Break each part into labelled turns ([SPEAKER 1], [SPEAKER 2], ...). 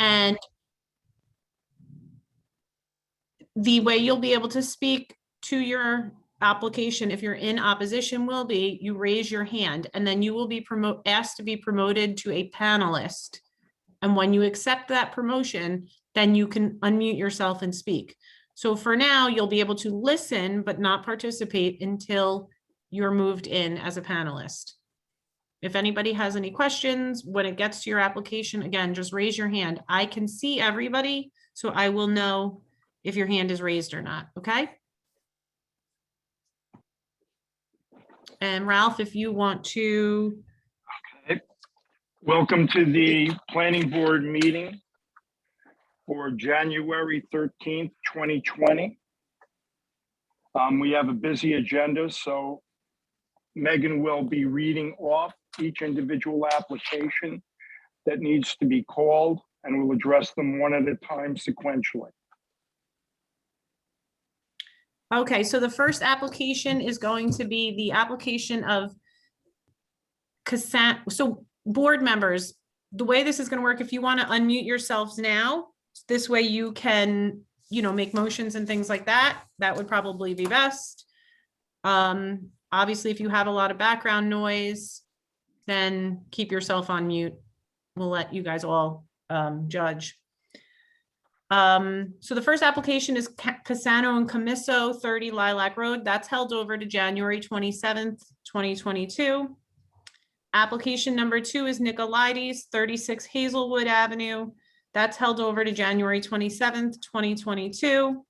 [SPEAKER 1] And the way you'll be able to speak to your application, if you're in opposition, will be you raise your hand, and then you will be asked to be promoted to a panelist. And when you accept that promotion, then you can unmute yourself and speak. So for now, you'll be able to listen but not participate until you're moved in as a panelist. If anybody has any questions, when it gets to your application, again, just raise your hand. I can see everybody, so I will know if your hand is raised or not, okay? And Ralph, if you want to.
[SPEAKER 2] Okay. Welcome to the planning board meeting for January 13th, 2020. We have a busy agenda, so Megan will be reading off each individual application that needs to be called, and we'll address them one at a time sequentially.
[SPEAKER 1] Okay, so the first application is going to be the application of So board members, the way this is going to work, if you want to unmute yourselves now, this way you can, make motions and things like that. That would probably be best. Obviously, if you have a lot of background noise, then keep yourself on mute. We'll let you guys all judge. So the first application is Casano and Camiso, 30 Lilac Road. That's held over to January 27th, 2022. Application number 2 is Nicolaides, 36 Hazelwood Avenue. That's held over to January 27th, 2022.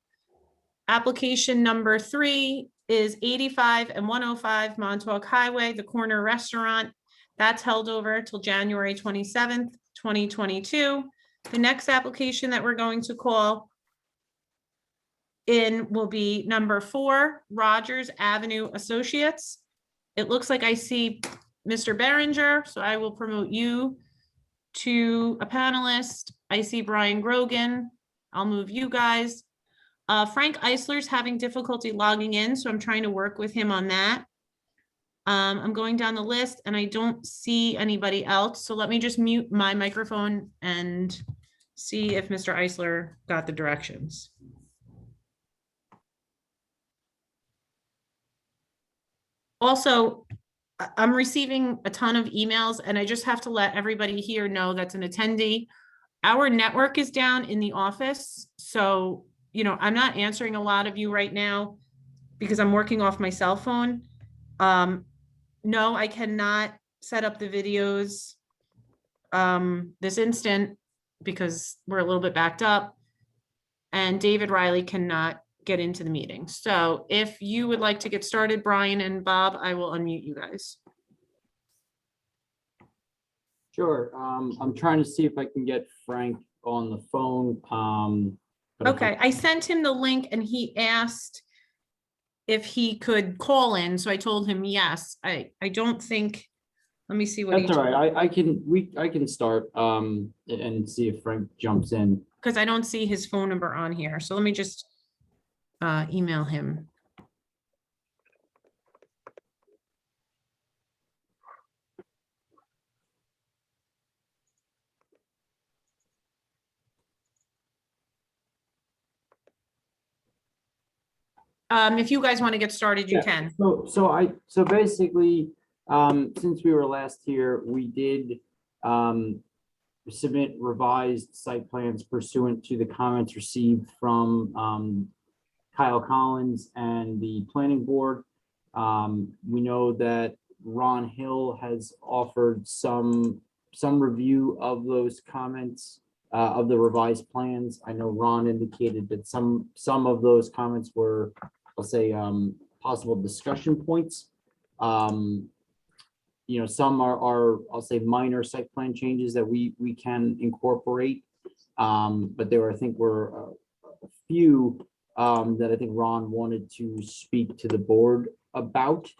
[SPEAKER 1] Application number 3 is 85 and 105 Montauk Highway, the Corner Restaurant. That's held over till January 27th, 2022. The next application that we're going to call in will be number 4, Rogers Avenue Associates. It looks like I see Mr. Berenger, so I will promote you to a panelist. I see Brian Grogan. I'll move you guys. Frank Eisler's having difficulty logging in, so I'm trying to work with him on that. I'm going down the list and I don't see anybody else. So let me just mute my microphone and see if Mr. Eisler got the directions. Also, I'm receiving a ton of emails and I just have to let everybody here know that's an attendee. Our network is down in the office. So, I'm not answering a lot of you right now because I'm working off my cell phone. No, I cannot set up the videos this instant because we're a little bit backed up, and David Riley cannot get into the meeting. So if you would like to get started, Brian and Bob, I will unmute you guys.
[SPEAKER 3] Sure. I'm trying to see if I can get Frank on the phone.
[SPEAKER 1] Okay, I sent him the link and he asked if he could call in. So I told him yes. I don't think, let me see what
[SPEAKER 3] that's all right. I can start and see if Frank jumps in.
[SPEAKER 1] Because I don't see his phone number on here. So let me just email him. If you guys want to get started, you can.
[SPEAKER 3] So basically, since we were last here, we did submit revised site plans pursuant to the comments received from Kyle Collins and the planning board. We know that Ron Hill has offered some review of those comments of the revised plans. I know Ron indicated that some of those comments were, I'll say, possible discussion points. Some are I'll say minor site plan changes that we can incorporate, but there I think were a few that I think Ron wanted to speak to the board about.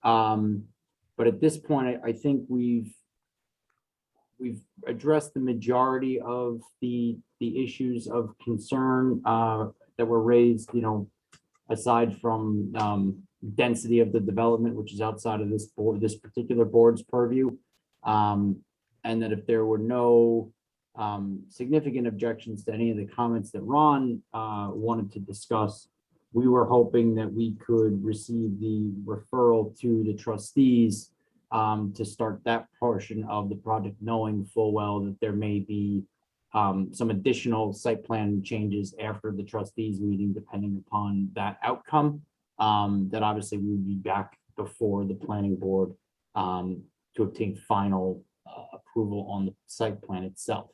[SPEAKER 3] But at this point, I think we've addressed the majority of the issues of concern that were raised, aside from density of the development, which is outside of this particular board's purview. And that if there were no significant objections to any of the comments that Ron wanted to discuss. We were hoping that we could receive the referral to the trustees to start that portion of the project, knowing full well that there may be some additional site plan changes after the trustees meeting, depending upon that outcome. That obviously we would be back before the planning board to obtain final approval on the site plan itself.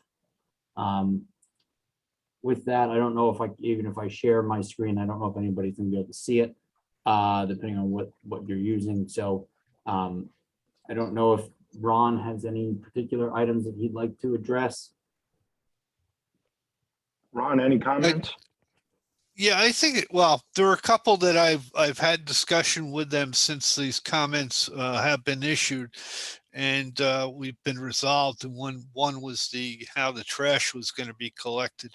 [SPEAKER 3] With that, I don't know if even if I share my screen, I don't know if anybody's gonna be able to see it, depending on what you're using. So I don't know if Ron has any particular items that he'd like to address.
[SPEAKER 2] Ron, any comments?
[SPEAKER 4] Yeah, I think, well, there are a couple that I've had discussion with them since these comments have been issued, and we've been resolved. And one was how the trash was going to be collected.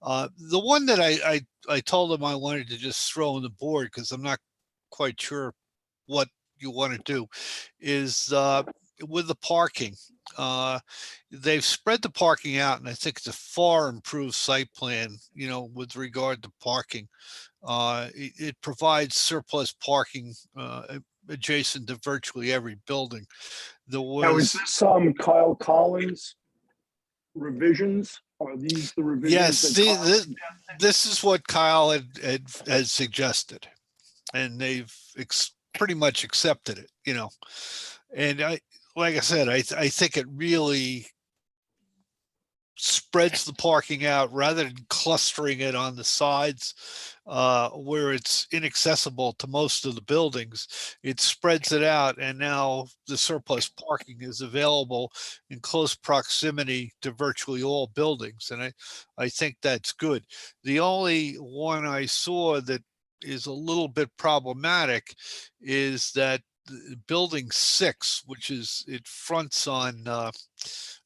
[SPEAKER 4] The one that I told them I wanted to just throw on the board, because I'm not quite sure what you want to do, is with the parking. They've spread the parking out, and I think it's a far improved site plan, with regard to parking. It provides surplus parking adjacent to virtually every building.
[SPEAKER 2] Now, is this Kyle Collins revisions? Are these the revisions?
[SPEAKER 4] Yes,
[SPEAKER 2] that Kyle
[SPEAKER 4] this is what Kyle had suggested, and they've pretty much accepted it, and like I said, I think it really spreads the parking out rather than clustering it on the sides where it's inaccessible to most of the buildings. It spreads it out, and now the surplus parking is available in close proximity to virtually all buildings. And I think that's good. The only one I saw that is a little bit problematic is that building 6, which it fronts on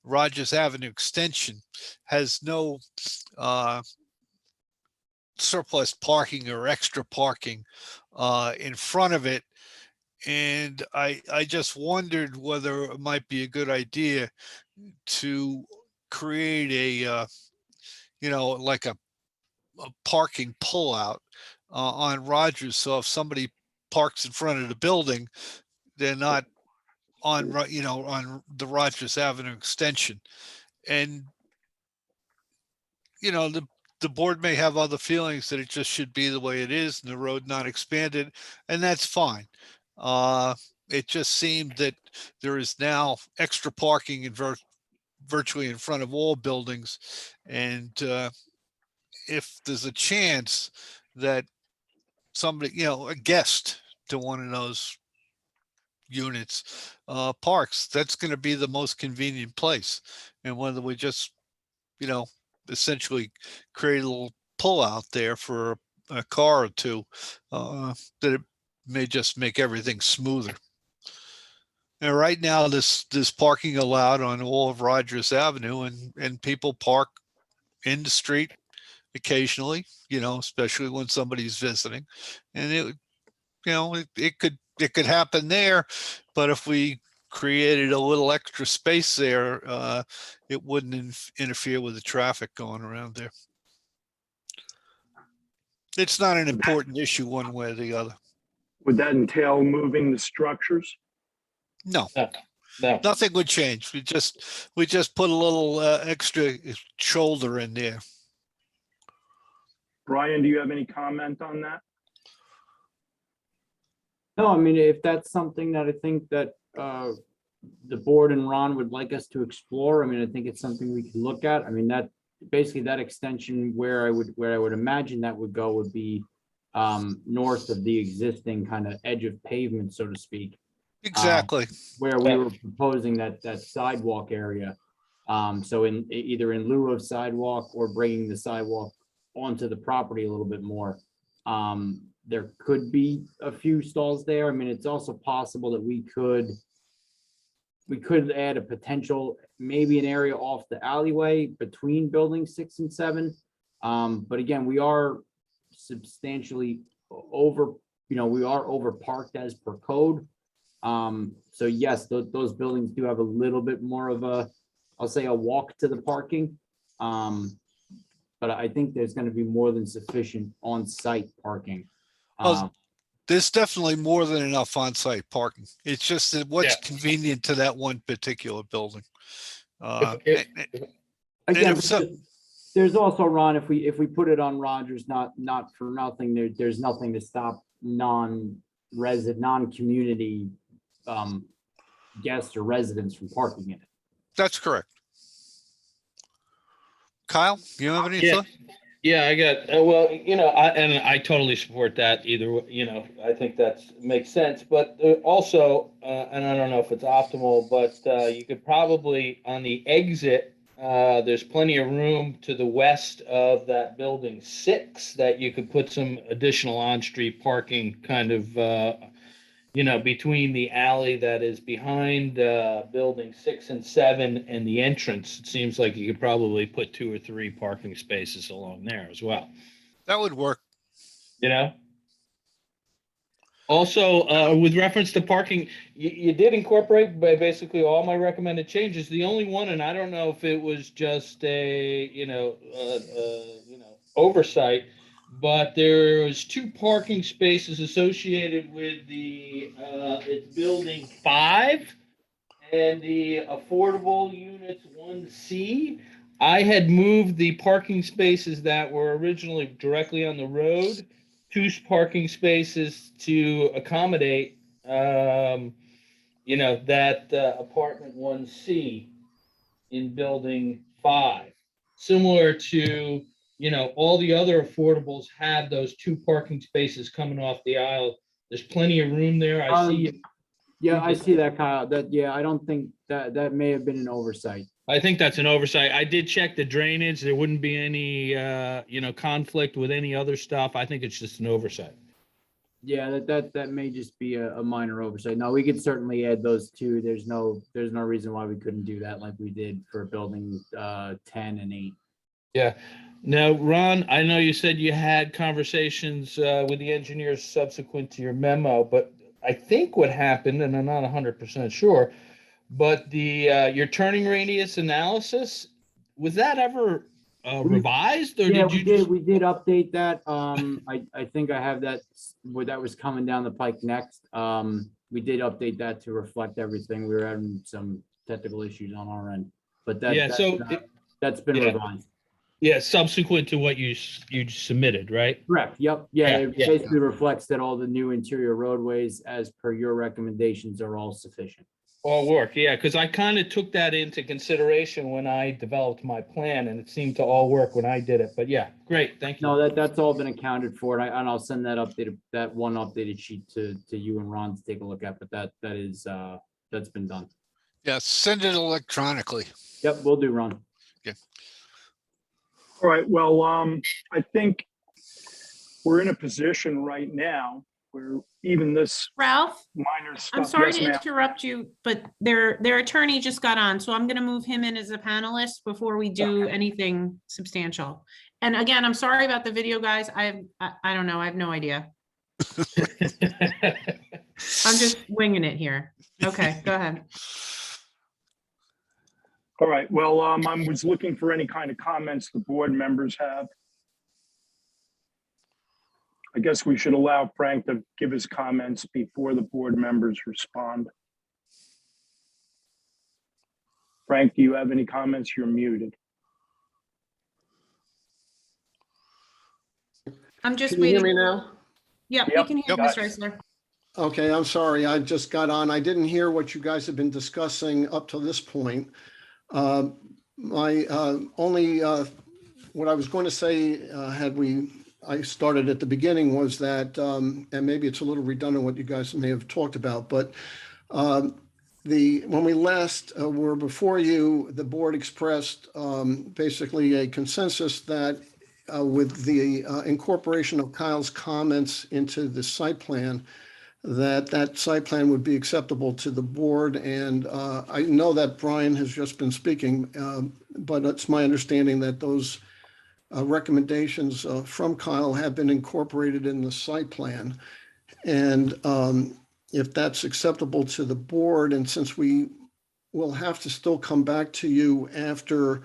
[SPEAKER 4] Rogers Avenue Extension, has no surplus parking or extra parking in front of it. And I just wondered whether it might be a good idea to create a like a parking pullout on Rogers, so if somebody parks in front of the building, they're not on on the Rogers Avenue Extension. And the board may have other feelings that it just should be the way it is and the road not expanded, and that's fine. It just seemed that there is now extra parking virtually in front of all buildings, and if there's a chance that somebody, a guest to one of those units parks, that's going to be the most convenient place. And whether we just, essentially create a little pull out there for a car or two, that it may just make everything smoother. And right now, this parking allowed on all of Rogers Avenue, and people park in the street occasionally, especially when somebody's visiting, and it could happen there. But if we created a little extra space there, it wouldn't interfere with the traffic going around there. It's not an important issue one way or the other.
[SPEAKER 2] Would that entail moving the structures?
[SPEAKER 4] No,
[SPEAKER 5] No.
[SPEAKER 4] nothing would change. We just put a little extra shoulder in there.
[SPEAKER 2] Brian, do you have any comment on that?
[SPEAKER 3] No, I mean, if that's something that I think that the board and Ron would like us to explore, I mean, I think it's something we can look at. I mean, that basically that extension where I would imagine that would go would be north of the existing kind of edge of pavement, so to speak.
[SPEAKER 4] Exactly.
[SPEAKER 3] Where we were proposing that sidewalk area. So either in lieu of sidewalk or bringing the sidewalk onto the property a little bit more. There could be a few stalls there. I mean, it's also possible that we could add a potential, maybe an area off the alleyway between buildings 6 and 7. But again, we are substantially over, we are over parked as per code. So yes, those buildings do have a little bit more of a, I'll say, a walk to the parking. But I think there's going to be more than sufficient on-site parking.
[SPEAKER 4] Well, there's definitely more than enough on-site parking. It's just that what's convenient to that one particular building.
[SPEAKER 3] Again,
[SPEAKER 4] if so-
[SPEAKER 3] there's also, Ron, if we put it on Rogers, not for nothing, there's nothing to stop non-community guests or residents from parking in it.
[SPEAKER 4] That's correct. Kyle, you have any thought?
[SPEAKER 5] Yeah, I got, well, I totally support that either, I think that makes sense, but also, and I don't know if it's optimal, but you could probably, on the exit, there's plenty of room to the west of that building 6 that you could put some additional on-street parking kind of, between the alley that is behind building 6 and 7 and the entrance. It seems like you could probably put 2 or 3 parking spaces along there as well.
[SPEAKER 4] That would work.
[SPEAKER 5] Also, with reference to parking, you did incorporate by basically all my recommended changes. The only one, and I don't know if it was just a oversight, but there's 2 parking spaces associated with the it's building 5 and the affordable units 1C. I had moved the parking spaces that were originally directly on the road, 2 parking spaces to accommodate that apartment 1C in building 5, similar to all the other affordables have those 2 parking spaces coming off the aisle. There's plenty of room there. I see.
[SPEAKER 3] Yeah, I see that, Kyle. I don't think that may have been an oversight.
[SPEAKER 5] I think that's an oversight. I did check the drainage. There wouldn't be any, conflict with any other stuff. I think it's just an oversight.
[SPEAKER 3] Yeah, that may just be a minor oversight. No, we could certainly add those 2. There's no reason why we couldn't do that like we did for building 10 and 8.
[SPEAKER 5] Yeah. Now, Ron, I know you said you had conversations with the engineers subsequent to your memo, but I think what happened, and I'm not 100% sure, but your turning radius analysis, was that ever revised, or
[SPEAKER 3] Yeah,
[SPEAKER 5] did you?
[SPEAKER 3] we did update that. I think I have that where that was coming down the pike next. We did update that to reflect everything. We were having some technical issues on our end, but that's been revised.
[SPEAKER 5] Yeah, subsequent to what you submitted, right?
[SPEAKER 3] Correct. Yep. Yeah, it
[SPEAKER 5] Yeah.
[SPEAKER 3] basically reflects that all the new interior roadways, as per your recommendations, are all sufficient.
[SPEAKER 5] All work, yeah, because I kind of took that into consideration when I developed my plan, and it seemed to all work when I did it. But yeah, great, thank you.
[SPEAKER 3] No, that's all been accounted for, and I'll send that one updated sheet to you and Ron to take a look at. But that's been done.
[SPEAKER 4] Yeah, send it electronically.
[SPEAKER 3] Yep, we'll do, Ron.
[SPEAKER 2] All right, well, I think we're in a position right now where even this
[SPEAKER 1] Ralph,
[SPEAKER 2] minor stuff.
[SPEAKER 1] I'm sorry
[SPEAKER 2] Yes,
[SPEAKER 1] to
[SPEAKER 2] ma'am.
[SPEAKER 1] interrupt you, but their attorney just got on, so I'm gonna move him in as a panelist before we do anything substantial. And again, I'm sorry about the video, guys. I don't know. I have no idea. I'm just winging it here. Okay, go ahead.
[SPEAKER 2] All right, well, I was looking for any kind of comments the board members have. I guess we should allow Frank to give his comments before the board members respond. Frank, do you have any comments? You're muted.
[SPEAKER 1] I'm just
[SPEAKER 6] Can you hear
[SPEAKER 1] waiting.
[SPEAKER 6] me now?
[SPEAKER 1] Yep, we
[SPEAKER 2] Yep.
[SPEAKER 1] can hear Ms. Reisler.
[SPEAKER 6] Okay, I'm sorry. I just got on. I didn't hear what you guys have been discussing up to this point. My only, what I was going to say, I started at the beginning was that, and maybe it's a little redundant what you guys may have talked about, but when we last were before you, the board expressed basically a consensus that with the incorporation of Kyle's comments into the site plan, that site plan would be acceptable to the board. And I know that Brian has just been speaking, but it's my understanding that those recommendations from Kyle have been incorporated in the site plan. And if that's acceptable to the board, and since we will have to still come back to you after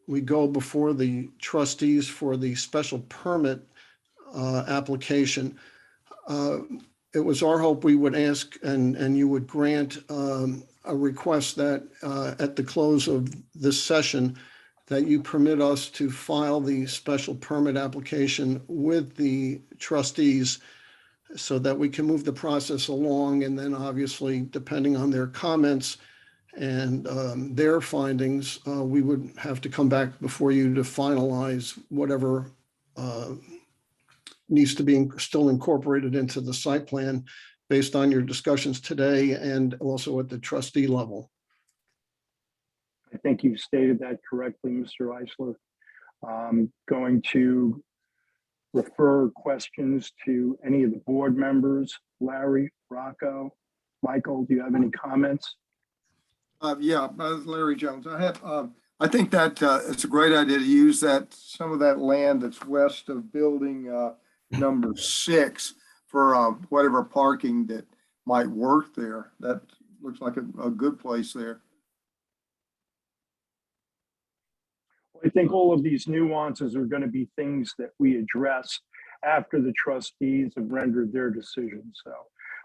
[SPEAKER 6] we go before the trustees for the special permit application. It was our hope we would ask and you would grant a request that at the close of this session, that you permit us to file the special permit application with the trustees so that we can move the process along. And then obviously, depending on their comments and their findings, we would have to come back before you to finalize whatever needs to be still incorporated into the site plan based on your discussions today and also at the trustee level.
[SPEAKER 2] I think you stated that correctly, Mr. Eisler. Going to refer questions to any of the board members. Larry, Rocco, Michael, do you have any comments?
[SPEAKER 7] Yeah, Larry Jones. I think that it's a great idea to use some of that land that's west of building number 6 for whatever parking that might work there. That looks like a good place there.
[SPEAKER 2] I think all of these nuances are going to be things that we address after the trustees have rendered their decision. So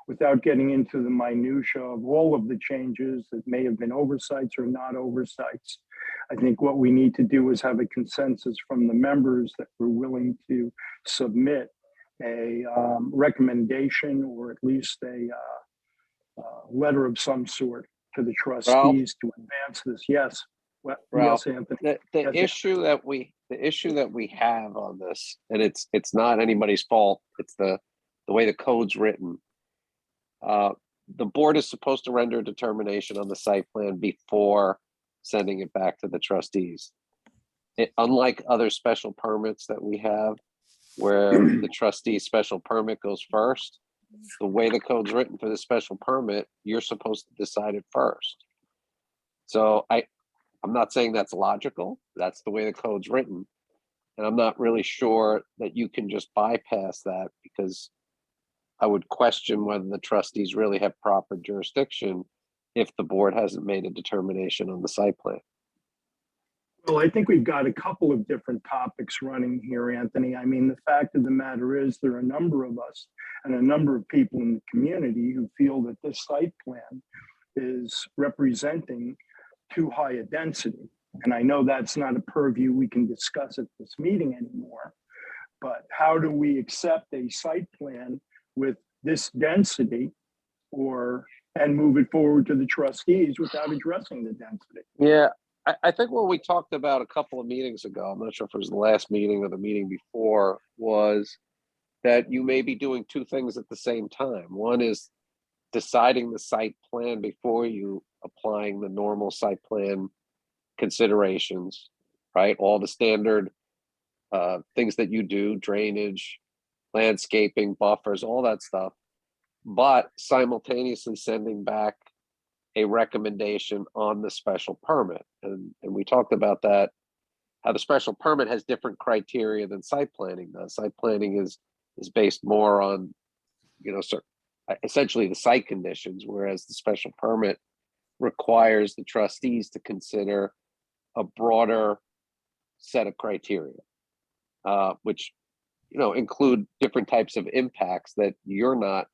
[SPEAKER 2] without getting into the minutia of all of the changes that may have been oversights or not oversights, I think what we need to do is have a consensus from the members that we're willing to submit a recommendation or at least a letter of some sort to the trustees to advance this. Yes. Well,
[SPEAKER 8] Ralph,
[SPEAKER 2] yes, Anthony.
[SPEAKER 8] the
[SPEAKER 2] Yes,
[SPEAKER 8] issue that we have on this, and it's not anybody's fault. It's the way the code's written. The board is supposed to render a determination on the site plan before sending it back to the trustees. Unlike other special permits that we have, where the trustee's special permit goes first, the way the code's written for the special permit, you're supposed to decide it first. So I'm not saying that's logical. That's the way the code's written. And I'm not really sure that you can just bypass that, because I would question whether the trustees really have proper jurisdiction if the board hasn't made a determination on the site plan.
[SPEAKER 2] Well, I think we've got a couple of different topics running here, Anthony. I mean, the fact of the matter is there are a number of us and a number of people in the community who feel that this site plan is representing too high a density. And I know that's not a purview we can discuss at this meeting anymore, but how do we accept a site plan with this density and move it forward to the trustees without addressing the density?
[SPEAKER 8] Yeah, I think what we talked about a couple of meetings ago, I'm not sure if it was the last meeting or the meeting before, was that you may be doing two things at the same time. One is deciding the site plan before you applying the normal site plan considerations, right? All the standard things that you do, drainage, landscaping, buffers, all that stuff, but simultaneously sending back a recommendation on the special permit. And we talked about that, how the special permit has different criteria than site planning does. Site planning is based more on, essentially the site conditions, whereas the special permit requires the trustees to consider a broader set of criteria, which, include different types of impacts that you're not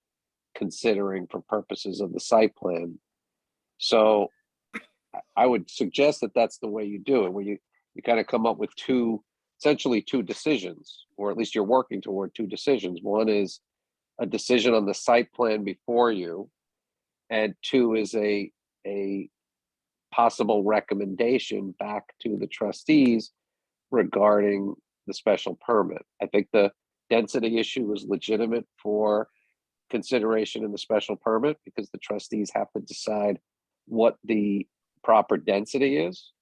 [SPEAKER 8] considering for purposes of the site plan. So I would suggest that that's the way you do it, where you kind of come up with essentially two decisions, or at least you're working toward two decisions. One is a decision on the site plan before you, and two is a possible recommendation back to the trustees regarding the special permit. I think the density issue is legitimate for consideration in the special permit, because the trustees have to decide what the proper density is.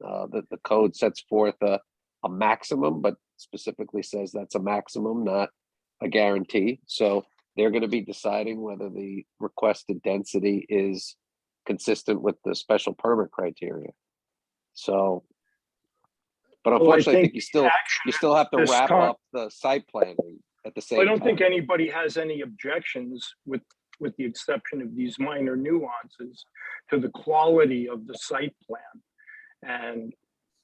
[SPEAKER 8] That the code sets forth a maximum, but specifically says that's a maximum, not a guarantee. So they're going to be deciding whether the requested density is consistent with the special permit criteria. So, but unfortunately, I think you still have to wrap up the site planning at the same time.
[SPEAKER 2] I don't think anybody has any objections, with the exception of these minor nuances, to the quality of the site plan. And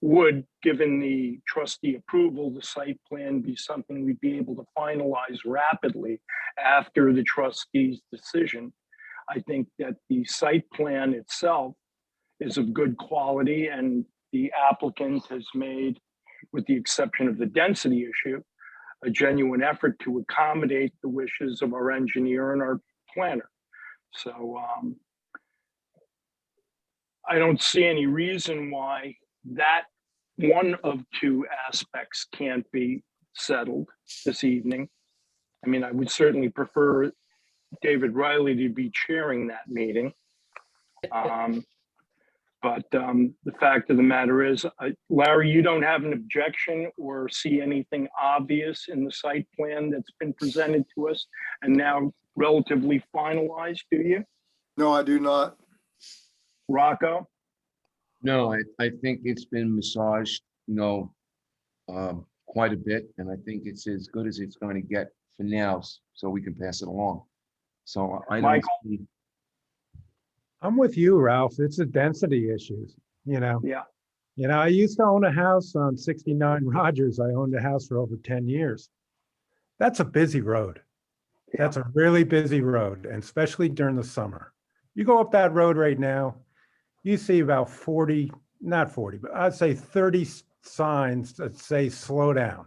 [SPEAKER 2] would, given the trustee approval, the site plan be something we'd be able to finalize rapidly after the trustee's decision. I think that the site plan itself is of good quality, and the applicant has made, with the exception of the density issue, a genuine effort to accommodate the wishes of our engineer and our planner. So I don't see any reason why that one of two aspects can't be settled this evening. I mean, I would certainly prefer David Riley to be chairing that meeting. But the fact of the matter is, Larry, you don't have an objection or see anything obvious in the site plan that's been presented to us and now relatively finalized, do you?
[SPEAKER 7] No, I do not.
[SPEAKER 2] Rocco?
[SPEAKER 9] No, I think it's been massaged, quite a bit, and I think it's as good as it's going to get for now, so we can pass it along. So I don't
[SPEAKER 2] Michael?
[SPEAKER 9] see,
[SPEAKER 10] I'm with you, Ralph. It's the density issues,
[SPEAKER 2] Yeah,
[SPEAKER 10] I used to own a house on 69 Rogers. I owned a house for over 10 years. That's a busy road. That's a really busy road, and especially during the summer. You go up that road right now, you see about 40, not 40, but I'd say 30 signs that say slow down.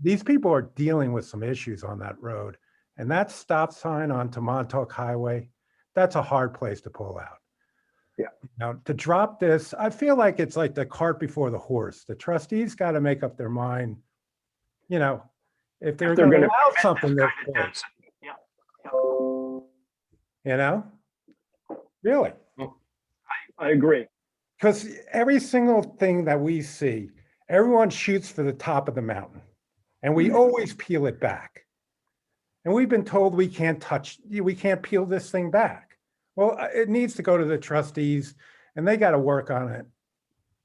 [SPEAKER 10] These people are dealing with some issues on that road, and that stop sign onto Montauk Highway, that's a hard place to pull out.
[SPEAKER 2] Yeah.
[SPEAKER 10] Now, to drop this, I feel like it's like the cart before the horse. The trustees got to make up their mind, if they're going to allow something that's big, Really?
[SPEAKER 2] I agree.
[SPEAKER 10] Because every single thing that we see, everyone shoots for the top of the mountain, and we always peel it back. And we've been told we can't peel this thing back. Well, it needs to go to the trustees, and they got to work on it.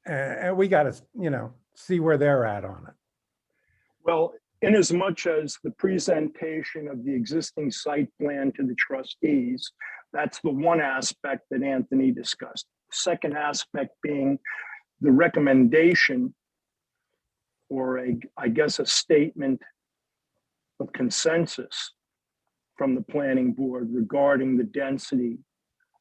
[SPEAKER 10] And we got to, see where they're at on it.
[SPEAKER 2] Well, in as much as the presentation of the existing site plan to the trustees, that's the one aspect that Anthony discussed. Second aspect being the recommendation, or I guess a statement of consensus from the planning board regarding the density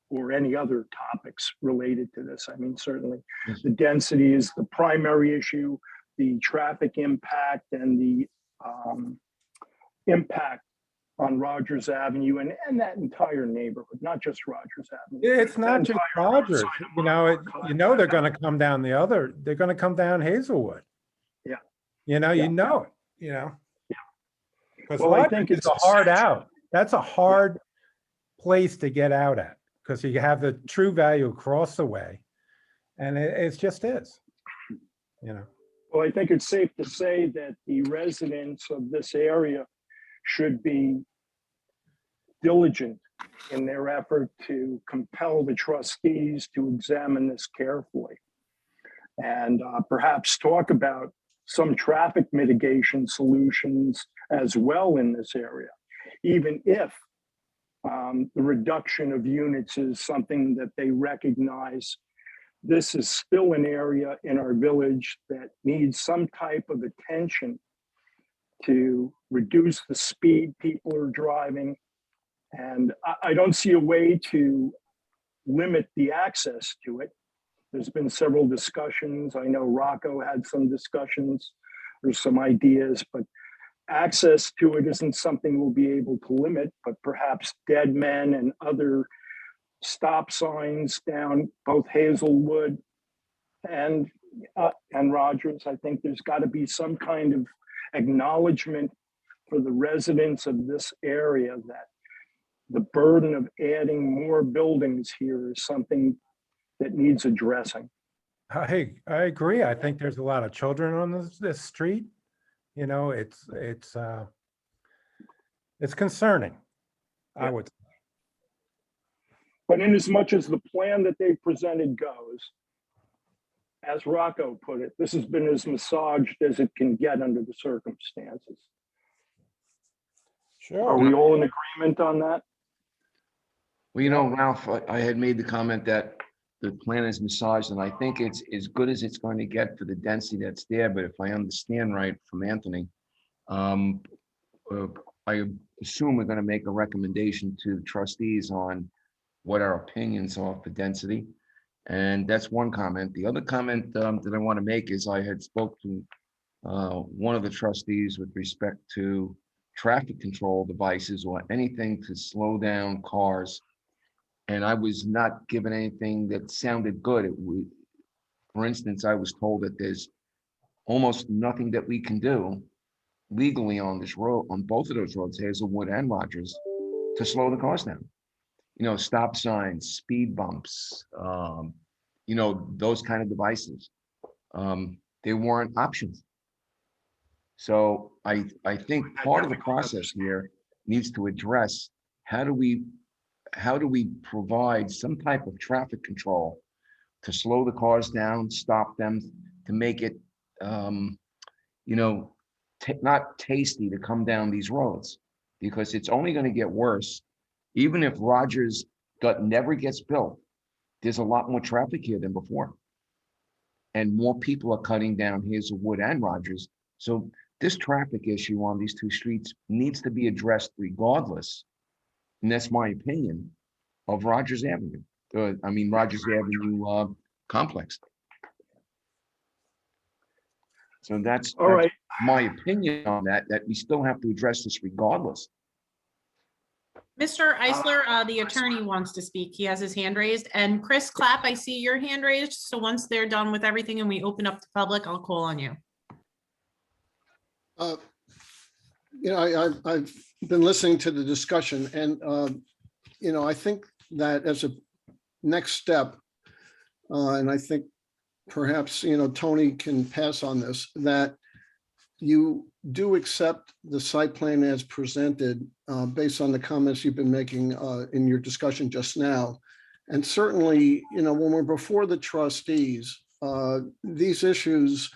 [SPEAKER 2] or any other topics related to this. I mean, certainly the density is the primary issue, the traffic impact and the impact on Rogers Avenue and that entire neighborhood, not just Rogers Avenue.
[SPEAKER 10] It's not just Rogers, they're going to come down they're going to come down Hazelwood.
[SPEAKER 2] Yeah.
[SPEAKER 10] You know it. Because
[SPEAKER 2] Well, I think
[SPEAKER 10] it's a hard out. That's a hard place to get out at, because you have the true value across the way, and it just is,
[SPEAKER 2] Well, I think it's safe to say that the residents of this area should be diligent in their effort to compel the trustees to examine this carefully and perhaps talk about some traffic mitigation solutions as well in this area, even if the reduction of units is something that they recognize. This is still an area in our village that needs some type of attention to reduce the speed people are driving. And I don't see a way to limit the access to it. There's been several discussions. I know Rocco had some discussions or some ideas, but access to it isn't something we'll be able to limit, but perhaps dead men and other stop signs down both Hazelwood and Rogers. I think there's got to be some kind of acknowledgement for the residents of this area that the burden of adding more buildings here is something that needs addressing.
[SPEAKER 10] I agree. I think there's a lot of children on this street. It's concerning, I would say.
[SPEAKER 2] But in as much as the plan that they presented goes, as Rocco put it, this has been as massaged as it can get under the circumstances.
[SPEAKER 10] Sure.
[SPEAKER 2] Are we all in agreement on that?
[SPEAKER 9] well, Ralph, I had made the comment that the plan is massaged, and I think it's as good as it's going to get for the density that's there. But if I understand right from Anthony, um, uh, I assume we're going to make a recommendation to trustees on what our opinions are for density. And that's one comment. The other comment that I want to make is I had spoke to one of the trustees with respect to traffic control devices or anything to slow down cars. And I was not given anything that sounded good. For instance, I was told that there's almost nothing that we can do legally on this road, on both of those roads, Hazelwood and Rogers, to slow the cars down. You know, stop signs, speed bumps, you know, those kind of devices. They weren't options. So I think part of the process here needs to address how do we provide some type of traffic control to slow the cars down, stop them, to make it, you know, not tasty to come down these roads, because it's only going to get worse. Even if Rogers never gets built, there's a lot more traffic here than before. And more people are cutting down Hazelwood and Rogers. So this traffic issue on these two streets needs to be addressed regardless. And that's my opinion of Rogers Avenue. Rogers Avenue complex. So that's
[SPEAKER 2] All right.
[SPEAKER 9] my opinion on that we still have to address this regardless.
[SPEAKER 1] Mr. Eisler, the attorney wants to speak. He has his hand raised. And Chris Clapp, I see your hand raised. So once they're done with everything and we open up to public, I'll call on you.
[SPEAKER 6] You know, I've been listening to the discussion, and you know, I think that as a next step, and I think perhaps, you know, Tony can pass on this, that you do accept the site plan as presented based on the comments you've been making in your discussion just now. And certainly, you know, when we're before the trustees, these issues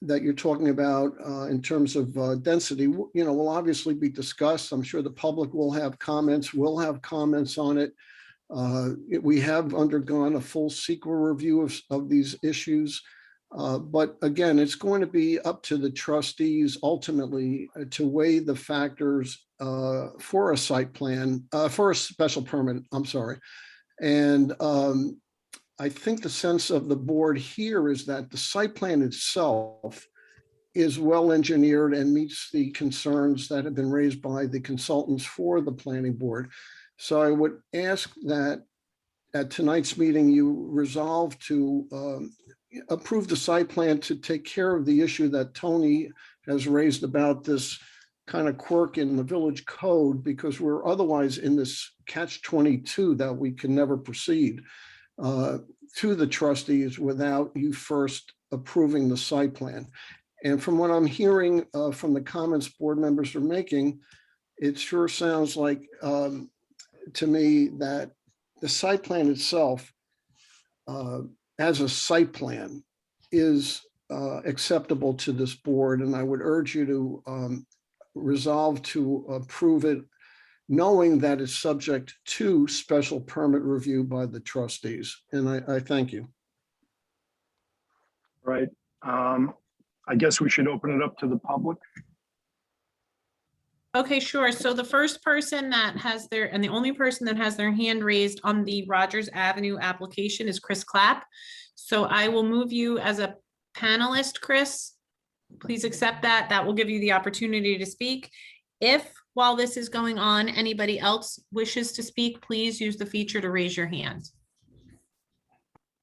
[SPEAKER 6] that you're talking about in terms of density, you know, will obviously be discussed. I'm sure the public will have comments. We'll have comments on it. We have undergone a full SEQA review of these issues. But again, it's going to be up to the trustees ultimately to weigh the factors for a site plan, for a special permit, I'm sorry. And I think the sense of the board here is that the site plan itself is well engineered and meets the concerns that have been raised by the consultants for the planning board. So I would ask that at tonight's meeting, you resolve to approve the site plan to take care of the issue that Tony has raised about this kind of quirk in the village code, because we're otherwise in this catch-22 that we can never proceed to the trustees without you first approving the site plan. And from what I'm hearing from the comments board members are making, it sure sounds like to me that the site plan itself as a site plan is acceptable to this board. And I would urge you to resolve to approve it, knowing that it's subject to special permit review by the trustees. And I thank you.
[SPEAKER 2] Right. I guess we should open it up to the public.
[SPEAKER 1] Okay, sure. So the first person that has their, and the only person that has their hand raised on the Rogers Avenue application is Chris Clapp. So I will move you as a panelist, Chris. Please accept that. That will give you the opportunity to speak. If, while this is going on, anybody else wishes to speak, please use the feature to raise your hand.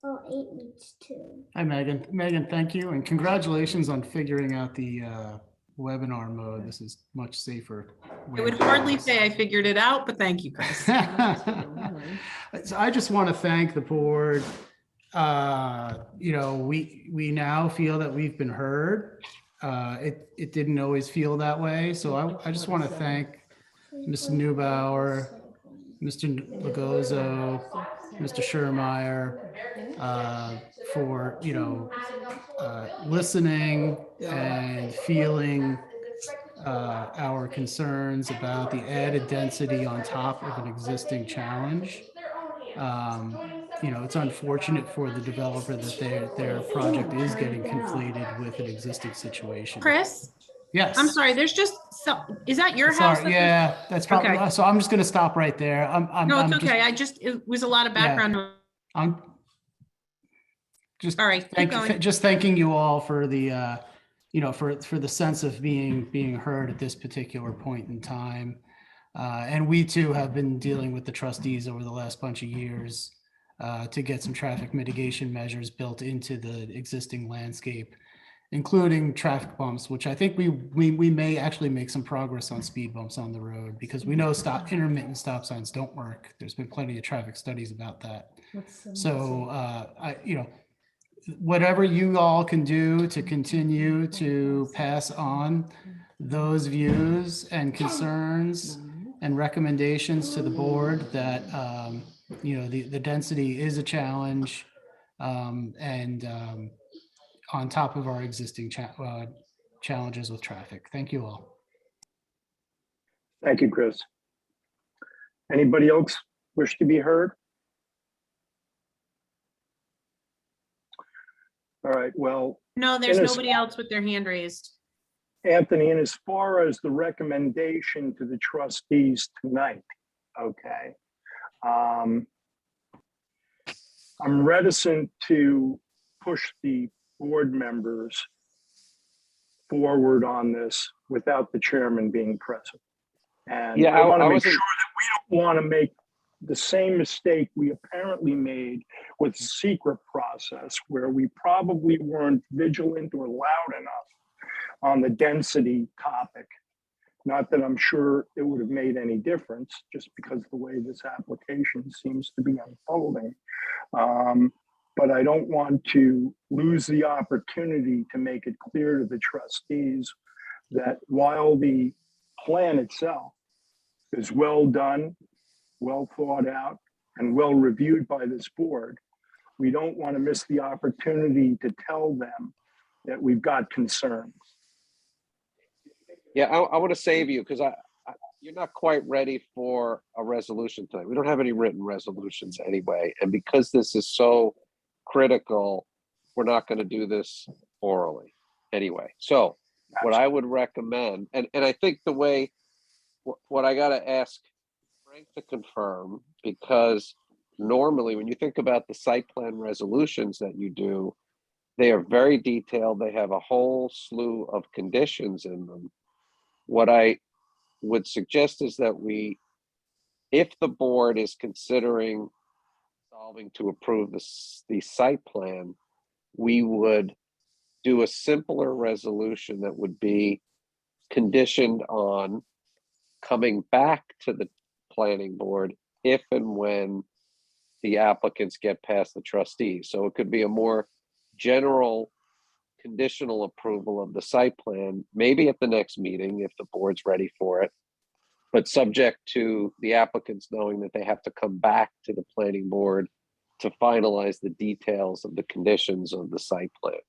[SPEAKER 11] Oh, 8 needs 2.
[SPEAKER 12] Hi, Megan. Megan, thank you. And congratulations on figuring out the webinar mode. This is much safer.
[SPEAKER 1] I would hardly say I figured it out, but thank you, Chris.
[SPEAKER 12] So I just want to thank the board. You know, we now feel that we've been heard. It didn't always feel that way. So I just want to thank Mr. Neubauer, Mr. Lagozo, Mr. Schurmeyer, for, you know, listening and feeling our concerns about the added density on top of an existing challenge. You know, it's unfortunate for the developer that their project is getting conflated with an existing situation.
[SPEAKER 1] Chris,
[SPEAKER 12] Yes.
[SPEAKER 1] I'm sorry, there's just, so, is that your house?
[SPEAKER 12] Sorry,
[SPEAKER 1] that there's-
[SPEAKER 12] yeah, that's probably,
[SPEAKER 1] Okay.
[SPEAKER 12] so I'm just gonna stop right there.
[SPEAKER 1] No, it's
[SPEAKER 12] I'm just-
[SPEAKER 1] okay. It was a lot of background. noise.
[SPEAKER 12] I'm just
[SPEAKER 1] All right, keep going.
[SPEAKER 12] just thanking you all for the, you know, for the sense of being heard at this particular point in time. And we too have been dealing with the trustees over the last bunch of years to get some traffic mitigation measures built into the existing landscape, including traffic bumps, which I think we may actually make some progress on speed bumps on the road, because we know intermittent stop signs don't work. There's been plenty of traffic studies about that. So you know, whatever you all can do to continue to pass on those views and concerns and recommendations to the board that, you know, the density is a challenge, and on top of our existing challenges with traffic. Thank you all.
[SPEAKER 2] Thank you, Chris. Anybody else wish to be heard? All right, well,
[SPEAKER 1] No, there's
[SPEAKER 2] Dennis-
[SPEAKER 1] nobody else with their hand raised.
[SPEAKER 2] Anthony, and as far as the recommendation to the trustees tonight, okay. I'm reticent to push the board members forward on this without the chairman being present. And
[SPEAKER 8] Yeah,
[SPEAKER 2] I want
[SPEAKER 8] I
[SPEAKER 2] to make
[SPEAKER 8] wasn't-
[SPEAKER 2] sure that we don't want to make the same mistake we apparently made with the secret process, where we probably weren't vigilant or loud enough on the density topic. Not that I'm sure it would have made any difference, just because the way this application seems to be unfolding. But I don't want to lose the opportunity to make it clear to the trustees that while the plan itself is well done, well thought out, and well reviewed by this board, we don't want to miss the opportunity to tell them that we've got concerns.
[SPEAKER 8] Yeah, I want to save you because you're not quite ready for a resolution tonight. We don't have any written resolutions anyway. And because this is so critical, we're not going to do this orally anyway. So what I would recommend, and I think the way, what I got to ask Frank to confirm, because normally when you think about the site plan resolutions that you do, they are very detailed. They have a whole slew of conditions in them. What I would suggest is that if the board is considering solving to approve the site plan, we would do a simpler resolution that would be conditioned on coming back to the planning board if and when the applicants get past the trustees. So it could be a more general conditional approval of the site plan, maybe at the next meeting if the board's ready for it, but subject to the applicants knowing that they have to come back to the planning board to finalize the details of the conditions of the site plan.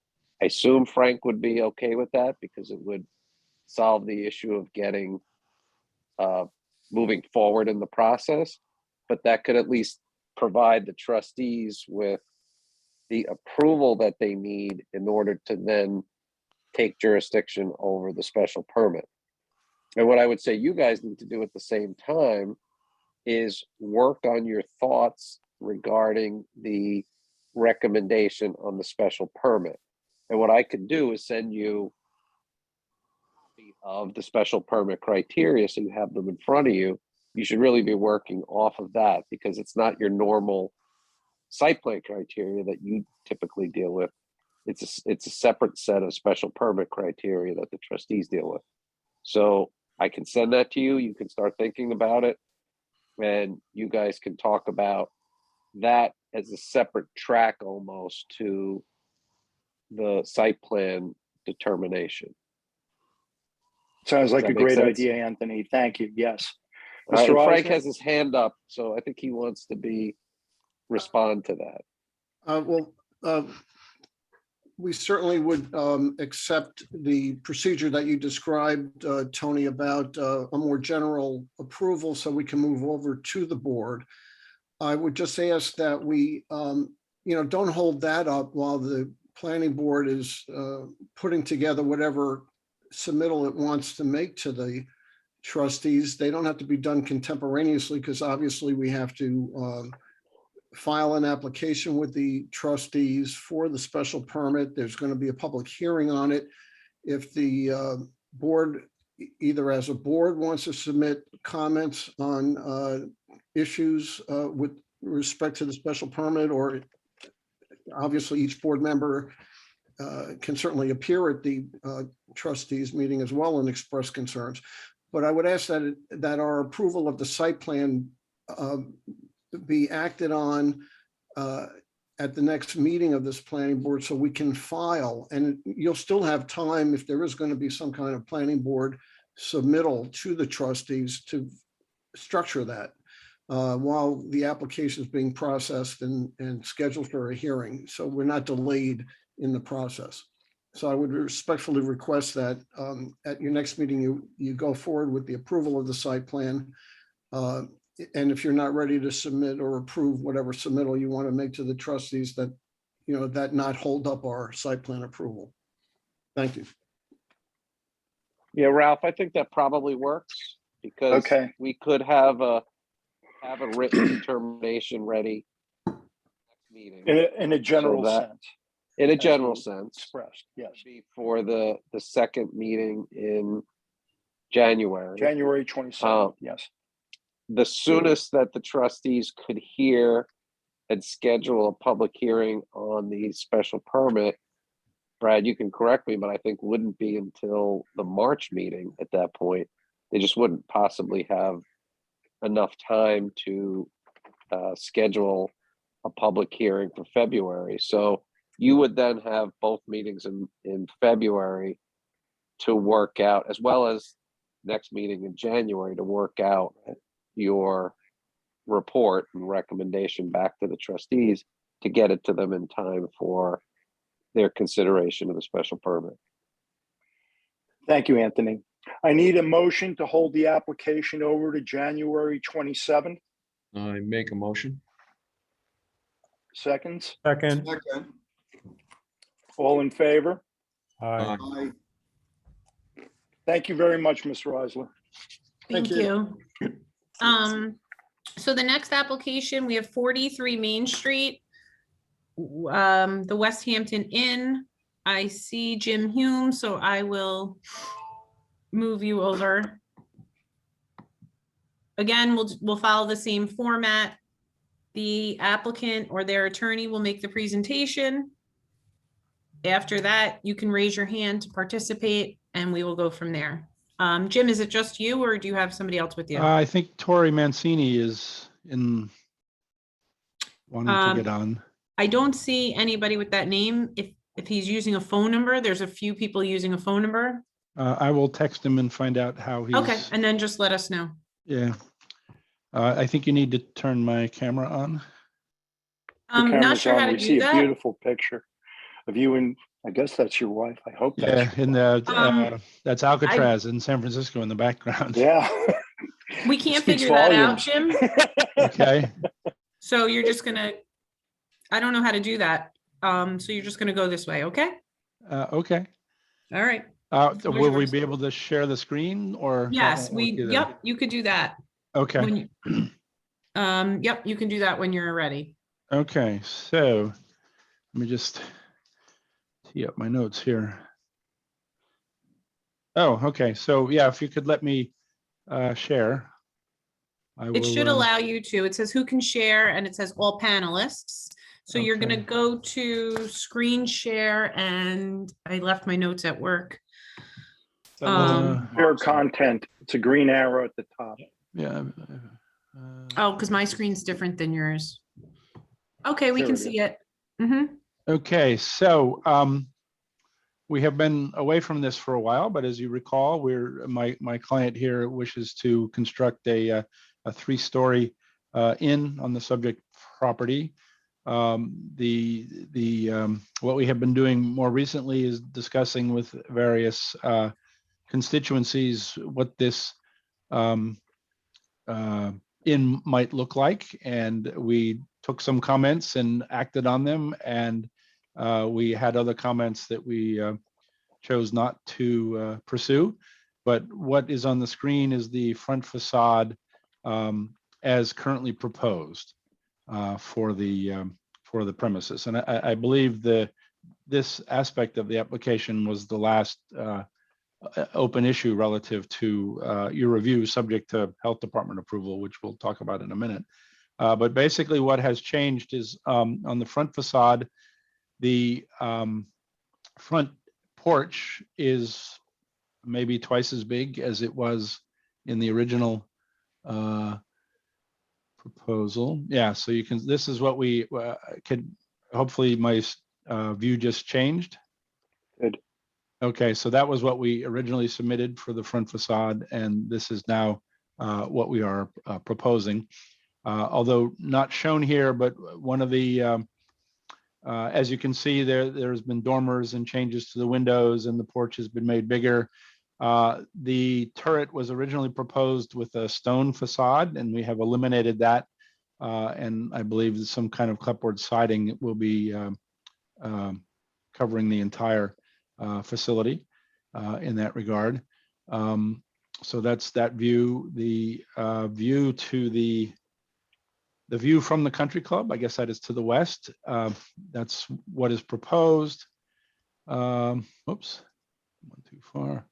[SPEAKER 8] I assume Frank would be okay with that because it would solve the issue of getting moving forward in the process, but that could at least provide the trustees with the approval that they need in order to then take jurisdiction over the special permit. And what I would say you guys need to do at the same time is work on your thoughts regarding the recommendation on the special permit. And what I could do is send you a copy of the special permit criteria so you have them in front of you. You should really be working off of that because it's not your normal site plan criteria that you typically deal with. It's a separate set of special permit criteria that the trustees deal with. So I can send that to you. You can start thinking about it, and you guys can talk about that as a separate track almost to the site plan determination.
[SPEAKER 2] Sounds like
[SPEAKER 8] Does
[SPEAKER 2] a
[SPEAKER 8] that make
[SPEAKER 2] great
[SPEAKER 8] sense?
[SPEAKER 2] idea, Anthony. Thank you. Yes.
[SPEAKER 8] And Frank
[SPEAKER 2] Eisner?
[SPEAKER 8] has his hand up, so I think he wants to respond to that.
[SPEAKER 6] We certainly would accept the procedure that you described, Tony, about a more general approval so we can move over to the board. I would just ask that we, don't hold that up while the planning board is putting together whatever submittal it wants to make to the trustees. They don't have to be done contemporaneously because obviously we have to file an application with the trustees for the special permit. There's going to be a public hearing on it. If the board, either as a board, wants to submit comments on issues with respect to the special permit, or obviously each board member can certainly appear at the trustees meeting as well and express concerns. But I would ask that our approval of the site plan be acted on at the next meeting of this planning board so we can file. And you'll still have time, if there is going to be some kind of planning board submittal to the trustees, to structure that while the application is being processed and scheduled for a hearing. So we're not delayed in the process. So I would respectfully request that at your next meeting, you go forward with the approval of the site plan. And if you're not ready to submit or approve whatever submittal you want to make to the trustees, that, that not hold up our site plan approval. Thank you.
[SPEAKER 8] Yeah, Ralph, I think that probably works because
[SPEAKER 2] Okay.
[SPEAKER 8] we could have a written determination ready next meeting.
[SPEAKER 2] In a general
[SPEAKER 8] So that-
[SPEAKER 2] sense.
[SPEAKER 8] In a
[SPEAKER 2] as
[SPEAKER 8] general
[SPEAKER 2] you
[SPEAKER 8] sense,
[SPEAKER 2] Expressed, yes.
[SPEAKER 8] for the second meeting in January.
[SPEAKER 2] January 27th, yes.
[SPEAKER 8] The soonest that the trustees could hear and schedule a public hearing on the special permit, Brad, you can correct me, but I think wouldn't be until the March meeting at that point. They just wouldn't possibly have enough time to schedule a public hearing for February. So you would then have both meetings in February to work out, as well as next meeting in January to work out your report and recommendation back to the trustees to get it to them in time for their consideration of the special permit.
[SPEAKER 2] Thank you, Anthony. I need a motion to hold the application over to January 27th.
[SPEAKER 9] I make a motion.
[SPEAKER 2] Seconds.
[SPEAKER 10] Second.
[SPEAKER 7] Second.
[SPEAKER 2] All in favor?
[SPEAKER 10] Aye.
[SPEAKER 7] Aye.
[SPEAKER 2] Thank you very much, Mr. Eisler.
[SPEAKER 1] Thank
[SPEAKER 6] Thank you.
[SPEAKER 1] you. So the next application, we have 43 Main Street, the West Hampton Inn. I see Jim Hume, so I will move you over. Again, we'll follow the same format. The applicant or their attorney will make the presentation. After that, you can raise your hand to participate and we will go from there. Jim, is it just you or do you have somebody else with you?
[SPEAKER 13] I think Tori Mancini is wanting to get on.
[SPEAKER 1] I don't see anybody with that name. If he's using a phone number, there's a few people using a phone number.
[SPEAKER 13] I will text him and find out how he's.
[SPEAKER 1] Okay, and then just let us know.
[SPEAKER 13] Yeah. I think you need to turn my camera on.
[SPEAKER 1] I'm not
[SPEAKER 2] Camera's
[SPEAKER 1] sure
[SPEAKER 2] on.
[SPEAKER 1] how to
[SPEAKER 2] We
[SPEAKER 1] do
[SPEAKER 2] see a
[SPEAKER 1] that.
[SPEAKER 2] beautiful picture of you, and I guess that's your wife. I hope
[SPEAKER 13] Yeah,
[SPEAKER 2] that's.
[SPEAKER 13] in the that's Alcatraz in San Francisco in the background.
[SPEAKER 2] Yeah.
[SPEAKER 1] We can't
[SPEAKER 2] Speaks
[SPEAKER 1] figure that out,
[SPEAKER 2] volumes.
[SPEAKER 1] Jim.
[SPEAKER 13] Okay.
[SPEAKER 1] So you're just gonna, I don't know how to do that. So you're just gonna go this way, okay?
[SPEAKER 13] Okay.
[SPEAKER 1] All right.
[SPEAKER 13] Will we
[SPEAKER 1] yours.
[SPEAKER 13] be able to share the screen or? how
[SPEAKER 1] Yes,
[SPEAKER 13] will it do that?
[SPEAKER 1] yep, you could do that.
[SPEAKER 13] Okay.
[SPEAKER 1] When you- Yep, you can do that when you're ready.
[SPEAKER 13] Okay, so let me just tee up my notes here. Oh, okay. So yeah, if you could let me share. I
[SPEAKER 1] It should
[SPEAKER 13] will,
[SPEAKER 1] allow you to. It says who can share and it says all panelists. So you're gonna
[SPEAKER 13] Okay.
[SPEAKER 1] go to screen share and I left my notes at work.
[SPEAKER 2] Share content. It's a green arrow at the top.
[SPEAKER 13] Yeah.
[SPEAKER 1] Oh, because my screen's different than yours. Okay, we
[SPEAKER 2] There
[SPEAKER 1] can
[SPEAKER 2] it is.
[SPEAKER 1] see it. Mhm.
[SPEAKER 13] Okay, so we have been away from this for a while, but as you recall, my client here wishes to construct a 3-story inn on the subject property. What we have been doing more recently is discussing with various constituencies what this in might look like. And we took some comments and acted on them. And we had other comments that we chose not to pursue. But what is on the screen is the front facade as currently proposed for the premises. And I believe this aspect of the application was the last open issue relative to your review, subject to health department approval, which we'll talk about in a minute. But basically what has changed is on the front facade, the front porch is maybe twice as big as it was in the original proposal. Yeah, so you can, this is what we could, hopefully my view just changed.
[SPEAKER 2] Good.
[SPEAKER 13] Okay, so that was what we originally submitted for the front facade, and this is now what we are proposing. Although not shown here, but one of the, as you can see, there's been dormers and changes to the windows, and the porch has been made bigger. The turret was originally proposed with a stone facade, and we have eliminated that. And I believe that some kind of clapboard siding will be covering the entire facility in that regard. So that's that view. The view to the view from the country club, I guess that is to the west. That's what is proposed. Oops, went too far.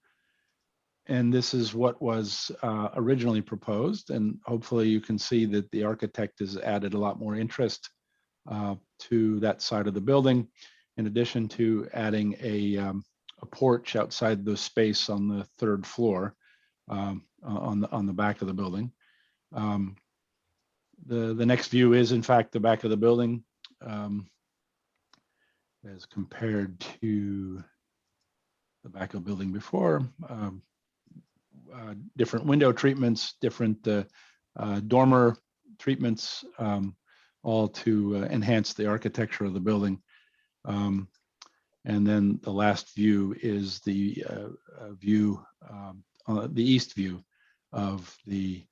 [SPEAKER 13] And this is what was originally proposed. And hopefully you can see that the architect has added a lot more interest to that side of the building, in addition to adding a porch outside the space on the third floor on the back of the building. The next view is in fact the back of the building as compared to the back of the building before. Different window treatments, different dormer treatments, all to enhance the architecture of the building. And then the last view is the view, the east view of the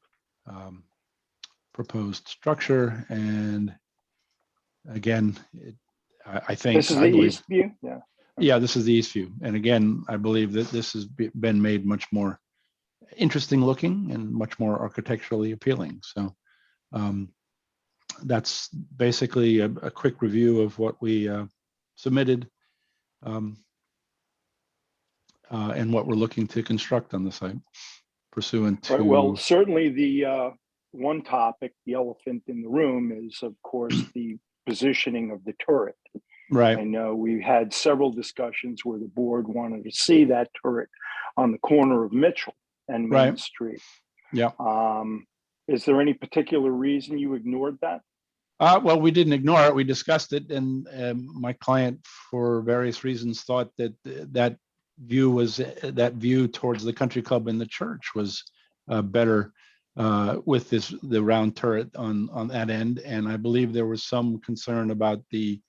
[SPEAKER 13] proposed structure. And again, I think
[SPEAKER 2] This is the east view? Yeah.
[SPEAKER 13] Yeah, this is the east view. And again, I believe that this has been made much more interesting looking and much more architecturally appealing. So that's basically a quick review of what we submitted and what we're looking to construct on the site pursuant to.
[SPEAKER 2] Right, well, certainly the one topic, the elephant in the room, is of course the positioning of the turret.
[SPEAKER 13] Right.
[SPEAKER 2] I know we had several discussions where the board wanted to see that turret on the corner of Mitchell and Main
[SPEAKER 13] Right.
[SPEAKER 2] Street.
[SPEAKER 13] Yeah.
[SPEAKER 2] Is there any particular reason you ignored that?
[SPEAKER 13] Well, we didn't ignore it. We discussed it, and my client, for various reasons, thought that that view towards the country club and the church was better with the round turret on that end. And I believe there was some concern about the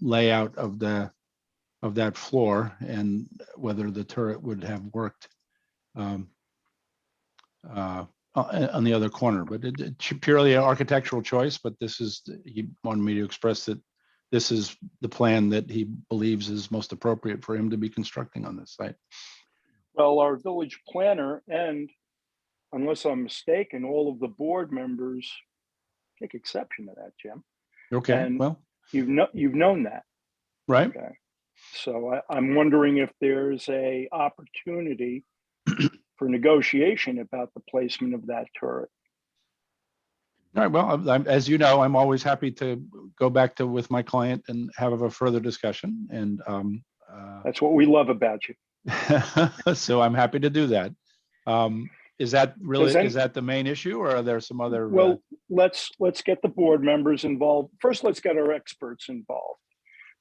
[SPEAKER 13] layout of that floor and whether the turret would have worked on the other corner. But it's purely an architectural choice. But he wanted me to express that this is the plan that he believes is most appropriate for him to be constructing on this site.
[SPEAKER 2] Well, our village planner and, unless I'm mistaken, all of the board members take exception to that, Jim.
[SPEAKER 13] Okay,
[SPEAKER 2] And
[SPEAKER 13] well,
[SPEAKER 2] you've known that.
[SPEAKER 13] right.
[SPEAKER 2] Okay. So I'm wondering if there's a opportunity for negotiation about the placement of that turret.
[SPEAKER 13] All right, well, as you know, I'm always happy to go back with my client and have a further discussion. And
[SPEAKER 2] that's what we love about you.
[SPEAKER 13] So I'm happy to do that. Is that the main issue, or are there some other?
[SPEAKER 2] Well, let's get the board members involved. First, let's get our experts involved.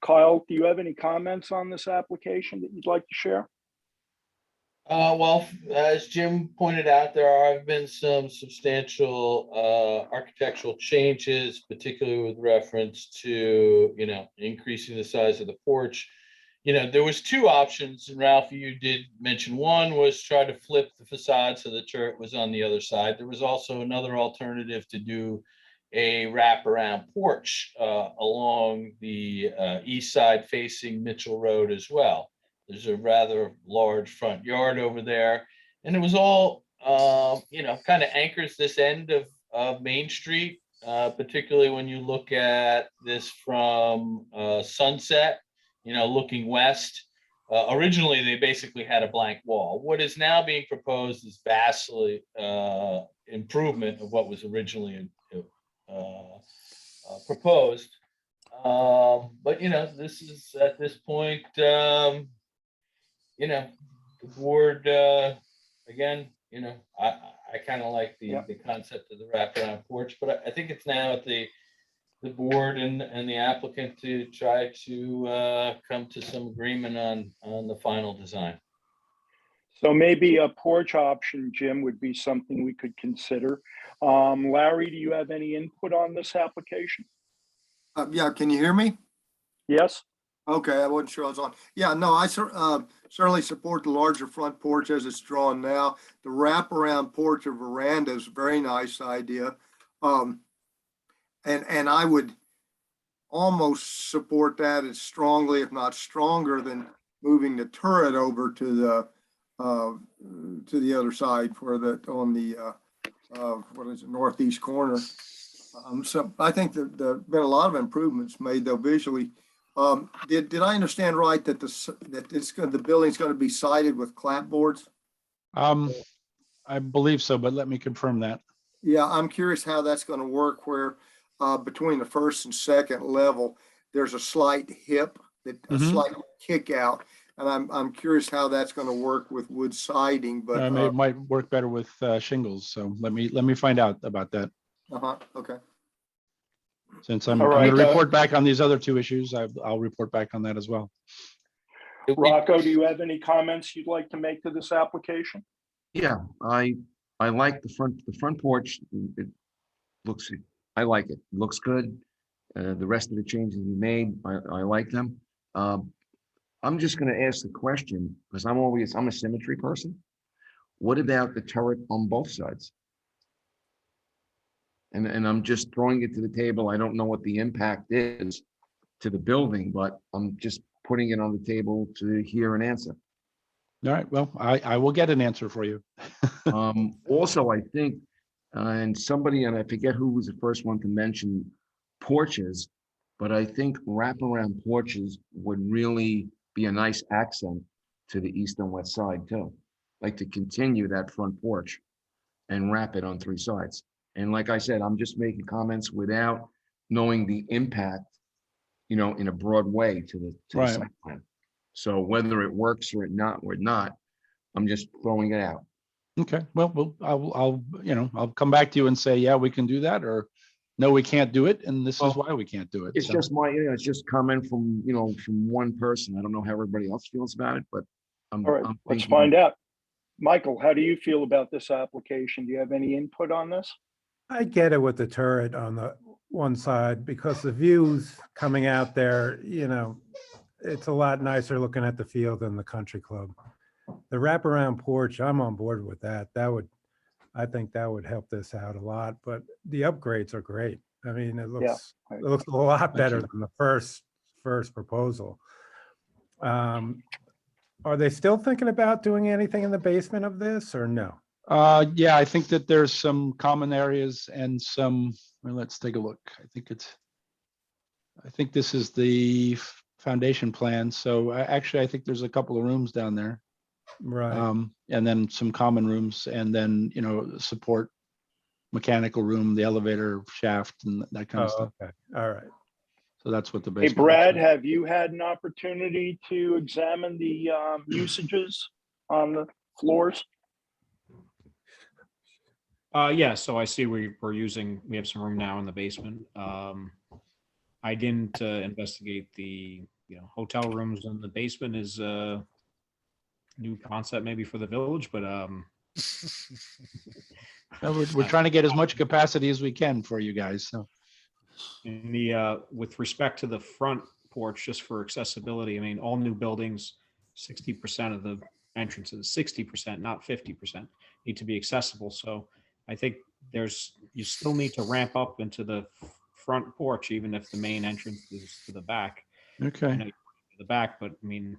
[SPEAKER 2] Kyle, do you have any comments on this application that you'd like to share?
[SPEAKER 5] Well, as Jim pointed out, there have been some substantial architectural changes, particularly with reference to, increasing the size of the porch, there was two options, and Ralph, you did mention one was try to flip the facade so the turret was on the other side. There was also another alternative to do a wraparound porch along the east side facing Mitchell Road as well. There's a rather large front yard over there, and it was all, kind of anchors this end of Main Street, particularly when you look at this from Sunset, looking west. Originally, they basically had a blank wall. What is now being proposed is vastly improvement of what was originally proposed. But this is at this point, the board, again, I kind of like the concept of the wraparound porch, but I think it's now at the board and the applicant to try to come to some agreement on the final design.
[SPEAKER 2] So maybe a porch option, Jim, would be something we could consider. Larry, do you have any input on this application?
[SPEAKER 7] Yeah, can you hear me?
[SPEAKER 2] Yes?
[SPEAKER 7] Okay, I wasn't sure I was on. Yeah, no, I certainly support the larger front porch as it's drawn now. The wraparound porch or veranda is a very nice idea. And I would almost support that as strongly, if not stronger, than moving the turret over to the other side for on the northeast corner. So I think that there's been a lot of improvements made though visually. Did I understand right that the building's going to be sided with clapboards?
[SPEAKER 13] I believe so, but let me confirm that.
[SPEAKER 7] Yeah, I'm curious how that's going to work where between the first and second level, there's a slight hip, a slight kick out. And I'm curious how that's going to work with wood siding, but
[SPEAKER 13] it might work better with shingles. So let me find out about that.
[SPEAKER 7] Okay.
[SPEAKER 13] Since I'm
[SPEAKER 2] All
[SPEAKER 13] going
[SPEAKER 2] right,
[SPEAKER 13] to report back on these other two issues, I'll report back on that as well.
[SPEAKER 2] Rocco, do you have any comments you'd like to make to this application?
[SPEAKER 9] Yeah, I like the front porch. I like it. It looks good. The rest of the changes you made, I like them. I'm just going to ask the question because I'm a symmetry person. What about the turret on both sides? And I'm just throwing it to the table. I don't know what the impact is to the building, but I'm just putting it on the table to hear an answer.
[SPEAKER 13] All right. Well, I will get an answer for you.
[SPEAKER 9] Also, I think, and I forget who was the first one to mention porches, but I think wraparound porches would really be a nice accent to the east and west side too. Like to continue that front porch and wrap it on three sides. And like I said, I'm just making comments without knowing the impact, in a broad way to the site plan. So whether it works or not, I'm just throwing it out.
[SPEAKER 13] Okay. Well, I'll come back to you and say, yeah, we can do that, or no, we can't do it, and this is why we can't do it.
[SPEAKER 9] It's just it's just comment from one person. I don't know how everybody else feels about it, but
[SPEAKER 2] all right, let's find out. Michael, how do you feel about this application? Do you have any input on this?
[SPEAKER 10] I get it with the turret on the one side because the views coming out there, it's a lot nicer looking at the field than the country club. The wraparound porch, I'm on board with that. I think that would help this out a lot, but the upgrades are great. I mean, it looks a lot better than the first proposal. Are they still thinking about doing anything in the basement of this or no?
[SPEAKER 13] Yeah, I think that there's some common areas and some, let's take a look. I think this is the foundation plan. So actually, I think there's a couple of rooms down there.
[SPEAKER 10] Right.
[SPEAKER 13] And then some common rooms and then, support mechanical room, the elevator shaft and that kind of stuff.
[SPEAKER 10] Okay. All right.
[SPEAKER 13] So that's what the
[SPEAKER 2] Hey,
[SPEAKER 13] basement.
[SPEAKER 2] Brad, have you had an opportunity to examine the usages on the floors?
[SPEAKER 14] Yeah, so I see we have some room now in the basement. I didn't investigate the hotel rooms in the basement is a new concept maybe for the village, but
[SPEAKER 13] we're trying to get as much capacity as we can for you guys. So
[SPEAKER 14] in the with respect to the front porch just for accessibility. I mean, all new buildings, 60% of the entrances, 60%, not 50%, need to be accessible. So I think you still need to ramp up into the front porch, even if the main entrance is to the back. I
[SPEAKER 13] Okay,
[SPEAKER 14] know you're to the back, but I mean,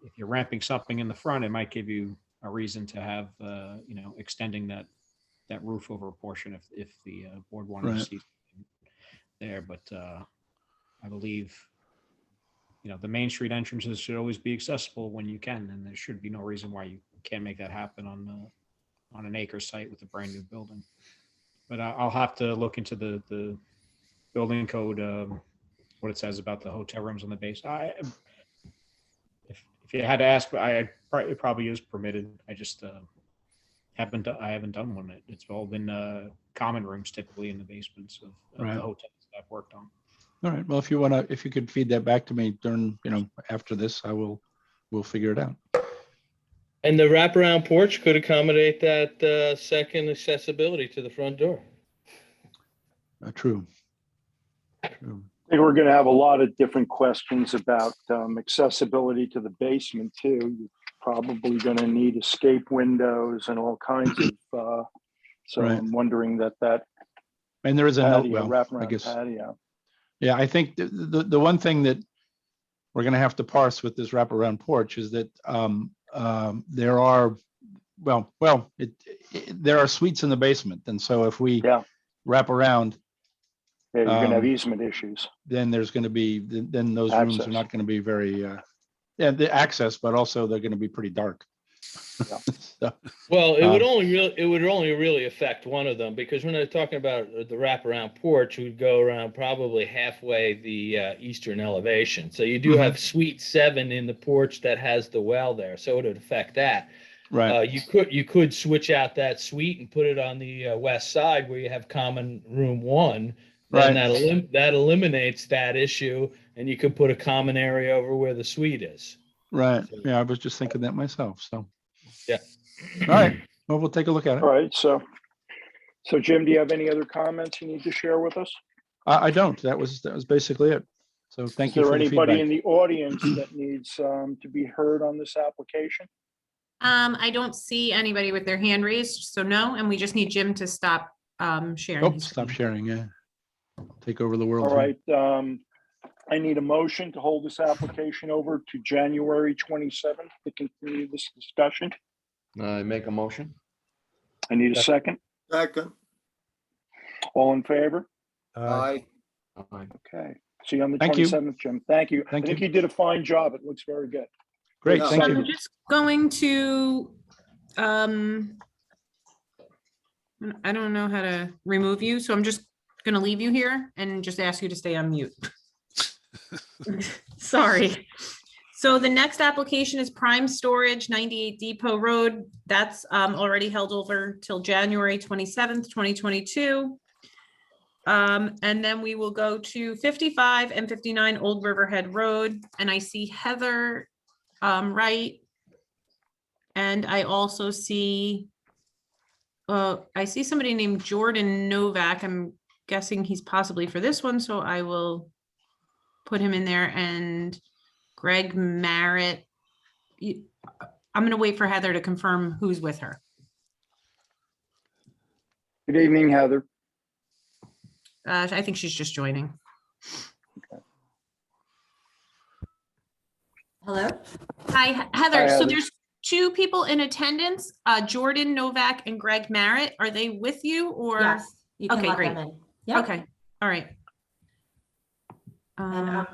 [SPEAKER 14] if you're ramping something in the front, it might give you a reason to have, extending that roof over a portion if the board wanted to
[SPEAKER 13] Right.
[SPEAKER 14] see something there. But I believe, the Main Street entrances should always be accessible when you can, and there should be no reason why you can't make that happen on an acre site with a brand new building. But I'll have to look into the building code, what it says about the hotel rooms on the base. If you had to ask, it probably is permitted. I just haven't done one. It's all been common rooms typically in the basements of
[SPEAKER 13] Right.
[SPEAKER 14] the hotels that I've worked on.
[SPEAKER 13] all right. Well, if you could feed that back to me during, after this, we'll figure it out.
[SPEAKER 5] And the wraparound porch could accommodate that second accessibility to the front door.
[SPEAKER 13] True.
[SPEAKER 2] I think we're going to have a lot of different questions about accessibility to the basement too. You're probably going to need escape windows and all kinds of, so
[SPEAKER 13] Right.
[SPEAKER 2] I'm wondering that
[SPEAKER 13] And there is a note,
[SPEAKER 2] patio,
[SPEAKER 13] well, I
[SPEAKER 2] wraparound
[SPEAKER 13] guess,
[SPEAKER 2] patio.
[SPEAKER 13] yeah, I think the one thing that we're gonna have to parse with this wraparound porch is that there are, there are suites in the basement. And so if we
[SPEAKER 2] Yeah.
[SPEAKER 13] wrap around,
[SPEAKER 2] Yeah, you're going to have
[SPEAKER 13] Um,
[SPEAKER 2] easement issues.
[SPEAKER 13] then there's going to be, then those rooms are
[SPEAKER 2] Access.
[SPEAKER 13] not going to be very, the access, but also they're going to be pretty dark.
[SPEAKER 2] Yeah.
[SPEAKER 13] So,
[SPEAKER 5] Well, it would only really affect one of them, because when they're talking about the wraparound porch, we'd go around probably halfway the eastern elevation. So you do
[SPEAKER 13] Mhm.
[SPEAKER 5] have suite 7 in the porch that has the well there, so it would affect that.
[SPEAKER 13] right,
[SPEAKER 5] You could switch out that suite and put it on the west side where you have common room 1. Then
[SPEAKER 13] right,
[SPEAKER 5] that eliminates that issue, and you can put a common area over where the suite is.
[SPEAKER 13] right. Yeah, I was just thinking that myself. So,
[SPEAKER 5] Yeah.
[SPEAKER 13] all right. Well, we'll take a look at it.
[SPEAKER 2] All right. So Jim, do you have any other comments you need to share with us?
[SPEAKER 13] I don't. That was basically it. So thank
[SPEAKER 2] Is
[SPEAKER 13] you
[SPEAKER 2] there
[SPEAKER 13] for the
[SPEAKER 2] anybody
[SPEAKER 13] feedback.
[SPEAKER 2] in the audience that needs to be heard on this application?
[SPEAKER 1] I don't see anybody with their hand raised, so no, and we just need Jim to stop sharing.
[SPEAKER 13] Oh,
[SPEAKER 1] his
[SPEAKER 13] stop
[SPEAKER 1] screen.
[SPEAKER 13] sharing. Yeah. Take over the world.
[SPEAKER 2] All
[SPEAKER 13] here.
[SPEAKER 2] right. I need a motion to hold this application over to January 27th to continue this discussion.
[SPEAKER 9] I make a motion.
[SPEAKER 2] I need a second.
[SPEAKER 7] Second.
[SPEAKER 2] All in favor?
[SPEAKER 7] Aye.
[SPEAKER 9] Aye.
[SPEAKER 2] Okay. See you on the
[SPEAKER 13] Thank you.
[SPEAKER 2] 27th, Jim. Thank you.
[SPEAKER 13] Thank
[SPEAKER 2] I think
[SPEAKER 13] you.
[SPEAKER 2] you did a fine job. It looks very good.
[SPEAKER 13] Great.
[SPEAKER 7] Yeah.
[SPEAKER 13] Thank
[SPEAKER 1] So
[SPEAKER 13] you.
[SPEAKER 1] I'm just going to, I don't know how to remove you, so I'm just gonna leave you here and just ask you to stay on mute. Sorry. So the next application is Prime Storage, 98 Depot Road. That's already held over till January 27th, 2022. And then we will go to 55 and 59 Old Riverhead Road, and I see Heather Wright. And I also see, I see somebody named Jordan Novak. I'm guessing he's possibly for this one, so I will put him in there. And Greg Merritt. I'm gonna wait for Heather to confirm who's with her.
[SPEAKER 2] Good evening, Heather.
[SPEAKER 1] I think she's just joining.
[SPEAKER 15] Hello?
[SPEAKER 1] Hi, Heather.
[SPEAKER 2] Hi,
[SPEAKER 1] So
[SPEAKER 2] Heather.
[SPEAKER 1] there's two people in attendance, Jordan Novak and Greg Merritt. Are they with you or?
[SPEAKER 15] Yes, you can
[SPEAKER 1] Okay,
[SPEAKER 15] let
[SPEAKER 1] great.
[SPEAKER 15] them in. Yep.
[SPEAKER 1] Okay, all right.
[SPEAKER 15] And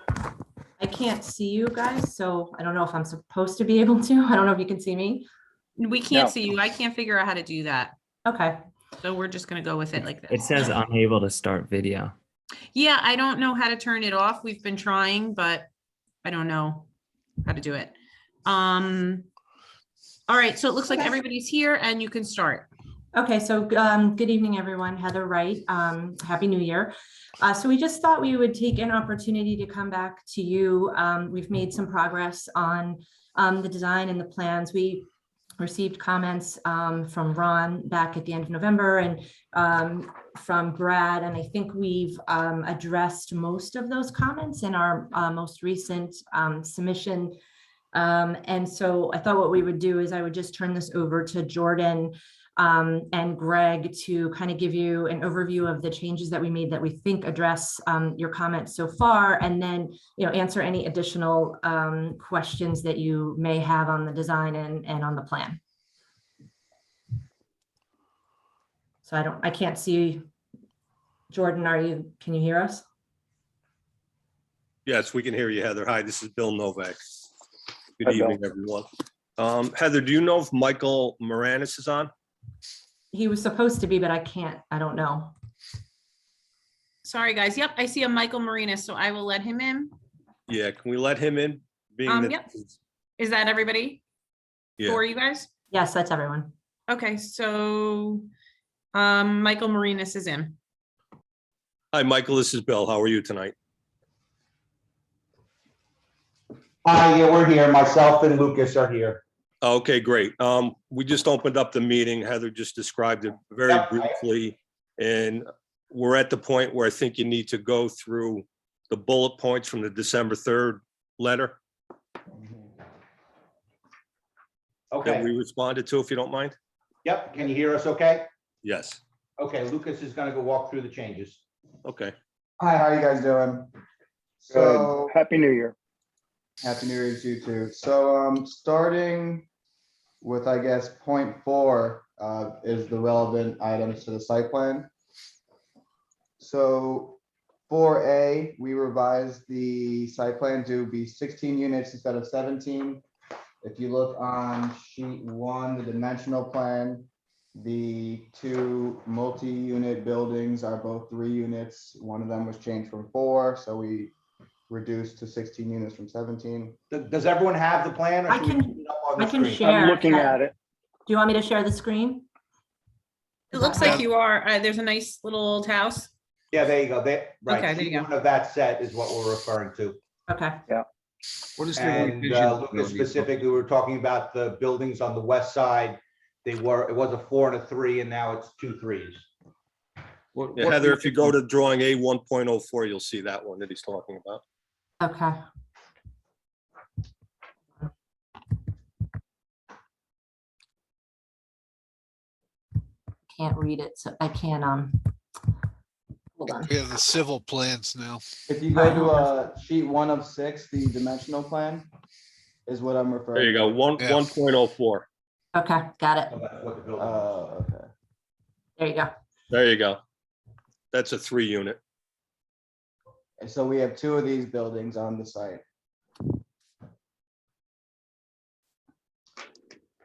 [SPEAKER 15] I can't see you guys, so I don't know if I'm supposed to be able to. I don't know if you can see me.
[SPEAKER 1] We can't
[SPEAKER 2] No.
[SPEAKER 1] see you. I can't figure out how to do that.
[SPEAKER 15] Okay.
[SPEAKER 1] So we're just gonna go with it like
[SPEAKER 16] It
[SPEAKER 1] this.
[SPEAKER 16] says unable to start video.
[SPEAKER 1] Yeah, I don't know how to turn it off. We've been trying, but I don't know how to do it. All right, so it looks like
[SPEAKER 15] Okay.
[SPEAKER 1] everybody's here and you can start.
[SPEAKER 15] Okay, so good evening, everyone. Heather Wright. Happy New Year. So we just thought we would take an opportunity to come back to you. We've made some progress on the design and the plans. We received comments from Ron back at the end of November and from Brad, and I think we've addressed most of those comments in our most recent submission. And so I thought what we would do is I would just turn this over to Jordan and Greg to kind of give you an overview of the changes that we made that we think address your comments so far, and then answer any additional questions that you may have on the design and on the plan. So I can't see. Jordan, can you hear us?
[SPEAKER 17] Yes, we can hear you, Heather. Hi, this is Bill Novak. Good
[SPEAKER 2] Hi, Bill.
[SPEAKER 17] evening, everyone. Heather, do you know if Michael Moranis is on?
[SPEAKER 15] He was supposed to be, but I don't know.
[SPEAKER 1] Sorry, guys. Yep, I see a Michael Marinas, so I will let him in.
[SPEAKER 17] Yeah, can we let him in? Being that-
[SPEAKER 1] Yep. Is that everybody
[SPEAKER 17] Yeah.
[SPEAKER 1] for you guys?
[SPEAKER 15] Yes, that's everyone.
[SPEAKER 1] Okay, so Michael Marinas is in.
[SPEAKER 17] Hi, Michael, this is Bill. How are you tonight?
[SPEAKER 18] Hi, yeah, we're here. Myself and Lucas are here.
[SPEAKER 17] Okay, great. We just opened up the meeting. Heather just described it very briefly. And we're at the point where I think you need to go through the bullet points from the December 3rd letter that
[SPEAKER 18] Okay,
[SPEAKER 17] we responded to, if you don't mind.
[SPEAKER 18] yep, can you hear us okay?
[SPEAKER 17] Yes.
[SPEAKER 18] Okay, Lucas is gonna go walk through the changes.
[SPEAKER 17] Okay.
[SPEAKER 19] Hi, how you guys doing?
[SPEAKER 2] Good.
[SPEAKER 19] So,
[SPEAKER 2] Happy New Year.
[SPEAKER 19] Happy New Year to you too. So, starting with, I guess, point 4 is the relevant items to the site plan. So, 4A, we revised the site plan to be 16 units instead of 17. If you look on sheet 1, the dimensional plan, the 2 multi-unit buildings are both 3 units. One of them was changed from 4, so we reduced to 16 units from 17.
[SPEAKER 18] Does everyone have the plan? or
[SPEAKER 15] I
[SPEAKER 18] should we
[SPEAKER 15] can-
[SPEAKER 18] put it up on the
[SPEAKER 15] I can
[SPEAKER 18] screen?
[SPEAKER 15] share.
[SPEAKER 2] I'm looking at it.
[SPEAKER 15] Do you want me to share the screen?
[SPEAKER 1] It looks like you are. There's a nice little old house.
[SPEAKER 18] Yeah, there you go. Right.
[SPEAKER 1] Okay, there you
[SPEAKER 18] Sheet
[SPEAKER 1] go.
[SPEAKER 18] 1 of that set is what we're referring to.
[SPEAKER 15] Okay.
[SPEAKER 9] What is the
[SPEAKER 18] And
[SPEAKER 9] revision?
[SPEAKER 18] Lucas specifically, we were talking about the buildings on the west side. It was a 4 and a 3, and now it's 2 3s.
[SPEAKER 17] Yeah, Heather, if you go to drawing A 1.04, you'll see that one that he's talking about.
[SPEAKER 15] Okay. Can't read it, so I can't, hold on.
[SPEAKER 4] We have the civil plans now.
[SPEAKER 19] If you go to sheet 1 of 6, the dimensional plan is what I'm referring to.
[SPEAKER 17] There you go, 1.04.
[SPEAKER 15] Okay, got it.
[SPEAKER 19] Okay.
[SPEAKER 15] There you go.
[SPEAKER 17] There you go. That's a 3 unit.
[SPEAKER 19] And so we have 2 of these buildings on the site.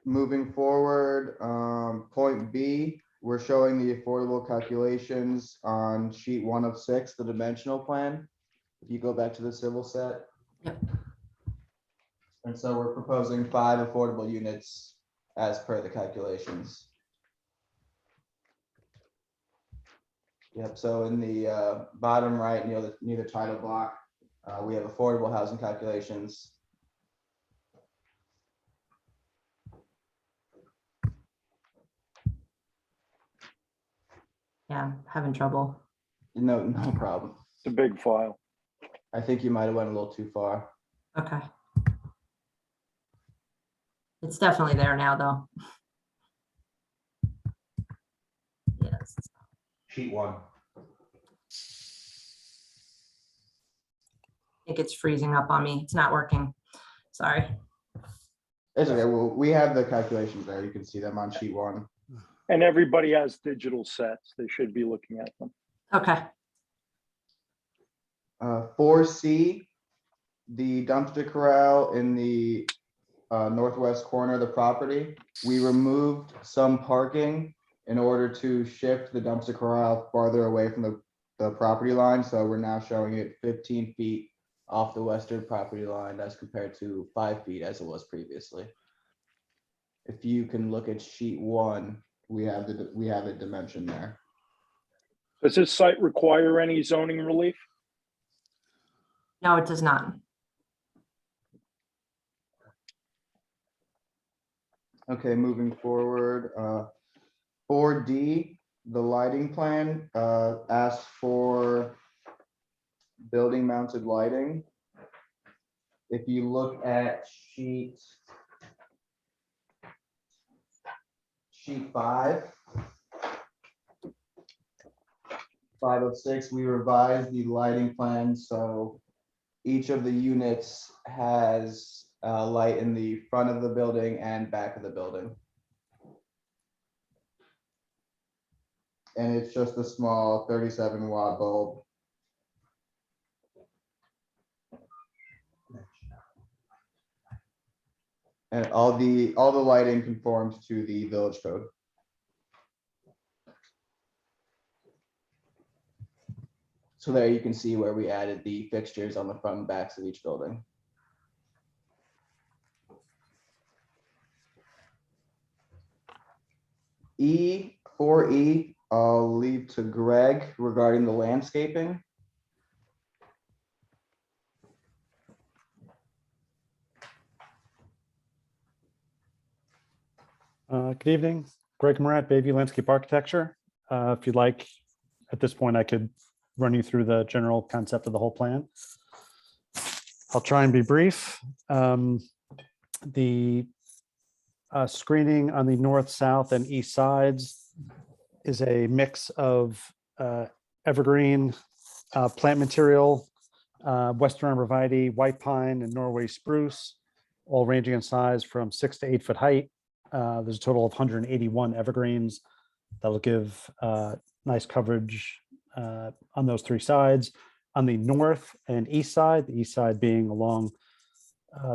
[SPEAKER 19] Moving forward, point B, we're showing the affordable calculations on sheet 1 of 6, the dimensional plan. If you go back to the civil set.
[SPEAKER 15] Yep.
[SPEAKER 19] And so we're proposing 5 affordable units as per the calculations. Yep, so in the bottom right, near the title block, we have affordable housing calculations.
[SPEAKER 15] Yeah, I'm having trouble.
[SPEAKER 19] No problem.
[SPEAKER 2] It's a big file.
[SPEAKER 19] I think you might have went a little too far.
[SPEAKER 15] Okay. It's definitely there now, though. Yes.
[SPEAKER 18] Sheet 1.
[SPEAKER 15] I think it's freezing up on me. It's not working. Sorry.
[SPEAKER 19] It's okay. Well, we have the calculations there. You can see them on sheet 1.
[SPEAKER 2] And everybody has digital sets. They should be looking at them.
[SPEAKER 15] Okay.
[SPEAKER 19] 4C, the dumpster corral in the northwest corner of the property. We removed some parking in order to shift the dumpster corral farther away from the property line. So we're now showing it 15 feet off the western property line as compared to 5 feet as it was previously. If you can look at sheet 1, we have the dimension there.
[SPEAKER 2] Does this site require any zoning relief?
[SPEAKER 15] No, it does not.
[SPEAKER 19] Okay, moving forward, 4D, the lighting plan, asks for building mounted lighting. If you look at sheet 506, we revised the lighting plan, so each of the units has light in the front of the building and back of the building. And it's just a small 37-watt bulb. And all the lighting conforms to the village code. So there you can see where we added the fixtures on the front and backs of each building. E4E, I'll leave to Greg regarding the landscaping.
[SPEAKER 20] Good evening, Greg Morat, Bayview Landscape Architecture. If you'd like, at this point, I could run you through the general concept of the whole plan. I'll try and be brief. The screening on the north, south, and east sides is a mix of evergreen plant material, Western arborvitae, white pine, and Norway spruce, all ranging in size from 6 to 8 foot height. There's a total of 181 evergreens that'll give nice coverage on those three sides. On the north and east side, the east side being along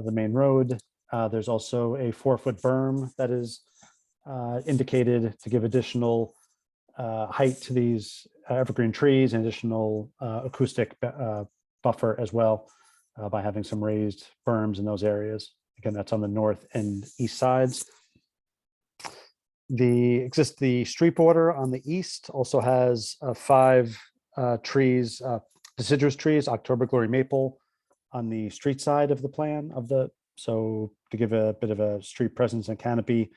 [SPEAKER 20] the main road, there's also a 4-foot berm that is indicated to give additional height to these evergreen trees and additional acoustic buffer as well by having some raised berms in those areas. Again, that's on the north and east sides. The street border on the east also has 5 trees, deciduous trees, October glory maple on the street side of the plan so to give a bit of a street presence and canopy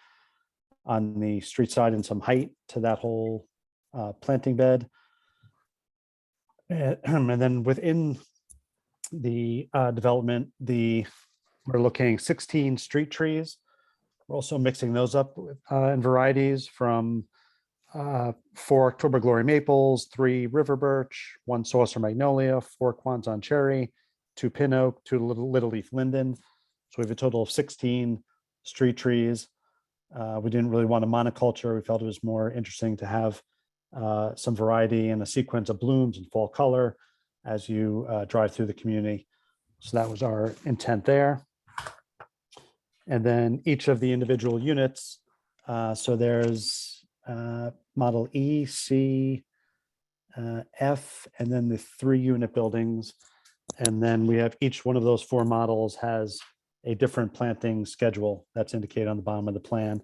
[SPEAKER 20] on the street side and some height to that whole planting bed. And then within the development, we're looking 16 street trees. We're also mixing those up in varieties from 4 October glory maples, 3 river birch, 1 saucer magnolia, 4 Quonset cherry, 2 pin oak, 2 little leaf linden. So we have a total of 16 street trees. We didn't really want a monoculture. We felt it was more interesting to have some variety and a sequence of blooms and fall color as you drive through the community. So that was our intent there. And then each of the individual units, so there's model E, C, F, and then the 3 unit buildings. And then we have each one of those 4 models has a different planting schedule that's indicated on the bottom of the plan.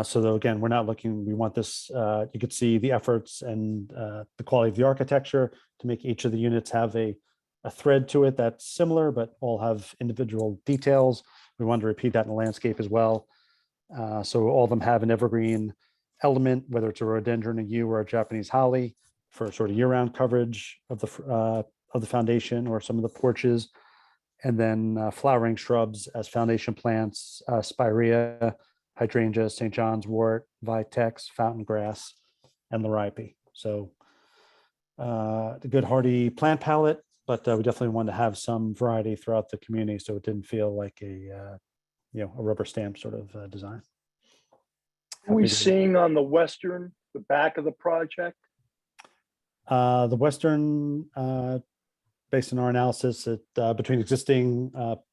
[SPEAKER 20] So though, again, we're not looking, we want this, you could see the efforts and the quality of the architecture to make each of the units have a thread to it that's similar, but all have individual details. We wanted to repeat that in the landscape as well. So all of them have an evergreen element, whether it's a rhododendron, a yew, or a Japanese holly for sort of year-round coverage of the foundation or some of the porches. And then flowering shrubs as foundation plants, spirea, hydrangea, St. John's wort, vitex, fountain grass, and liripe. So the good hardy plant palette, but we definitely wanted to have some variety throughout the community, so it didn't feel like a rubber stamp sort of design.
[SPEAKER 2] Are we seeing on the back of the project?
[SPEAKER 20] The western, based on our analysis, between existing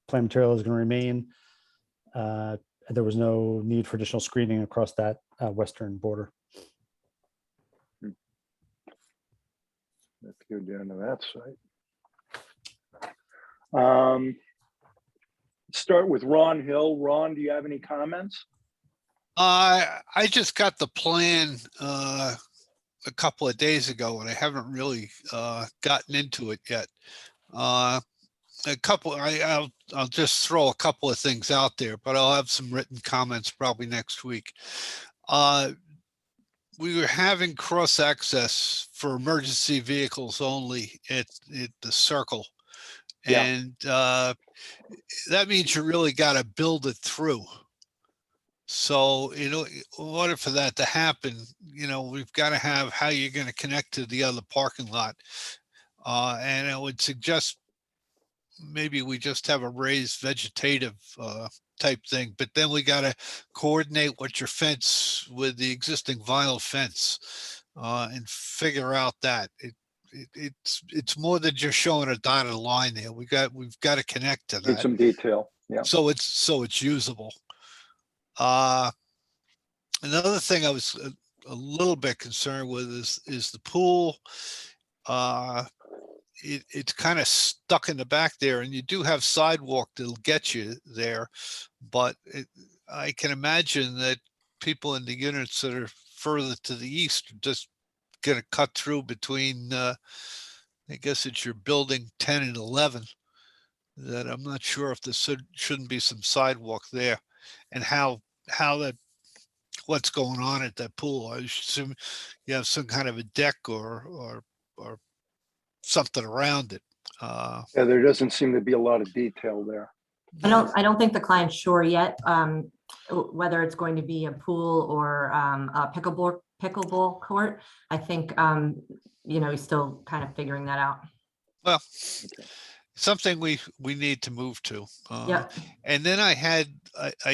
[SPEAKER 20] plant material is going to remain. There was no need for additional screening across that western border.
[SPEAKER 2] Let's go down to that site. Start with Ron Hill. Ron, do you have any comments?
[SPEAKER 4] I just got the plan a couple of days ago and I haven't really gotten into it yet. I'll just throw a couple of things out there, but I'll have some written comments probably next week. We were having cross access for emergency vehicles only at the circle.
[SPEAKER 2] Yeah.
[SPEAKER 4] And that means you really got to build it through. So, in order for that to happen, we've got to have how you're going to connect to the other parking lot. And I would suggest maybe we just have a raised vegetative type thing, but then we got to coordinate what your fence with the existing vinyl fence and figure out that it's more than just showing a dotted line there. We've got to connect to
[SPEAKER 2] Need
[SPEAKER 4] that.
[SPEAKER 2] some detail. Yeah.
[SPEAKER 4] So it's usable. Another thing I was a little bit concerned with is the pool. It's kind of stuck in the back there, and you do have sidewalk that'll get you there, but I can imagine that people in the units that are further to the east are just going to cut through between, I guess it's your building 10 and 11, that I'm not sure if there shouldn't be some sidewalk there, and how that, what's going on at that pool. I assume you have some kind of a deck or something around it.
[SPEAKER 2] Yeah, there doesn't seem to be a lot of detail there.
[SPEAKER 15] I don't think the client's sure yet whether it's going to be a pool or a pickleball court. I think he's still kind of figuring that out.
[SPEAKER 4] Well, something we need to move to.
[SPEAKER 15] Yeah.
[SPEAKER 4] And then I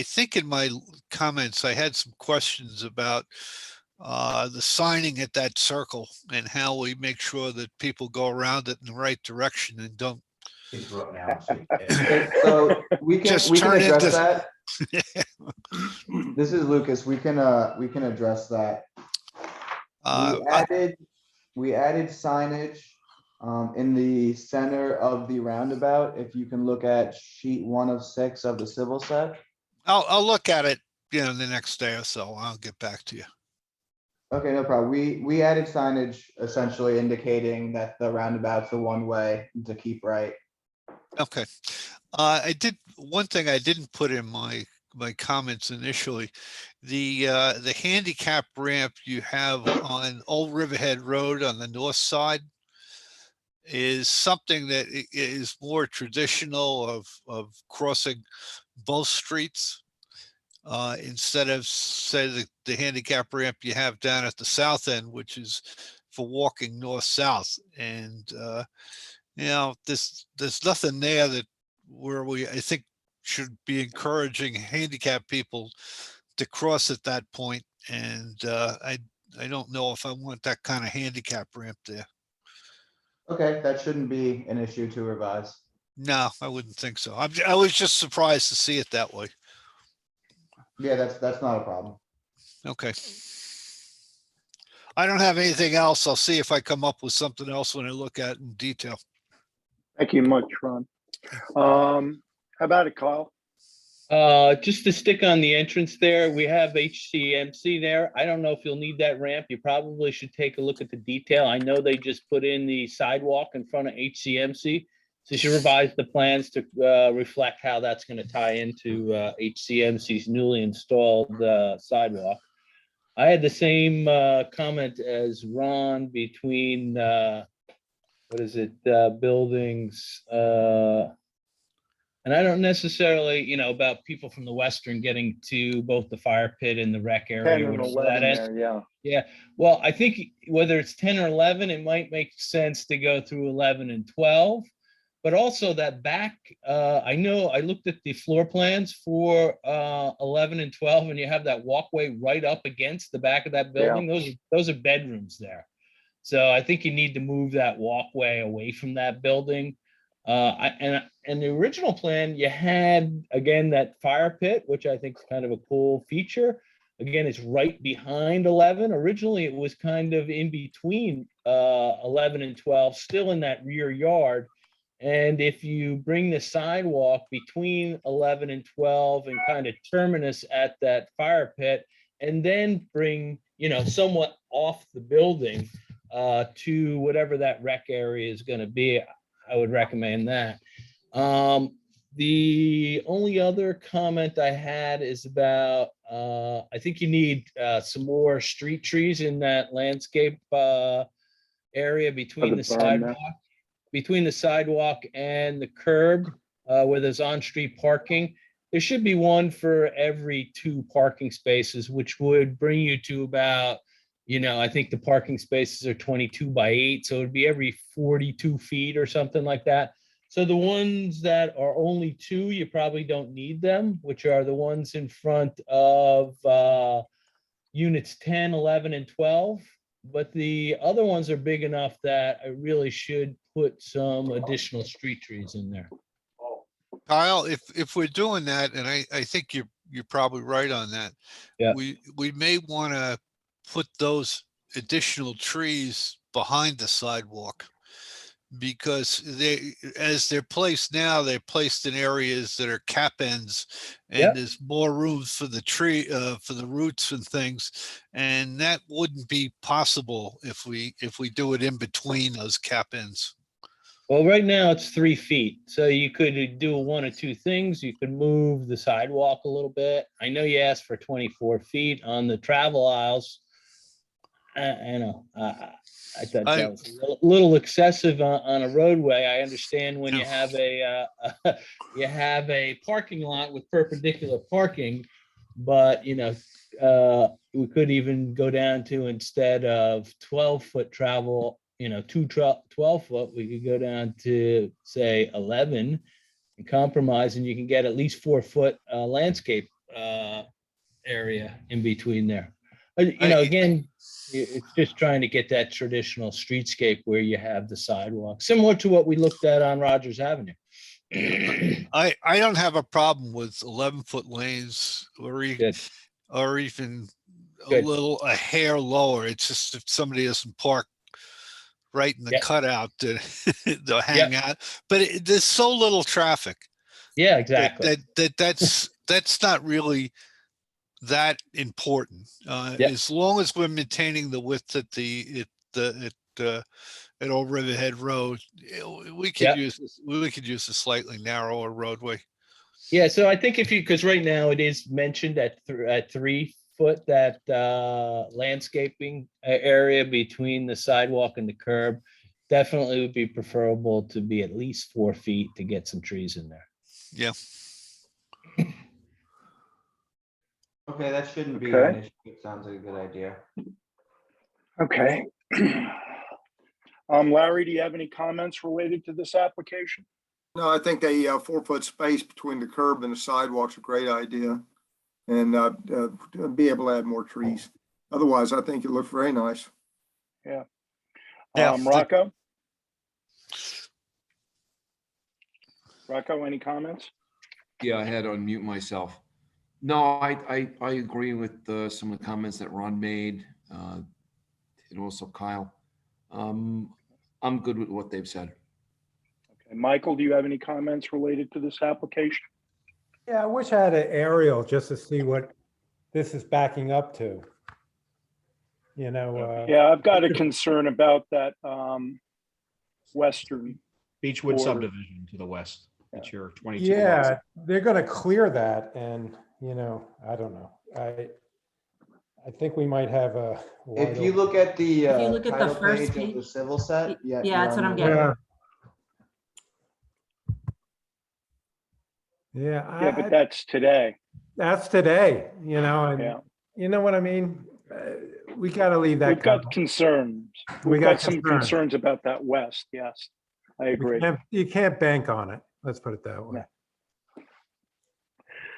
[SPEAKER 4] think in my comments, I had some questions about the signing at that circle and how we make sure that people go around it in the right direction and don't.
[SPEAKER 19] So we can address that. This is Lucas. We can address that. We added signage in the center of the roundabout. If you can look at sheet 1 of 6 of the civil set.
[SPEAKER 4] I'll look at it, the next day or so. I'll get back to you.
[SPEAKER 19] Okay, no problem. We added signage essentially indicating that the roundabout's a one-way to keep right.
[SPEAKER 4] Okay. One thing I didn't put in my comments initially, the handicap ramp you have on Old Riverhead Road on the north side is something that is more traditional of crossing both streets. Instead of, say, the handicap ramp you have down at the south end, which is for walking north-south. And, there's nothing there where I think should be encouraging handicapped people to cross at that point. And I don't know if I want that kind of handicap ramp there.
[SPEAKER 19] Okay, that shouldn't be an issue to revise.
[SPEAKER 4] No, I wouldn't think so. I was just surprised to see it that way.
[SPEAKER 19] Yeah, that's not a problem.
[SPEAKER 4] Okay. I don't have anything else. I'll see if I come up with something else when I look at it in detail.
[SPEAKER 2] Thank you much, Ron. How about it, Kyle?
[SPEAKER 5] Just to stick on the entrance there, we have HCMC there. I don't know if you'll need that ramp. You probably should take a look at the detail. I know they just put in the sidewalk in front of HCMC. So you should revise the plans to reflect how that's going to tie into HCMC's newly installed sidewalk. I had the same comment as Ron between, buildings. And I don't necessarily, about people from the Western getting to both the fire pit and the rec area.
[SPEAKER 2] 10 and
[SPEAKER 5] whatever that
[SPEAKER 2] 11
[SPEAKER 5] is.
[SPEAKER 2] there, yeah.
[SPEAKER 5] Yeah, well, I think whether it's 10 or 11, it might make sense to go through 11 and 12. But also that back, I know I looked at the floor plans for 11 and 12, and you have that walkway right up against the back of that building.
[SPEAKER 2] Yeah.
[SPEAKER 5] Those are bedrooms there. So I think you need to move that walkway away from that building. And the original plan, you had, again, that fire pit, which I think is kind of a cool feature. Again, it's right behind 11. Originally, it was kind of in between 11 and 12, still in that rear yard. And if you bring the sidewalk between 11 and 12 and kind of terminus at that fire pit, and then bring, somewhat off the building to whatever that rec area is going to be, I would recommend that. The only other comment I had is about, I think you need some more street trees in that landscape area between the sidewalk and the curb, where there's on-street parking. There should be one for every 2 parking spaces, which would bring you to about, I think the parking spaces are 22 by 8, so it'd be every 42 feet or something like that. So the ones that are only 2, you probably don't need them, which are the ones in front of units 10, 11, and 12. But the other ones are big enough that I really should put some additional street trees in there.
[SPEAKER 4] Kyle, if we're doing that, and I think you're probably right on that.
[SPEAKER 5] Yeah.
[SPEAKER 4] We may want to put those additional trees behind the sidewalk, because as they're placed now, they're placed in areas that are cap ends, and
[SPEAKER 5] Yep.
[SPEAKER 4] there's more room for the tree, for the roots and things, and that wouldn't be possible if we do it in between those cap ends.
[SPEAKER 5] Well, right now it's 3 feet, so you could do 1 or 2 things. You could move the sidewalk a little bit. I know you asked for 24 feet on the travel aisles. I know, I thought that was a little excessive on a roadway. I understand when you have a parking lot with perpendicular parking, but we could even go down to, instead of 12-foot travel, 12-foot, we could go down to, say, 11 and compromise, and you can get at least 4-foot landscape area in between there. Again, it's just trying to get that traditional streetscape where you have the sidewalk, similar to what we looked at on Rogers Avenue.
[SPEAKER 4] I don't have a problem with 11-foot lanes, or even a hair lower. It's just if somebody doesn't park right in the cutout, they'll hang out. But there's so little traffic.
[SPEAKER 5] Yeah, exactly.
[SPEAKER 4] That's not really that important. As long as we're maintaining the width at Old Riverhead Road, we could use this. We could use a slightly narrower roadway.
[SPEAKER 5] Yeah, so I think because right now it is mentioned at 3 foot, that landscaping area between the sidewalk and the curb, definitely would be preferable to be at least 4 feet to get some trees in there.
[SPEAKER 4] Yeah.
[SPEAKER 18] Okay, that shouldn't be an issue. It sounds like a good idea.
[SPEAKER 2] Okay. Larry, do you have any comments related to this application?
[SPEAKER 7] No, I think a 4-foot space between the curb and the sidewalk's a great idea. And be able to add more trees. Otherwise, I think it looks very nice.
[SPEAKER 2] Yeah. Rocco? Rocco, any comments?
[SPEAKER 9] Yeah, I had to unmute myself. No, I agree with some of the comments that Ron made, and also Kyle. I'm good with what they've said.
[SPEAKER 2] Okay, Michael, do you have any comments related to this application?
[SPEAKER 10] Yeah, I wish I had an aerial just to see what this is backing up to.
[SPEAKER 2] Yeah, I've got a concern about that western
[SPEAKER 14] Beechwood
[SPEAKER 2] border.
[SPEAKER 14] subdivision to the west. It's your 22.
[SPEAKER 10] Yeah, they're going to clear that, and I don't know. I think we might have a.
[SPEAKER 19] If you look at the
[SPEAKER 15] If you look at the
[SPEAKER 19] title
[SPEAKER 15] first
[SPEAKER 19] page of
[SPEAKER 15] page-
[SPEAKER 19] the civil set,
[SPEAKER 15] Yeah,
[SPEAKER 19] you're
[SPEAKER 15] that's what
[SPEAKER 19] on
[SPEAKER 15] I'm
[SPEAKER 19] the-
[SPEAKER 15] getting.
[SPEAKER 10] Yeah,
[SPEAKER 2] But that's today.
[SPEAKER 10] that's today. And
[SPEAKER 2] Yeah.
[SPEAKER 10] you know what I mean. We got to leave that.
[SPEAKER 2] We've got concerns.
[SPEAKER 10] We
[SPEAKER 2] We've
[SPEAKER 10] got
[SPEAKER 2] got some
[SPEAKER 10] concerns.
[SPEAKER 2] concerns about that west. Yes, I agree.
[SPEAKER 10] You can't bank on it. Let's put it that way.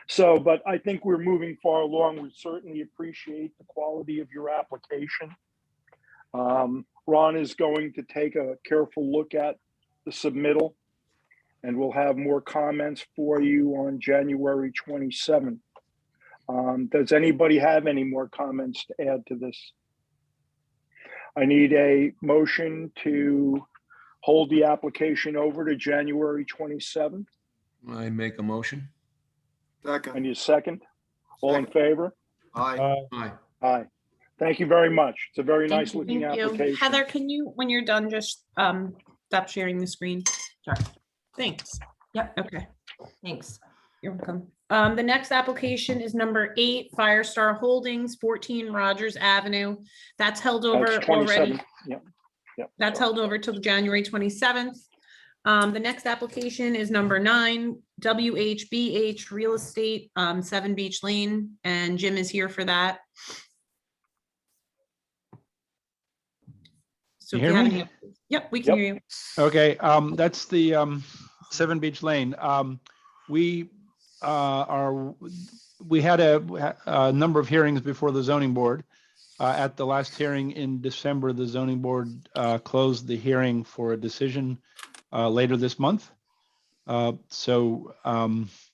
[SPEAKER 2] So, but I think we're moving far along. We certainly appreciate the quality of your application. Ron is going to take a careful look at the submittal, and we'll have more comments for you on January 27th. Does anybody have any more comments to add to this? I need a motion to hold the application over to January 27th.
[SPEAKER 9] I make a motion.
[SPEAKER 7] Second.
[SPEAKER 2] I need a second. All in favor?
[SPEAKER 7] Aye.
[SPEAKER 9] Aye.
[SPEAKER 2] Aye. Thank you very much. It's a very nice looking
[SPEAKER 1] Thank you.
[SPEAKER 2] application.
[SPEAKER 1] Heather, can you, when you're done, just stop sharing the screen? Sorry. Thanks.
[SPEAKER 15] Yep,
[SPEAKER 1] Okay,
[SPEAKER 15] thanks.
[SPEAKER 1] you're welcome. The next application is number 8, Firestar Holdings, 14 Rogers Avenue. That's held over
[SPEAKER 2] That's
[SPEAKER 1] already.
[SPEAKER 2] 27. Yep. Yep.
[SPEAKER 1] That's held over till January 27th. The next application is number 9, WHBH Real Estate, 7 Beach Lane, and Jim is here for that. So
[SPEAKER 13] You
[SPEAKER 1] if you
[SPEAKER 13] hear
[SPEAKER 1] have
[SPEAKER 13] me?
[SPEAKER 1] any, yep, we can hear you.
[SPEAKER 13] Okay, that's the 7 Beach Lane. We we had a number of hearings before the zoning board. At the last hearing in December, the zoning board closed the hearing for a decision later this month. So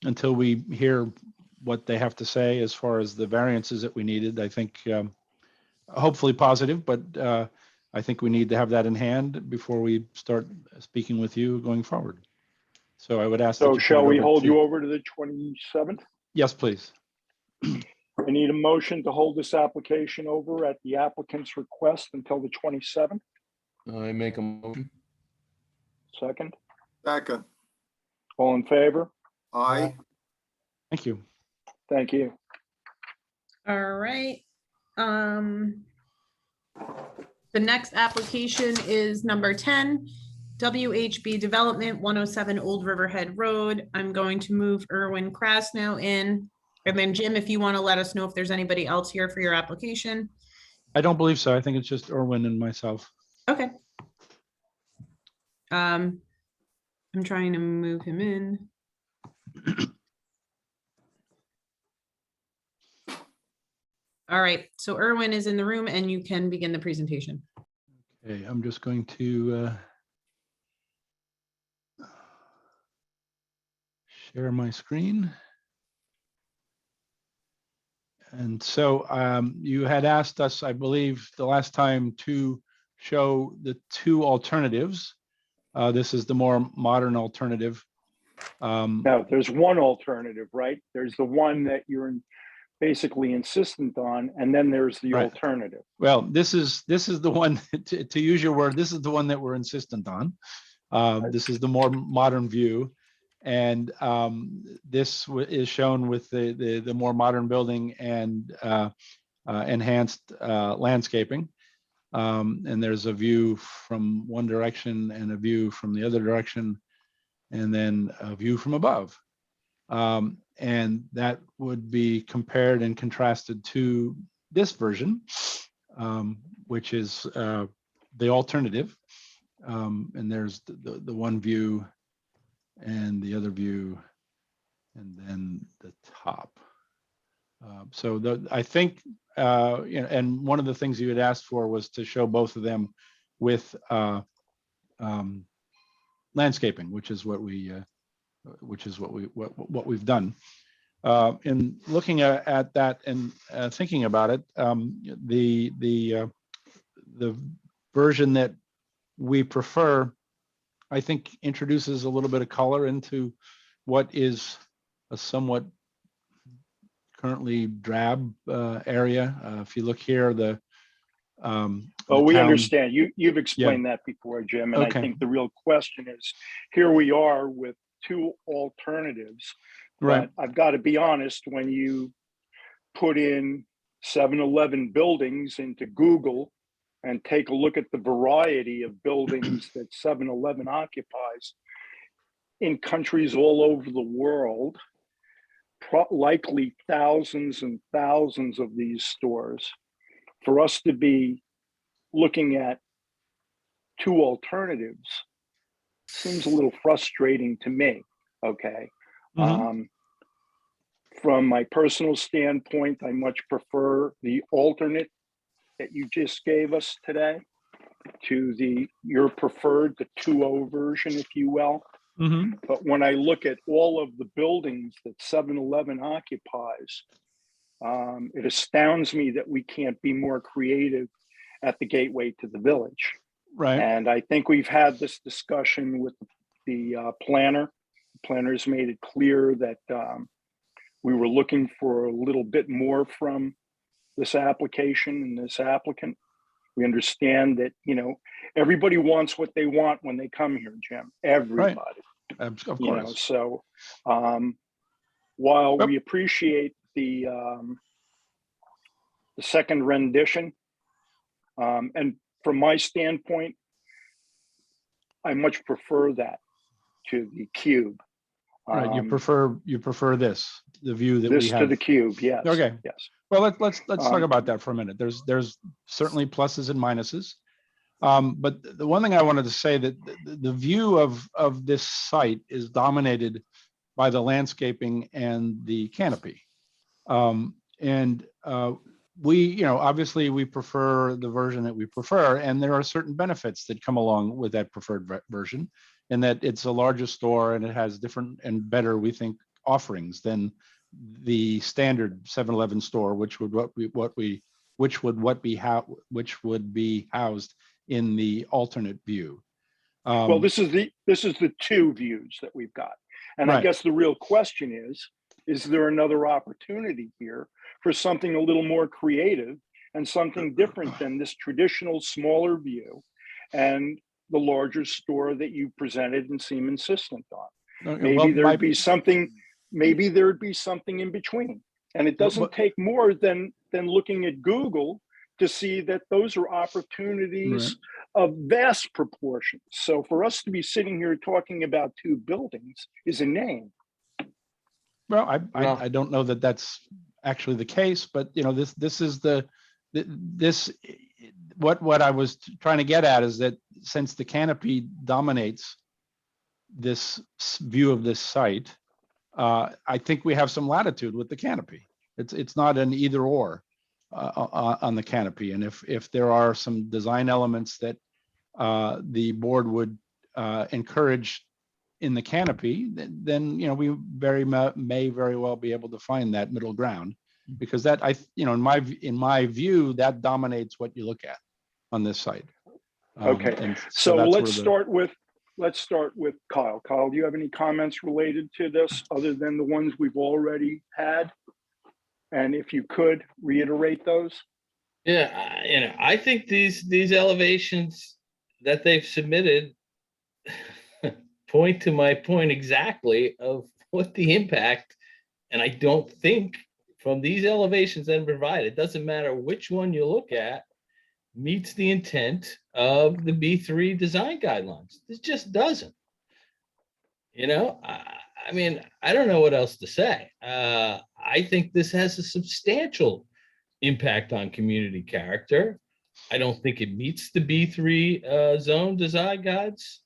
[SPEAKER 13] until we hear what they have to say as far as the variances that we needed, I think hopefully positive, but I think we need to have that in hand before we start speaking with you going forward. So I would ask that
[SPEAKER 2] So
[SPEAKER 13] you put
[SPEAKER 2] shall
[SPEAKER 13] it
[SPEAKER 2] we
[SPEAKER 13] over
[SPEAKER 2] hold
[SPEAKER 13] to-
[SPEAKER 2] you over to the 27th?
[SPEAKER 13] Yes, please.
[SPEAKER 2] I need a motion to hold this application over at the applicant's request until the 27th.
[SPEAKER 9] I make a motion.
[SPEAKER 2] Second,
[SPEAKER 7] Second.
[SPEAKER 2] all in favor?
[SPEAKER 7] Aye.
[SPEAKER 13] Thank you.
[SPEAKER 2] Thank you.
[SPEAKER 1] All right. The next application is number 10, WHB Development, 107 Old Riverhead Road. I'm going to move Erwin Krasnow in. And then Jim, if you want to let us know if there's anybody else here for your application.
[SPEAKER 13] I don't believe so. I think it's just Erwin and myself.
[SPEAKER 1] Okay. I'm trying to move him in. All right, so Erwin is in the room and you can begin the presentation.
[SPEAKER 13] Okay, I'm just going to share my screen. And so you had asked us, I believe, the last time to show the 2 alternatives. This is the more modern alternative.
[SPEAKER 2] Now, there's one alternative, right? There's the one that you're basically insistent on, and then there's the
[SPEAKER 13] Right.
[SPEAKER 2] alternative.
[SPEAKER 13] Well, this is the one, to use your word, this is the one that we're insistent on. This is the more modern view. And this is shown with the more modern building and enhanced landscaping. And there's a view from one direction and a view from the other direction, and then a view from above. And that would be compared and contrasted to this version, which is the alternative. And there's the one view and the other view, and then the top. So I think, you know, and one of the things you had asked for was to show both of them with landscaping, which is what we've done. In looking at that and thinking about it, the version that we prefer, I think, introduces a little bit of color into what is a somewhat currently drab area. If you look here, the
[SPEAKER 2] we
[SPEAKER 13] town-
[SPEAKER 2] understand. You've explained that before, Jim, and
[SPEAKER 13] Okay.
[SPEAKER 2] I think the real question is, here we are with 2 alternatives.
[SPEAKER 13] Right.
[SPEAKER 2] But I've got to be honest, when you put in 7-Eleven buildings into Google and take a look at the variety of buildings that 7-Eleven occupies in countries all over the world, likely thousands and thousands of these stores, for us to be looking at 2 alternatives seems a little frustrating to me, okay? From my personal standpoint, I much prefer the alternate that you just gave us today to your preferred, the 2.0 version, if you will. But when I look at all of the buildings that 7-Eleven occupies, it astounds me that we can't be more creative at the gateway to the village.
[SPEAKER 13] Right.
[SPEAKER 2] And I think we've had this discussion with the planner. The planner's made it clear that we were looking for a little bit more from this application and this applicant. We understand that, you know, everybody wants what they want when they come here, Jim. Everybody.
[SPEAKER 13] Of
[SPEAKER 2] You know,
[SPEAKER 13] course.
[SPEAKER 2] so while we appreciate the second rendition, and from my standpoint, I much prefer that to the cube.
[SPEAKER 13] Right, you prefer this, the view that we
[SPEAKER 2] This to
[SPEAKER 13] have.
[SPEAKER 2] the cube, yes.
[SPEAKER 13] Okay.
[SPEAKER 2] Yes.
[SPEAKER 13] Well, let's talk about that for a minute. There's certainly pluses and minuses. But the one thing I wanted to say that the view of this site is dominated by the landscaping and the canopy. We, obviously we prefer the version that we prefer, and there are certain benefits that come along with that preferred version, in that it's a larger store and it has different and better, we think, offerings than the standard 7-Eleven store, which would be housed in the alternate view.
[SPEAKER 2] Well, this is the two views that we've got. And I
[SPEAKER 13] Right.
[SPEAKER 2] guess the real question is there another opportunity here for something a little more creative and something different than this traditional smaller view and the larger store that you presented and seem insistent on? Maybe there'd be something in between. And it doesn't take more than looking at Google to see that those are opportunities of vast proportions. So for us to be sitting here talking about two buildings is a name.
[SPEAKER 13] Well, I don't know that that's actually the case, but this is what I was trying to get at is that since the canopy dominates this view of this site, I think we have some latitude with the canopy. It's not an either or on the canopy, and if there are some design elements that the board would encourage in the canopy, then we may very well be able to find that middle ground, because that in my view that dominates what you look at on this site.
[SPEAKER 2] Okay,
[SPEAKER 13] and
[SPEAKER 2] so
[SPEAKER 13] that's
[SPEAKER 2] let's start with Kyle. Kyle, do you have any comments related to this other than the ones we've already had? And if you could reiterate those.
[SPEAKER 5] Yeah, I think these elevations that they've submitted point to my point exactly of what the impact, and I don't think from these elevations that are provided, it doesn't matter which one you look at, meets the intent of the B3 design guidelines. It just doesn't. I mean, I don't know what else to say. I think this has a substantial impact on community character. I don't think it meets the B3 zone design guides.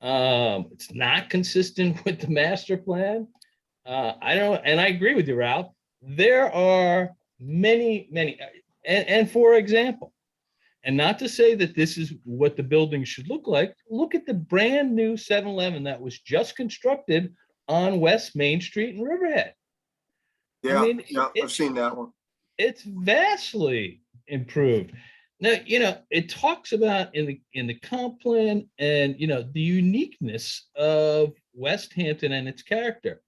[SPEAKER 5] It's not consistent with the master plan. And I agree with you, Ralph. There are many, and for example, and not to say that this is what the building should look like, look at the brand new 7-Eleven that was just constructed on West Main Street in Riverhead.
[SPEAKER 7] Yeah, I've seen that one.
[SPEAKER 5] It's vastly improved. Now, it talks about in the comp plan and, the uniqueness of West Hampton and its character.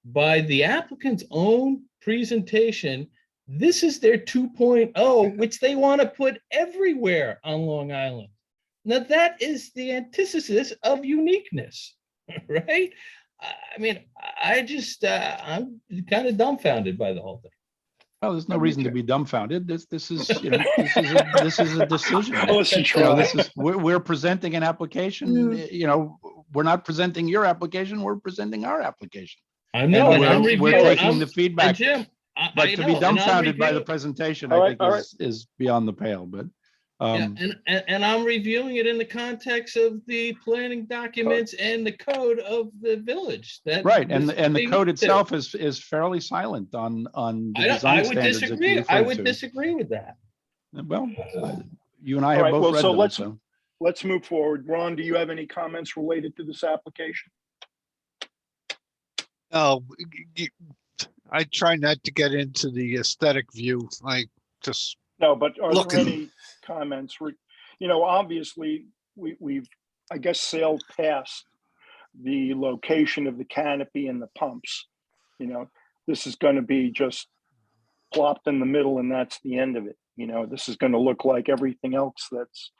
[SPEAKER 5] By the applicant's own presentation, this is their 2.0, which they want to put everywhere on Long Island. Now, that is the antithesis of uniqueness, right? I mean, I'm kind of dumbfounded by the whole thing.
[SPEAKER 13] Well, there's no reason to be dumbfounded. This is this is a decision. We're presenting an application. We're not presenting your application. We're presenting our application.
[SPEAKER 5] I know, and
[SPEAKER 13] we're taking the feedback.
[SPEAKER 5] Jim,
[SPEAKER 13] but to be dumbfounded by the presentation, I think is beyond the pale. But
[SPEAKER 5] and I'm reviewing it in the context of the planning documents and the code of the village.
[SPEAKER 13] Right, and the code itself is fairly silent on the design standards.
[SPEAKER 5] I would disagree with that.
[SPEAKER 13] Well, you and I have both read them. So
[SPEAKER 2] let's move forward. Ron, do you have any comments related to this application?
[SPEAKER 4] Oh, I try not to get into the aesthetic view.
[SPEAKER 2] No, but are there any comments? Obviously, we've, I guess, sailed past the location of the canopy and the pumps. This is going to be just plopped in the middle, and that's the end of it. This is going to look like everything else that's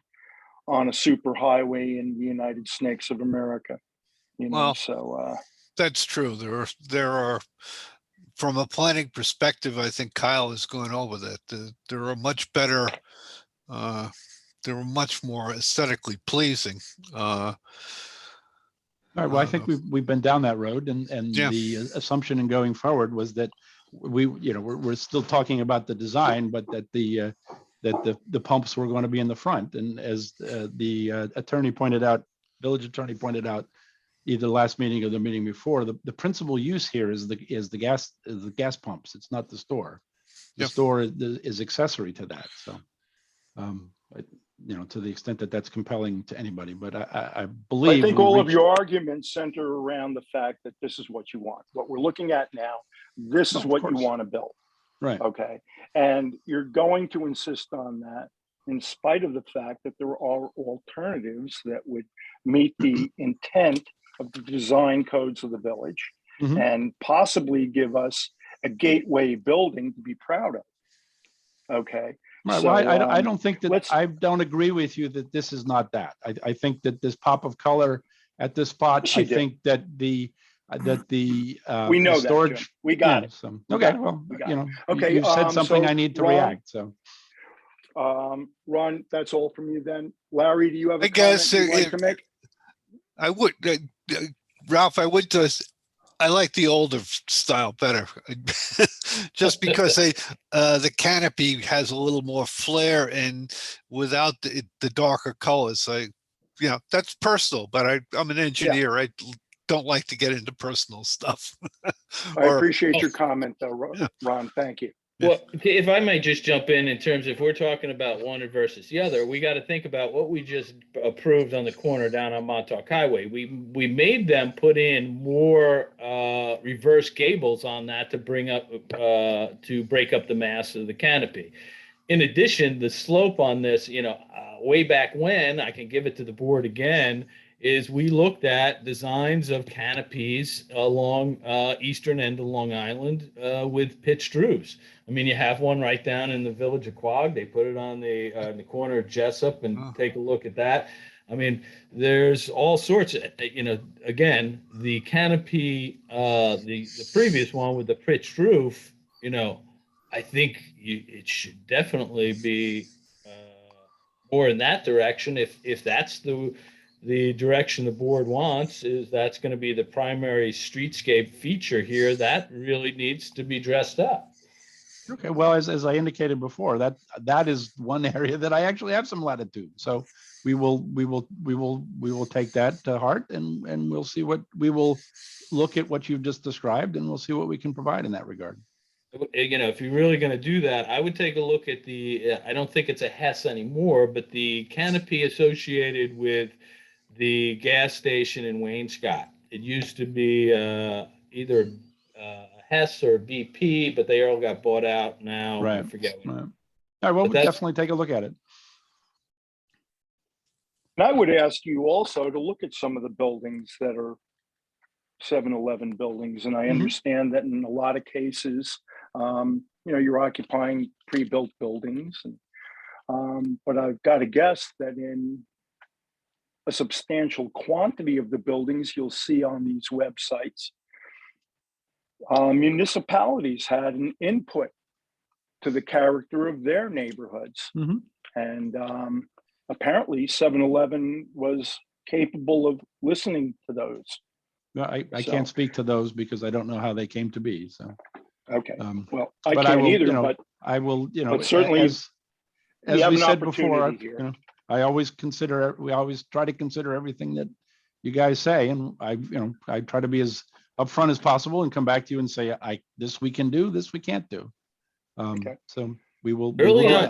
[SPEAKER 2] on a super highway in the United Snakes of America. you know,
[SPEAKER 4] Well,
[SPEAKER 2] so,
[SPEAKER 4] that's true. There are, from a planning perspective, I think Kyle is going over that. There are much better, they were much more aesthetically pleasing.
[SPEAKER 13] All right, well, I think we've been down that road, and
[SPEAKER 4] Yeah.
[SPEAKER 13] the assumption in going forward was that we're still talking about the design, but that the pumps were going to be in the front. And as the attorney pointed out, village attorney pointed out, either the last meeting or the meeting before, the principal use here is the gas pumps. It's not the store. The
[SPEAKER 4] Yep.
[SPEAKER 13] store is accessory to that. So, to the extent that that's compelling to anybody, but I believe.
[SPEAKER 2] I think
[SPEAKER 13] we
[SPEAKER 2] all of
[SPEAKER 13] reached-
[SPEAKER 2] your arguments center around the fact that this is what you want. What we're looking at now, this
[SPEAKER 13] No,
[SPEAKER 2] is
[SPEAKER 13] of
[SPEAKER 2] what you
[SPEAKER 13] course.
[SPEAKER 2] want to build.
[SPEAKER 13] Right.
[SPEAKER 2] Okay. And you're going to insist on that in spite of the fact that there are alternatives that would meet the intent of the design codes of the village
[SPEAKER 13] Mhm.
[SPEAKER 2] and possibly give us a gateway building to be proud of. Okay.
[SPEAKER 13] Right.
[SPEAKER 2] So,
[SPEAKER 13] Well, I don't think that
[SPEAKER 2] let's-
[SPEAKER 13] I don't agree with you that this is not that. I think that this pop of color at this spot,
[SPEAKER 2] Yes, you
[SPEAKER 13] I
[SPEAKER 2] do.
[SPEAKER 13] think that the
[SPEAKER 2] we know that,
[SPEAKER 13] storage.
[SPEAKER 2] Jim. We got
[SPEAKER 13] yeah,
[SPEAKER 2] it.
[SPEAKER 13] so,
[SPEAKER 2] We
[SPEAKER 13] okay,
[SPEAKER 2] got it.
[SPEAKER 13] well,
[SPEAKER 2] We got
[SPEAKER 13] you
[SPEAKER 2] it.
[SPEAKER 13] know,
[SPEAKER 2] Okay,
[SPEAKER 13] you said something
[SPEAKER 2] so
[SPEAKER 13] I need to
[SPEAKER 2] Ron-
[SPEAKER 13] react. So
[SPEAKER 2] Ron, that's all from you then. Larry, do you have a
[SPEAKER 4] I guess
[SPEAKER 2] comment you'd like to make?
[SPEAKER 4] I would, Ralph, I like the older style better. Just because the canopy has a little more flair and without the darker colors. That's personal, but I'm an engineer. I don't like to get into personal stuff.
[SPEAKER 2] I appreciate your comment though, Ron. Thank you.
[SPEAKER 5] Well, if I might just jump in terms of if we're talking about one versus the other, we got to think about what we just approved on the corner down on Montauk Highway. We made them put in more reverse gables on that to bring up to break up the mass of the canopy. In addition, the slope on this, way back when, I can give it to the board again, is we looked at designs of canopies along eastern end of Long Island with pitched roofs. I mean, you have one right down in the village of Quogue. They put it on the corner of Jessup, and take a look at that. I mean, there's all sorts of, again, the canopy, the previous one with the pitched roof, I think it should definitely be more in that direction. If that's the direction the board wants, is that's going to be the primary streetscape feature here, that really needs to be dressed up.
[SPEAKER 13] okay, well, as I indicated before, that is one area that I actually have some latitude. So we will take that to heart, and we'll see we will look at what you've just described, and we'll see what we can provide in that regard.
[SPEAKER 5] If you're really going to do that, I would take a look at I don't think it's a Hess anymore, but the canopy associated with the gas station in Waynescott. It used to be either Hess or BP, but they all got bought out now.
[SPEAKER 13] Right.
[SPEAKER 5] I forget.
[SPEAKER 13] Right. All right, well, we'll definitely take a look at it.
[SPEAKER 2] And I would ask you also to look at some of the buildings that are 7-Eleven buildings. And I understand that in a lot of cases, you're occupying pre-built buildings. But I've got to guess that in a substantial quantity of the buildings you'll see on these websites, municipalities had an input to the character of their neighborhoods. And apparently 7-Eleven was capable of listening to those.
[SPEAKER 13] No, I can't speak to those because I don't know how they came to be. So
[SPEAKER 2] okay, well,
[SPEAKER 13] but
[SPEAKER 2] can't
[SPEAKER 13] will,
[SPEAKER 2] either.
[SPEAKER 13] But I will,
[SPEAKER 2] but certainly,
[SPEAKER 13] as
[SPEAKER 2] we have
[SPEAKER 13] we
[SPEAKER 2] an
[SPEAKER 13] said before,
[SPEAKER 2] opportunity here.
[SPEAKER 13] we always try to consider everything that you guys say, and I try to be as upfront as possible and come back to you and say, this we can do, this we can't do. So we will.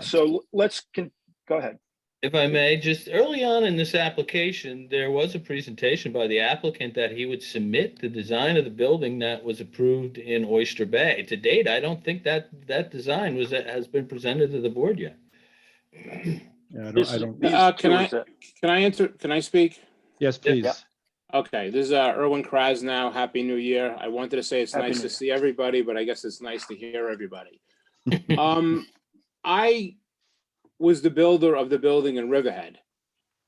[SPEAKER 2] So let's go ahead.
[SPEAKER 5] If I may, just early on in this application, there was a presentation by the applicant that he would submit the design of the building that was approved in Oyster Bay. To date, I don't think that design has been presented to the board yet.
[SPEAKER 13] Yeah,
[SPEAKER 21] can I answer? Can I speak?
[SPEAKER 13] Yes, please.
[SPEAKER 21] Yeah. Okay, this is Erwin Krasnow. Happy New Year. I wanted to say it's nice to see everybody, but I guess it's nice to hear everybody. I was the builder of the building in Riverhead.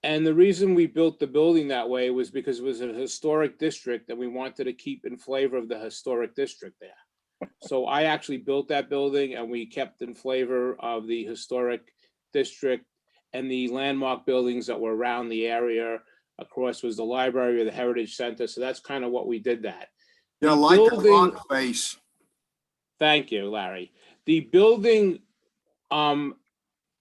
[SPEAKER 21] And the reason we built the building that way was because it was a historic district and we wanted to keep in flavor of the historic district there. So I actually built that building and we kept in flavor of the historic district and the landmark buildings that were around the area. Across was the library or the Heritage Center. So that's kind of what we did that.
[SPEAKER 7] Yeah, I
[SPEAKER 21] The
[SPEAKER 7] like the
[SPEAKER 21] building-
[SPEAKER 7] rock face.
[SPEAKER 21] Thank you, Larry. The building,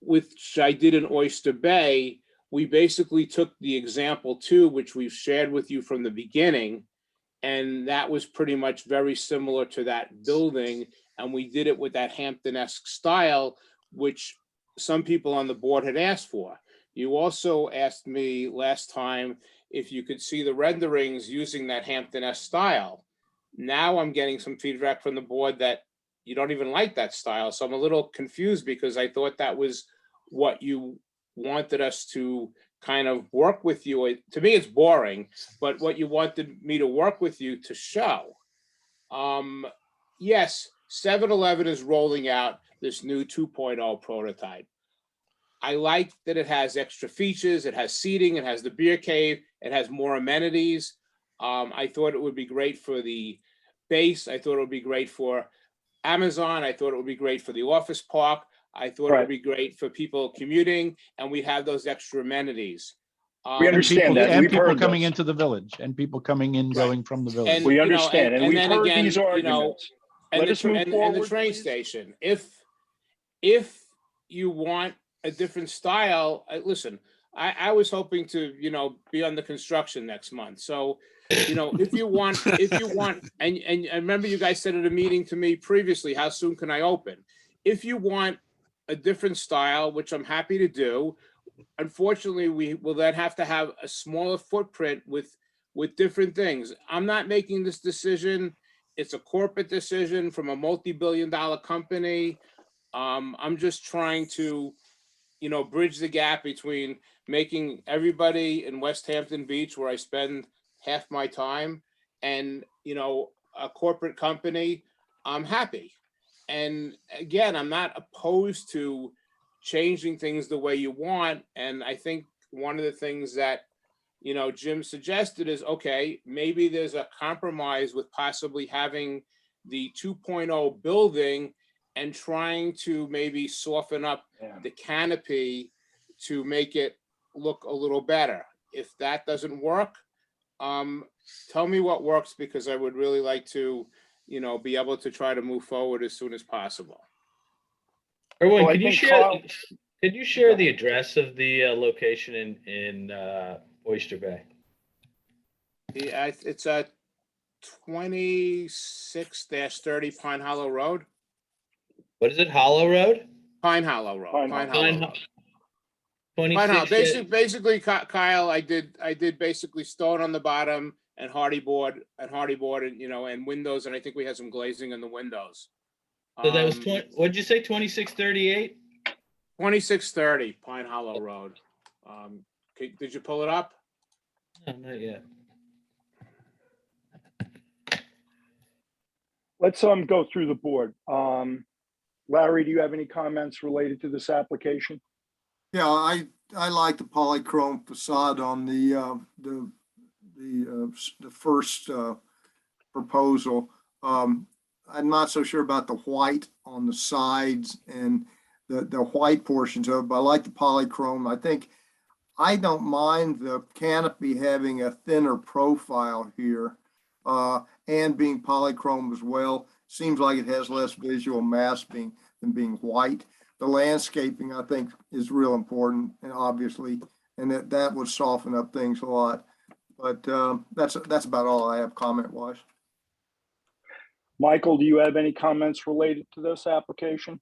[SPEAKER 21] which I did in Oyster Bay, we basically took the example too, which we've shared with you from the beginning. And that was pretty much very similar to that building. And we did it with that Hampton-esque style, which some people on the board had asked for. You also asked me last time if you could see the renderings using that Hampton-esque style. Now I'm getting some feedback from the board that you don't even like that style. So I'm a little confused because I thought that was what you wanted us to kind of work with you. To me, it's boring, but what you wanted me to work with you to show. Yes, 7-Eleven is rolling out this new 2.0 prototype. I like that it has extra features, it has seating, it has the beer cave, it has more amenities. I thought it would be great for the base. I thought it would be great for Amazon. I thought it would be great for the office park. I thought it would be great for people commuting, and we have those extra amenities.
[SPEAKER 2] We understand that.
[SPEAKER 13] And
[SPEAKER 2] We've
[SPEAKER 13] people
[SPEAKER 2] heard
[SPEAKER 13] coming
[SPEAKER 2] those.
[SPEAKER 13] into the village and people coming in, going from the village.
[SPEAKER 21] And,
[SPEAKER 2] We
[SPEAKER 21] you know,
[SPEAKER 2] understand, and we've
[SPEAKER 21] then
[SPEAKER 2] heard
[SPEAKER 21] again,
[SPEAKER 2] these
[SPEAKER 21] you know,
[SPEAKER 2] arguments.
[SPEAKER 21] and
[SPEAKER 2] Let
[SPEAKER 21] the
[SPEAKER 2] us
[SPEAKER 21] tra-
[SPEAKER 2] move
[SPEAKER 21] and the
[SPEAKER 2] forward,
[SPEAKER 21] train
[SPEAKER 2] please.
[SPEAKER 21] station. If you want a different style, listen, I was hoping to, you know, be on the construction next month. So, you know, if you want, and I remember you guys said at a meeting to me previously, how soon can I open? If you want a different style, which I'm happy to do, unfortunately, we will then have to have a smaller footprint with different things. I'm not making this decision. It's a corporate decision from a multi-billion-dollar company. I'm just trying to, you know, bridge the gap between making everybody in West Hampton Beach, where I spend half my time, and, you know, a corporate company, I'm happy. And again, I'm not opposed to changing things the way you want. And I think one of the things that, you know, Jim suggested is, okay, maybe there's a compromise with possibly having the 2.0 building and trying to maybe soften up the canopy to make it look a little better. If that doesn't work, tell me what works, because I would really like to, you know, be able to try to move forward as soon as possible.
[SPEAKER 5] Erwin,
[SPEAKER 2] Well, I
[SPEAKER 5] could you
[SPEAKER 2] think
[SPEAKER 5] share,
[SPEAKER 2] Kyle-
[SPEAKER 5] could you share the address of the location in Oyster Bay?
[SPEAKER 21] Yeah, it's a 26-30 Pine Hollow Road.
[SPEAKER 5] What is it, Hollow Road?
[SPEAKER 21] Pine Hollow Road. Pine Hollow Road. Pine Hollow.
[SPEAKER 5] 26.
[SPEAKER 21] Basically, Kyle, I did basically stone on the bottom and hardy board, and, you know, and windows, and I think we had some glazing in the windows.
[SPEAKER 5] So that was 20, what'd you say, 2638?
[SPEAKER 21] 2630 Pine Hollow Road. Did you pull it up?
[SPEAKER 5] No, not yet.
[SPEAKER 2] Let's go through the board. Larry, do you have any comments related to this application?
[SPEAKER 7] Yeah, I like the polychrome facade on the first proposal. I'm not so sure about the white on the sides and the white portions of it, but I like the polychrome. I don't mind the canopy having a thinner profile here and being polychrome as well. Seems like it has less visual mass than being white. The landscaping, I think, is real important, and obviously, and that would soften up things a lot. But that's about all I have comment-wise.
[SPEAKER 2] Michael, do you have any comments related to this application?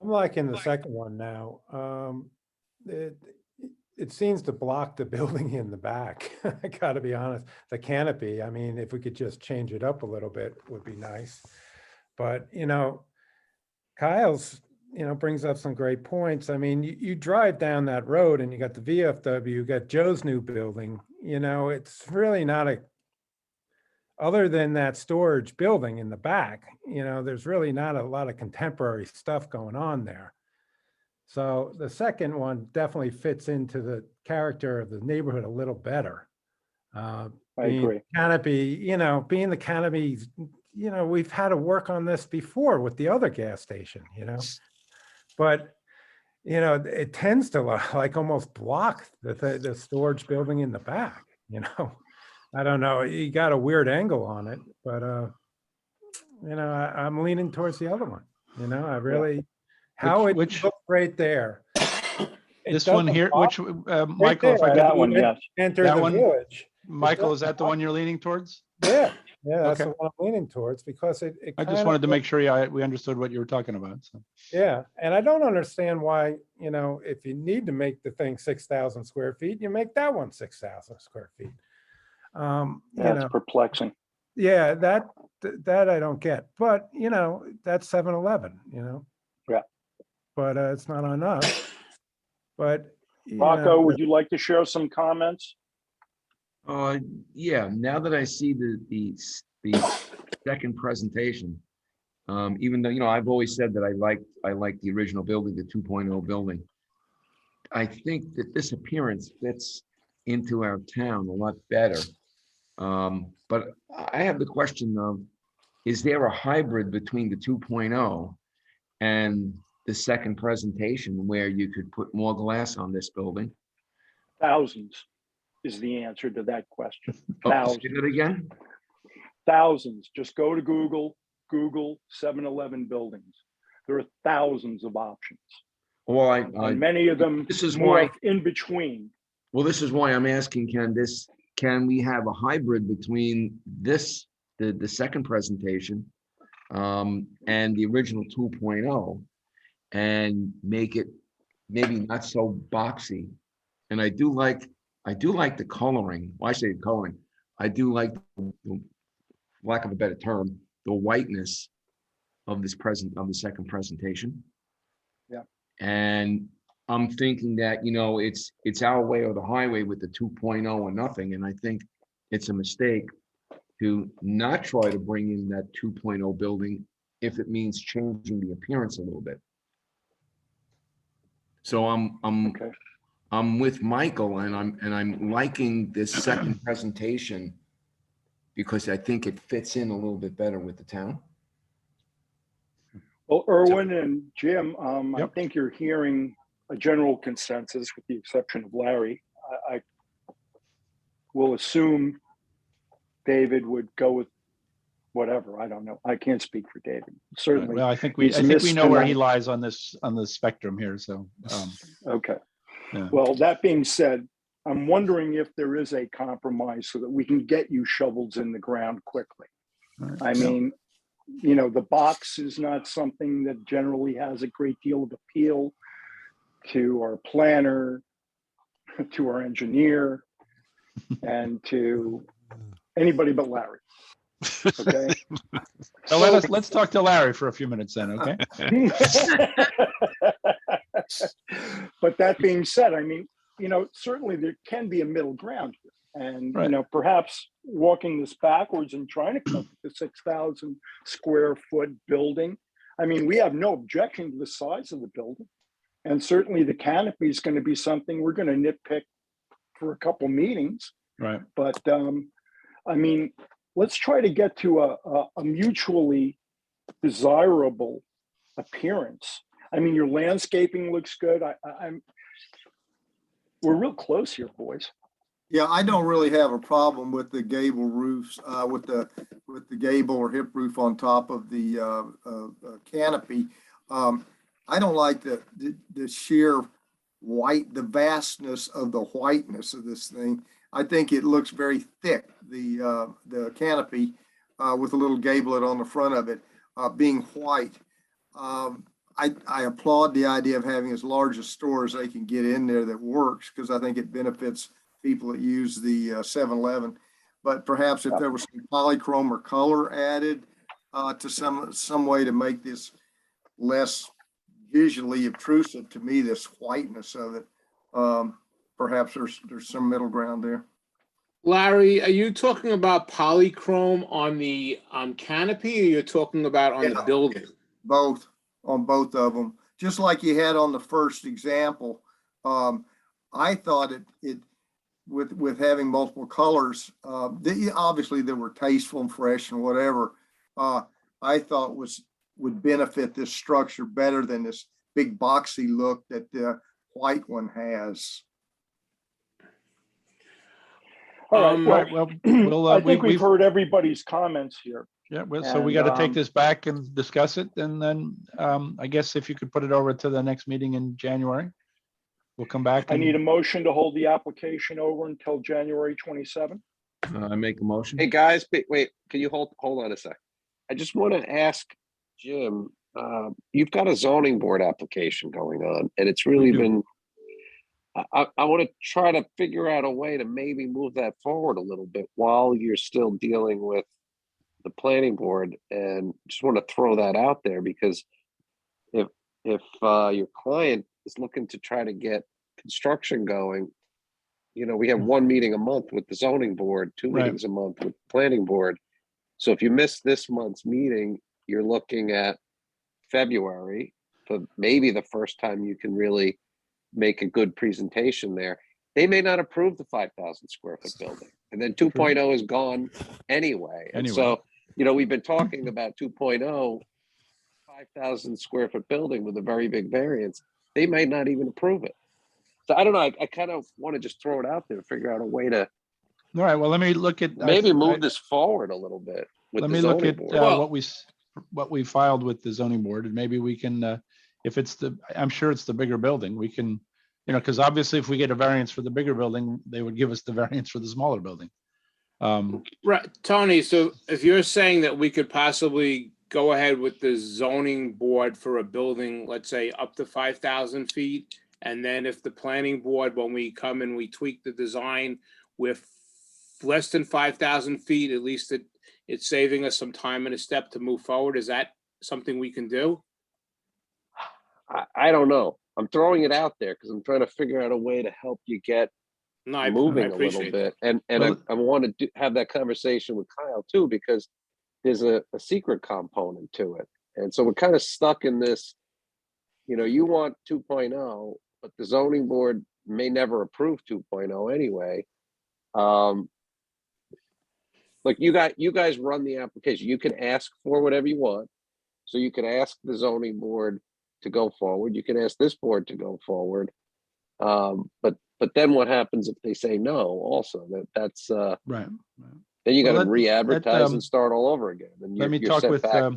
[SPEAKER 10] I'm liking the second one now. It seems to block the building in the back. I gotta be honest. The canopy, I mean, if we could just change it up a little bit would be nice. But, you know, Kyle's, you know, brings up some great points. I mean, you drive down that road and you got the VFW, you got Joe's new building, you know, it's really not other than that storage building in the back, you know, there's really not a lot of contemporary stuff going on there. So the second one definitely fits into the character of the neighborhood a little better.
[SPEAKER 2] I
[SPEAKER 10] Being
[SPEAKER 2] agree.
[SPEAKER 10] Canopy, being the Canopy, we've had to work on this before with the other gas station, but it tends to like almost block the storage building in the back, I don't know, you got a weird angle on it, but I'm leaning towards the other one, I really, how it
[SPEAKER 13] Which-
[SPEAKER 10] looks right there.
[SPEAKER 13] This one here, which, Michael, if I
[SPEAKER 10] there,
[SPEAKER 13] could,
[SPEAKER 2] That one, yes.
[SPEAKER 10] enter
[SPEAKER 13] that
[SPEAKER 10] the
[SPEAKER 13] one,
[SPEAKER 10] village.
[SPEAKER 13] Michael, is that the one you're leaning towards?
[SPEAKER 10] Yeah, that's
[SPEAKER 13] Okay.
[SPEAKER 10] the one I'm leaning towards because it
[SPEAKER 13] I just
[SPEAKER 10] kinda
[SPEAKER 13] wanted to make
[SPEAKER 10] looks-
[SPEAKER 13] sure we understood what you were talking about. So.
[SPEAKER 10] Yeah, and I don't understand why, if you need to make the thing 6,000 square feet, you make that one 6,000 square feet.
[SPEAKER 2] That's perplexing.
[SPEAKER 10] Yeah, that I don't get, but that's 7-Eleven,
[SPEAKER 2] Yeah.
[SPEAKER 10] but it's not on us. But
[SPEAKER 2] Rocco, would you like to share some comments?
[SPEAKER 9] Yeah, now that I see the second presentation, even though, I've always said that I like the original building, the 2.0 building. I think that this appearance fits into our town a lot better. But I have the question of, is there a hybrid between the 2.0 and the second presentation where you could put more glass on this building?
[SPEAKER 2] Thousands is the answer to that question.
[SPEAKER 9] Oh,
[SPEAKER 2] Thousands.
[SPEAKER 9] say that again?
[SPEAKER 2] Thousands. Just go to Google 7-Eleven buildings. There are thousands of options.
[SPEAKER 9] Well,
[SPEAKER 2] And many of them
[SPEAKER 9] this is
[SPEAKER 2] morph
[SPEAKER 9] why.
[SPEAKER 2] in between.
[SPEAKER 9] Well, this is why I'm asking, can we have a hybrid between this, the second presentation, and the original 2.0, and make it maybe not so boxy? And I do like the coloring. Well, I say coloring. I do like, for lack of a better term, the whiteness of the second presentation.
[SPEAKER 2] Yeah.
[SPEAKER 9] And I'm thinking that, it's our way or the highway with the 2.0 or nothing. And I think it's a mistake to not try to bring in that 2.0 building if it means changing the appearance a little bit. So I'm with Michael, and I'm liking this second presentation because I think it fits in a little bit better with the town.
[SPEAKER 2] Well, Erwin and Jim, I think you're hearing a general consensus with the exception of Larry. I will assume David would go with whatever. I don't know. I can't speak for David. Certainly.
[SPEAKER 13] Well, I think we know where he lies on the spectrum here. So,
[SPEAKER 2] okay.
[SPEAKER 13] Yeah.
[SPEAKER 2] Well, that being said, I'm wondering if there is a compromise so that we can get you shovels in the ground quickly. I mean, the box is not something that generally has a great deal of appeal to our planner, to our engineer, and to anybody but Larry. Okay.
[SPEAKER 13] So let's talk to Larry for a few minutes then, okay?
[SPEAKER 2] But that being said, I mean, certainly there can be a middle ground here. And,
[SPEAKER 13] Right.
[SPEAKER 2] Perhaps walking this backwards and trying to come up with the 6,000 square foot building. I mean, we have no objection to the size of the building. And certainly the canopy is going to be something we're going to nitpick for a couple meetings.
[SPEAKER 13] Right.
[SPEAKER 2] But, I mean, let's try to get to a mutually desirable appearance. I mean, your landscaping looks good. We're real close here, boys.
[SPEAKER 7] Yeah, I don't really have a problem with the gable roofs, with the gable or hip roof on top of the canopy. I don't like the sheer white, the vastness of the whiteness of this thing. I think it looks very thick, the canopy with a little gablet on the front of it being white. I applaud the idea of having as large a store as they can get in there that works, because I think it benefits people that use the 7-Eleven. But perhaps if there was some polychrome or color added to some way to make this less visually obtrusive to me, this whiteness of it, perhaps there's some middle ground there.
[SPEAKER 21] Larry, are you talking about polychrome on the canopy, or you're talking about on the building?
[SPEAKER 7] Both, on both of them. just like you had on the first example. I thought it with having multiple colors, obviously they were tasteful and fresh and whatever. I thought would benefit this structure better than this big boxy look that the white one has.
[SPEAKER 2] All right,
[SPEAKER 13] Well,
[SPEAKER 2] I think we've heard everybody's comments here.
[SPEAKER 13] Yeah, well, so we got to
[SPEAKER 2] And,
[SPEAKER 13] take this back and discuss it, and then I guess if you could put it over to the next meeting in January, we'll come back.
[SPEAKER 2] I
[SPEAKER 13] and-
[SPEAKER 2] need a motion to hold the application over until January 27th.
[SPEAKER 9] I make a motion.
[SPEAKER 8] Hey, guys, wait, can you hold on a sec? I just want to ask Jim, you've got a zoning board application going on, and it's really been, I want to try to figure out a way to maybe move that forward a little bit while you're still dealing with the planning board, and just want to throw that out there, because if your client is looking to try to get construction going, you know, we have one meeting a month with the zoning board, two
[SPEAKER 13] Right.
[SPEAKER 8] meetings a month with the planning board. So if you miss this month's meeting, you're looking at February, but maybe the first time you can really make a good presentation there. They may not approve the 5,000 square foot building, and then 2.0 is gone anyway. And so, you know, we've been talking about 2.0, 5,000 square foot building with a very big variance. They might not even approve it. So I don't know. I kind of want to just throw it out there, figure out a way to
[SPEAKER 13] All right, well, let me look at.
[SPEAKER 8] maybe move this forward a little bit with
[SPEAKER 13] Let
[SPEAKER 8] the
[SPEAKER 13] me look
[SPEAKER 8] zoning
[SPEAKER 13] at
[SPEAKER 8] board.
[SPEAKER 13] what we filed with the zoning board, and maybe we can, if it's I'm sure it's the bigger building, we can, you know, because obviously if we get a variance for the bigger building, they would give us the variance for the smaller building.
[SPEAKER 21] Right, Tony, so if you're saying that we could possibly go ahead with the zoning board for a building, let's say up to 5,000 feet, and then if the planning board, when we come and we tweak the design with less than 5,000 feet, at least it's saving us some time and a step to move forward. Is that something we can do?
[SPEAKER 8] I don't know. I'm throwing it out there because I'm trying to figure out a way to help you get moving a little bit. And I want to have that conversation with Kyle too, because there's a secret component to it. And so we're kind of stuck in this, you know, you want 2.0, but the zoning board may never approve 2.0 anyway. Like you guys run the application. You can ask for whatever you want. So you can ask the zoning board to go forward. You can ask this board to go forward. But then what happens if they say no also? That's
[SPEAKER 13] right.
[SPEAKER 8] Then you got to
[SPEAKER 13] Well,
[SPEAKER 8] re-advertise and start all over again. And
[SPEAKER 13] Let me
[SPEAKER 8] you're
[SPEAKER 13] talk
[SPEAKER 8] set
[SPEAKER 13] with,
[SPEAKER 8] back.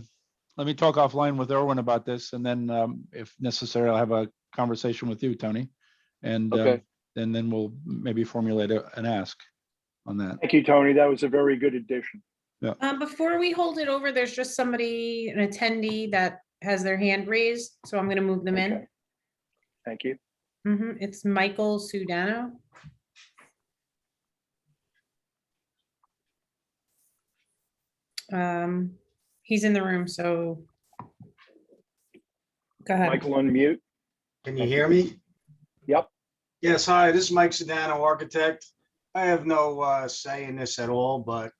[SPEAKER 13] let me talk offline with Erwin about this, and then if necessary, I'll have a conversation with you, Tony. And
[SPEAKER 8] Okay.
[SPEAKER 13] and then we'll maybe formulate an ask on that.
[SPEAKER 2] Thank you, Tony. That was a very good addition.
[SPEAKER 13] Yeah.
[SPEAKER 1] Before we hold it over, there's just somebody, an attendee that has their hand raised, so I'm going to move them in.
[SPEAKER 2] Okay. Thank you.
[SPEAKER 1] It's Michael Sudano. He's in the room, so go ahead.
[SPEAKER 2] Michael, unmute.
[SPEAKER 3] Can you hear me?
[SPEAKER 2] Yep.
[SPEAKER 3] Yes, hi, this is Mike Sedano, architect. I have no say in this at all, but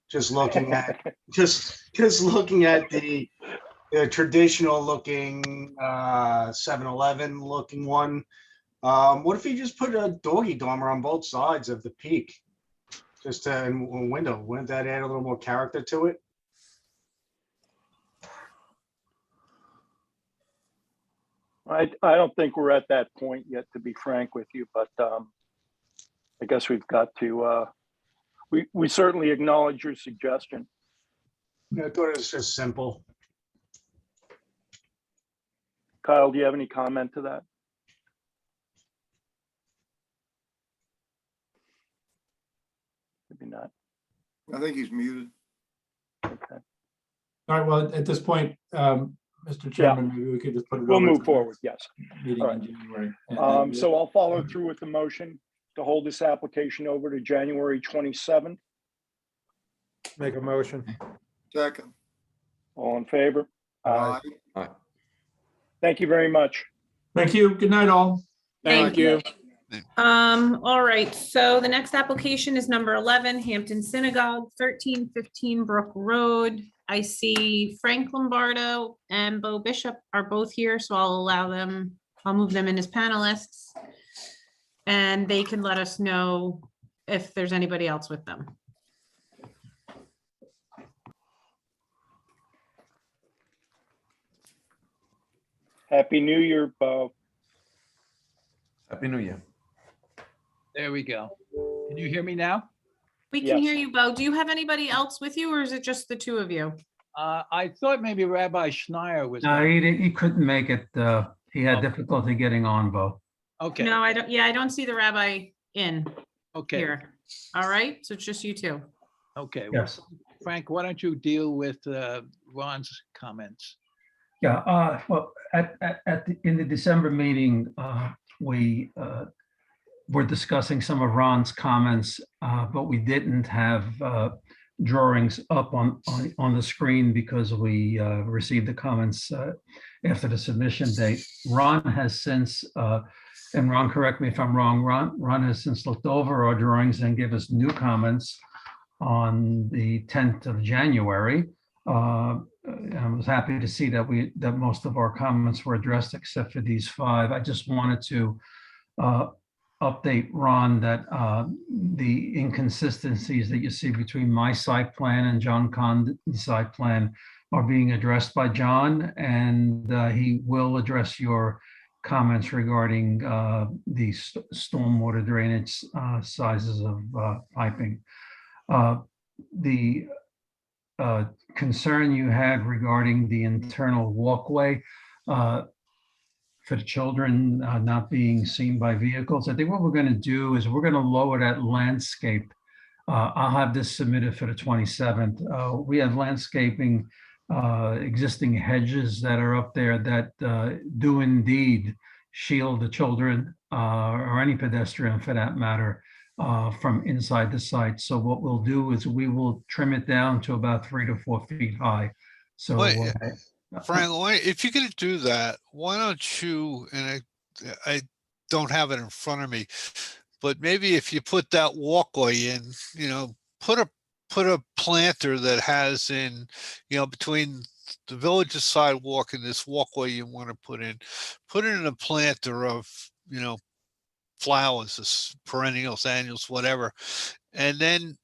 [SPEAKER 3] just looking at just looking at the traditional looking 7-Eleven looking one. What if you just put a doggy dormer on both sides of the peak? Just in a window, wouldn't that add a little more character to it?
[SPEAKER 2] I don't think we're at that point yet, to be frank with you, but I guess we've got to, we certainly acknowledge your suggestion.
[SPEAKER 3] I thought it was just simple.
[SPEAKER 2] Kyle, do you have any comment to that? Maybe not.
[SPEAKER 7] I think he's muted.
[SPEAKER 2] Okay.
[SPEAKER 22] All right, well, at this point, Mr. Chairman, maybe we could just put it
[SPEAKER 2] We'll
[SPEAKER 22] over
[SPEAKER 2] move
[SPEAKER 22] to
[SPEAKER 2] forward, yes.
[SPEAKER 22] the meeting
[SPEAKER 2] All
[SPEAKER 22] in
[SPEAKER 2] right.
[SPEAKER 22] January. And
[SPEAKER 2] So I'll follow through with the motion to hold this application over to January 27th.
[SPEAKER 10] Make a motion.
[SPEAKER 7] Second.
[SPEAKER 2] All in favor?
[SPEAKER 7] Aye.
[SPEAKER 2] Thank you very much.
[SPEAKER 22] Thank you. Good night, all.
[SPEAKER 21] Thank you.
[SPEAKER 1] All right, so the next application is number 11, Hampton Synagogue, 1315 Brook Road. I see Frank Lombardo and Bo Bishop are both here, so I'll move them in as panelists. And they can let us know if there's anybody else with them.
[SPEAKER 2] Happy New Year, Bo.
[SPEAKER 11] Happy New Year.
[SPEAKER 12] There we go. Can you hear me now?
[SPEAKER 1] We can
[SPEAKER 2] Yes.
[SPEAKER 1] hear you, Bo. Do you have anybody else with you, or is it just the two of you?
[SPEAKER 12] I thought maybe Rabbi Schneier was.
[SPEAKER 23] No, he couldn't make it. He had difficulty getting on, Bo.
[SPEAKER 12] Okay.
[SPEAKER 1] No, I don't. Yeah, I don't see the rabbi in
[SPEAKER 12] Okay.
[SPEAKER 1] here. All right, so it's just you two.
[SPEAKER 12] Okay. Well,
[SPEAKER 23] Yes.
[SPEAKER 12] Frank, why don't you deal with Ron's comments?
[SPEAKER 23] Yeah, well, in the December meeting, we were discussing some of Ron's comments, but we didn't have drawings up on the screen because we received the comments after the submission date. Ron has since, and Ron, correct me if I'm wrong, Ron has since looked over our drawings and gave us new comments on the 10th of January. I was happy to see that most of our comments were addressed except for these 5. I just wanted to update Ron that the inconsistencies that you see between my site plan and John Condon's site plan are being addressed by John, and he will address your comments regarding the stormwater drainage sizes of piping. The concern you had regarding the internal walkway for the children not being seen by vehicles, I think what we're going to do is we're going to lower that landscape. I'll have this submitted for the 27th. We have landscaping, existing hedges that are up there that do indeed shield the children or any pedestrian for that matter from inside the site. So what we'll do is we will trim it down to about 3 to 4 feet high. So
[SPEAKER 4] Wait, Frank, if you're going to do that, why don't you, and I don't have it in front of me, but maybe if you put that walkway in, put a planter that has in, between the village's sidewalk and this walkway you want to put in a planter of, flowers, perennials, annuals, whatever. And then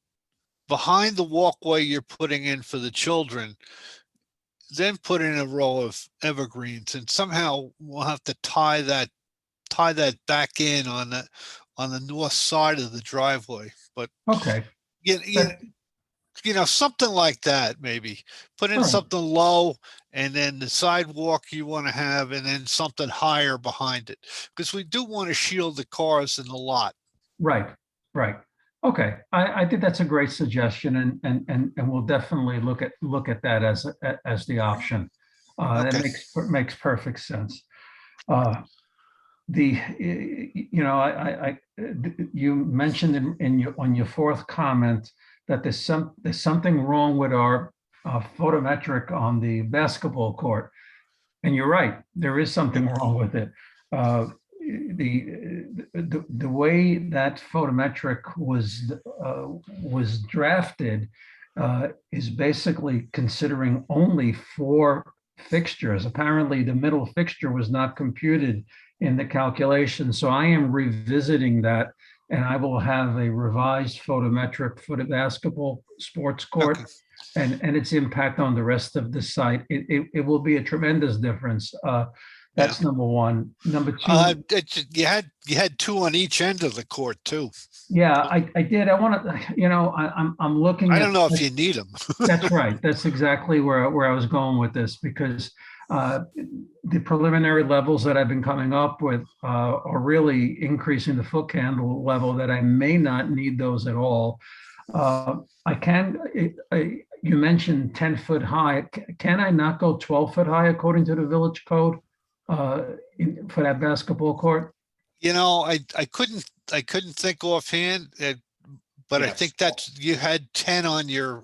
[SPEAKER 4] behind the walkway you're putting in for the children, then put in a row of evergreens, and somehow we'll have to tie that back in on the north side of the driveway. But
[SPEAKER 23] okay,
[SPEAKER 4] something like that, maybe put in something low, and then the sidewalk you want to have, and then something higher behind it, because we do want to shield the cars in the lot.
[SPEAKER 23] Right. Okay, I think that's a great suggestion, and we'll definitely look at that as the option. That makes perfect sense. You mentioned on your 4th comment that there's something wrong with our photometric on the basketball court, and you're right, there is something wrong with it. The way that photometric was drafted is basically considering only 4 fixtures. Apparently, the middle fixture was not computed in the calculation. So I am revisiting that, and I will have a revised photometric for the basketball sports court and its impact on the rest of the site. It will be a tremendous difference. That's number one. Number 2,
[SPEAKER 4] you had 2 on each end of the court too.
[SPEAKER 23] Yeah, I did. I want to, I'm looking.
[SPEAKER 4] I don't know if you need them.
[SPEAKER 23] That's right. That's exactly where I was going with this, because the preliminary levels that I've been coming up with are really increasing the foot candle level that I may not need those at all. You mentioned 10 foot high. Can I not go 12 foot high according to the village code for that basketball court?
[SPEAKER 4] I couldn't think offhand, but I think that's, you had 10 on your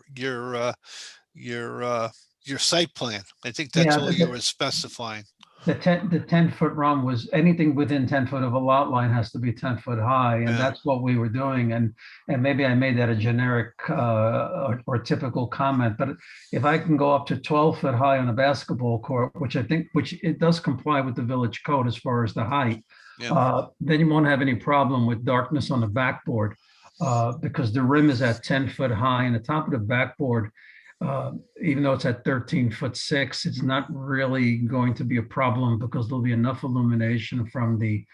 [SPEAKER 4] site plan. I think that's all you were specifying.
[SPEAKER 23] the 10-foot run was anything within 10 foot of a lot line has to be 10 foot high. And
[SPEAKER 4] Yeah.
[SPEAKER 23] that's what we were doing. And maybe I made that a generic or typical comment, but if I can go up to 12 foot high on a basketball court, which it does comply with the village code as far as the height, then you won't have any problem with darkness on the backboard because the rim is at 10 foot high and the top of the backboard, even though it's at 13'6", it's not really going to be a problem because there'll be enough illumination from the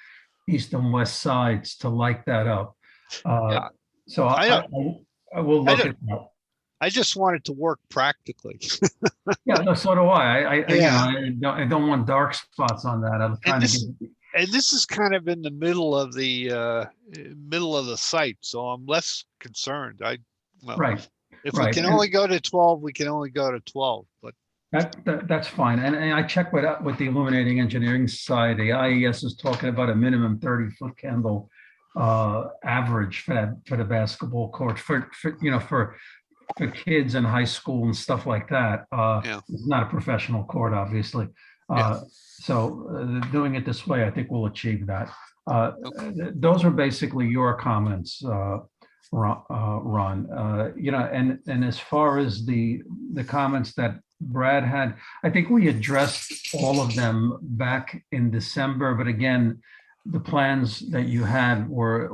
[SPEAKER 23] east and west sides to light that up. So I will look at that.
[SPEAKER 4] I just want it to work practically.
[SPEAKER 23] Yeah, no, so do I. I don't want dark spots on that. I'm trying
[SPEAKER 4] And this is kind of in the middle of the site, so I'm less concerned.
[SPEAKER 23] Right.
[SPEAKER 4] If we can only go to 12, we can only go to 12. But
[SPEAKER 23] that's fine. And I checked with the Illuminating Engineering Society. IES is talking about a minimum 30-foot candle average for the basketball court for kids in high school and stuff like that. It's not a professional court, obviously. So doing it this way, I think we'll achieve that. Those are basically your comments, Ron. And as far as the comments that Brad had, I think we addressed all of them back in December. But again, the plans that you had were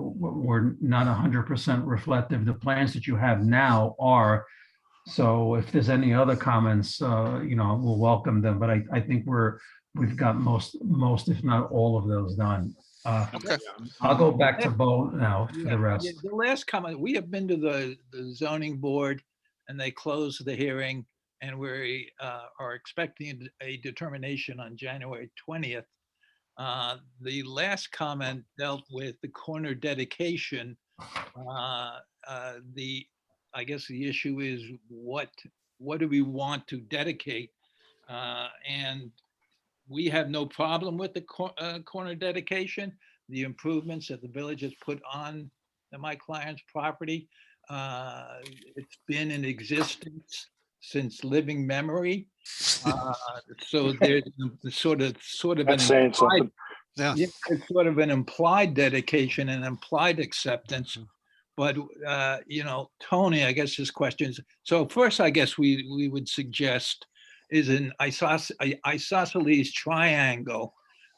[SPEAKER 23] not 100% reflective. The plans that you have now are. So if there's any other comments, we'll welcome them. But I think we've got most, if not all of those done. I'll go back to Bo now for the rest.
[SPEAKER 12] The last comment, we have been to the zoning board and they closed the hearing and we are expecting a determination on January 20th. The last comment dealt with the corner dedication. I guess the issue is what do we want to dedicate? And we have no problem with the corner dedication, the improvements that the village has put on my client's property. It's been in existence since living memory. So there's sort of
[SPEAKER 2] That's saying something.
[SPEAKER 12] it's sort of an implied dedication and implied acceptance. But Tony, I guess his questions. So first, I guess we would suggest is an isosceles triangle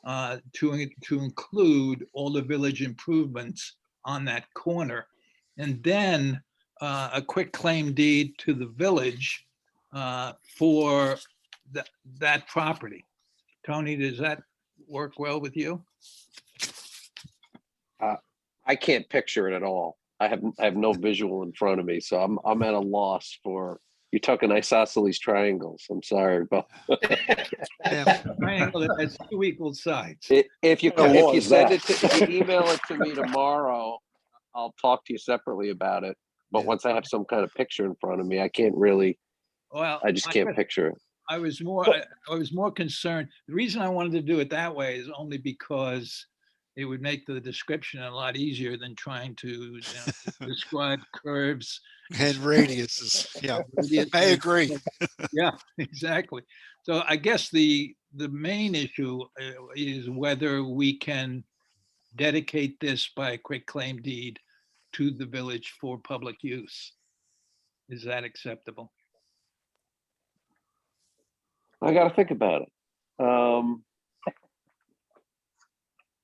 [SPEAKER 12] to include all the village improvements on that corner, and then a quick claim deed to the village for that property. Tony, does that work well with you?
[SPEAKER 8] I can't picture it at all. I have no visual in front of me, so I'm at a loss for. You're talking isosceles triangles. I'm sorry, but
[SPEAKER 12] Triangle that has two equal sides.
[SPEAKER 8] If you email it to me tomorrow, I'll talk to you separately about it. But once I have some kind of picture in front of me, I can't really.
[SPEAKER 12] Well,
[SPEAKER 8] I just can't picture it.
[SPEAKER 12] I was more concerned. The reason I wanted to do it that way is only because it would make the description a lot easier than trying to describe curves
[SPEAKER 4] and radiuses. Yeah, I agree.
[SPEAKER 12] Yeah, exactly. So I guess the main issue is whether we can dedicate this by a quick claim deed to the village for public use. Is that acceptable?
[SPEAKER 8] I got to think about it.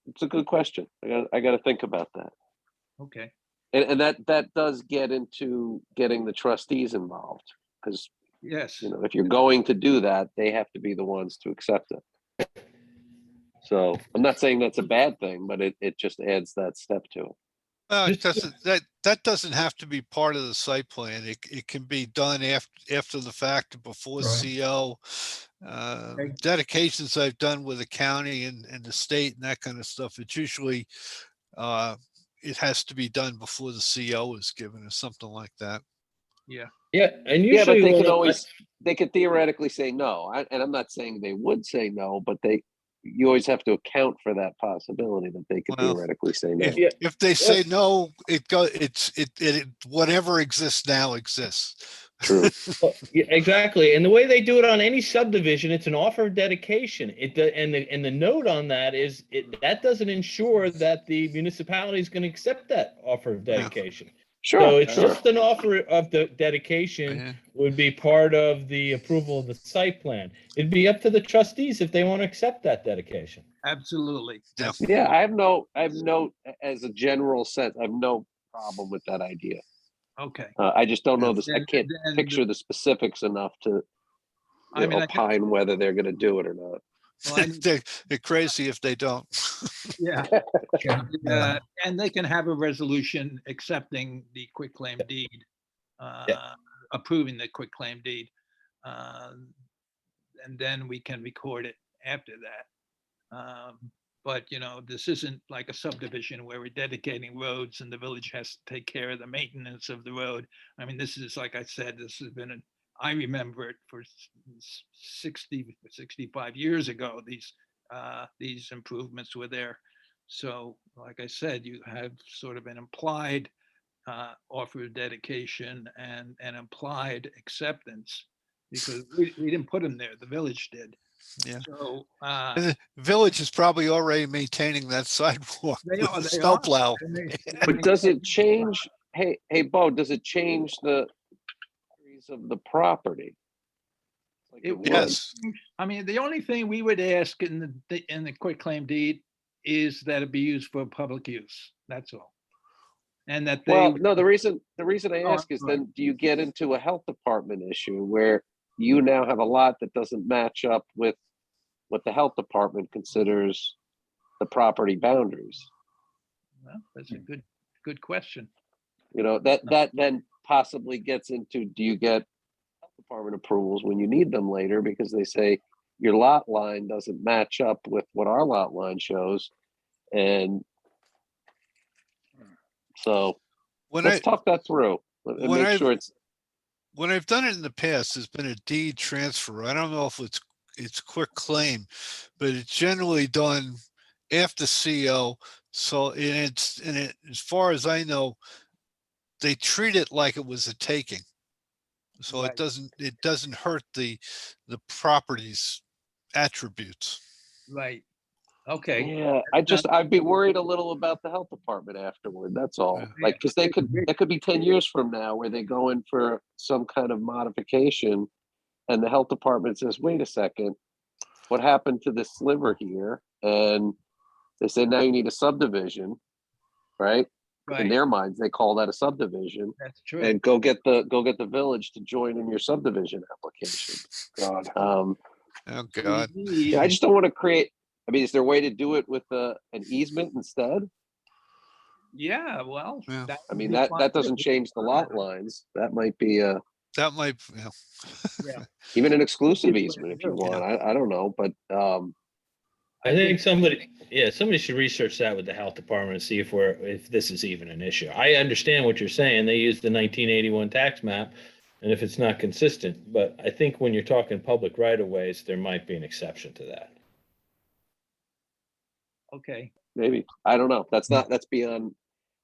[SPEAKER 8] It's a good question. I got to think about that.
[SPEAKER 12] Okay.
[SPEAKER 8] And that does get into getting the trustees involved, because
[SPEAKER 12] yes,
[SPEAKER 8] if you're going to do that, they have to be the ones to accept it. So I'm not saying that's a bad thing, but it just adds that step to it.
[SPEAKER 4] It doesn't, that doesn't have to be part of the site plan. It can be done after the fact, before CO. Dedications I've done with the county and the state and that kind of stuff. It's usually it has to be done before the CO is given or something like that.
[SPEAKER 12] Yeah.
[SPEAKER 5] Yeah, and
[SPEAKER 8] But
[SPEAKER 5] usually
[SPEAKER 8] they could theoretically say no. And I'm not saying they would say no, but you always have to account for that possibility that they could theoretically say no.
[SPEAKER 4] If they say no, whatever exists now exists.
[SPEAKER 8] True.
[SPEAKER 5] Well, yeah, exactly. And the way they do it on any subdivision, it's an offer of dedication. And the note on that is that doesn't ensure that the municipality is going to accept that offer of dedication.
[SPEAKER 8] Sure.
[SPEAKER 5] So it's
[SPEAKER 8] Sure.
[SPEAKER 5] just an offer of the dedication would be part of the approval of the site plan. It'd be up to the trustees if they want to accept that dedication.
[SPEAKER 12] Absolutely.
[SPEAKER 8] Yeah, I have no, as a general sense, I have no problem with that idea.
[SPEAKER 12] Okay.
[SPEAKER 8] I just don't know this. I can't
[SPEAKER 12] And-
[SPEAKER 8] picture the specifics enough to
[SPEAKER 12] I mean, I can-
[SPEAKER 8] opine whether they're going to do it or not.
[SPEAKER 12] Well, I-
[SPEAKER 4] They're crazy if they don't.
[SPEAKER 12] Yeah. And they can have a resolution accepting the quitclaim deed, approving the quitclaim deed. And then we can record it after that. But, you know, this isn't like a subdivision where we're dedicating roads and the village has to take care of the maintenance of the road. I mean, this is, like I said, this has been, I remember it for 60, 65 years ago, these improvements were there. So, like I said, you have sort of an implied offer of dedication and an implied acceptance because we didn't put them there, the village did.
[SPEAKER 4] Yeah.
[SPEAKER 12] So,
[SPEAKER 4] And the village is probably already maintaining that sidewalk
[SPEAKER 12] They
[SPEAKER 4] with
[SPEAKER 12] are,
[SPEAKER 4] the
[SPEAKER 12] they
[SPEAKER 4] snowplow.
[SPEAKER 8] But does it change? Hey, Bo, does it change the boundaries of the property? Like it would?
[SPEAKER 4] Yes.
[SPEAKER 12] I mean, the only thing we would ask in the quitclaim deed is that it be used for public use. That's all. And that they.
[SPEAKER 8] Well, no, the reason I
[SPEAKER 12] Oh,
[SPEAKER 8] ask is
[SPEAKER 12] I'm sorry.
[SPEAKER 8] then do you get into a health department issue where you now have a lot that doesn't match up with what the health department considers the property boundaries?
[SPEAKER 12] Well, that's a good question.
[SPEAKER 8] You know, that then possibly gets into, do you get health department approvals when you need them later because they say your lot line doesn't match up with what our lot line shows. And so let's talk that through and make sure it's.
[SPEAKER 4] When I've done it in the past, there's been a deed transfer. I don't know if it's quick claim, but it's generally done after CO. So as far as I know, they treat it like it was a taking. So
[SPEAKER 12] Right.
[SPEAKER 4] it doesn't hurt the property's attributes.
[SPEAKER 12] Right. Okay.
[SPEAKER 8] Yeah, I'd be worried a little about the health department afterward. That's all. Like, because that could be 10 years from now where they go in for some kind of modification, and the health department says, "Wait a second, what happened to this sliver here?" And they say, "Now you need a subdivision," right? In their minds, they call that a subdivision.
[SPEAKER 12] That's true.
[SPEAKER 8] And go get the village to join in your subdivision application.
[SPEAKER 2] God.
[SPEAKER 4] Oh God.
[SPEAKER 8] Yeah, I just don't want to create. I mean, is there a way to do it with an easement instead?
[SPEAKER 12] Yeah, well,
[SPEAKER 4] Yeah.
[SPEAKER 8] I mean, that doesn't change the lot lines. That might be
[SPEAKER 4] That might,
[SPEAKER 8] even an exclusive easement if you want. I don't know, but
[SPEAKER 5] I think somebody should research that with the health department and see if this is even an issue. I understand what you're saying. They used the 1981 tax map, and if it's not consistent, but I think when you're talking public right of ways, there might be an exception to that.
[SPEAKER 12] Okay.
[SPEAKER 8] maybe. I don't know. That's beyond.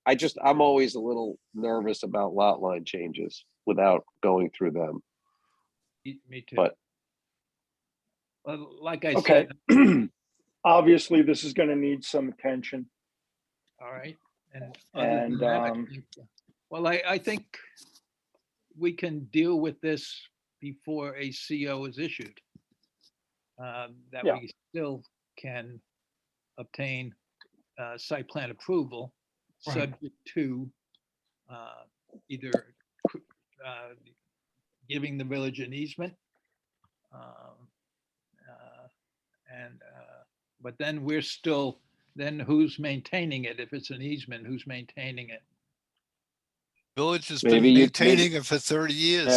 [SPEAKER 8] I'm always a little nervous about lot line changes without going through them.
[SPEAKER 12] Me too.
[SPEAKER 8] But
[SPEAKER 12] well, like I
[SPEAKER 2] Okay.
[SPEAKER 12] said.
[SPEAKER 2] Obviously, this is going to need some attention.
[SPEAKER 12] All right. And well, I think we can deal with this before a CO is issued. That we still can obtain site plan approval,
[SPEAKER 2] Right.
[SPEAKER 12] subject to either giving the village an easement, but then we're still, then who's maintaining it? If it's an easement, who's maintaining it?
[SPEAKER 4] Village has
[SPEAKER 8] Maybe
[SPEAKER 4] been
[SPEAKER 8] you-
[SPEAKER 4] maintaining it for 30 years.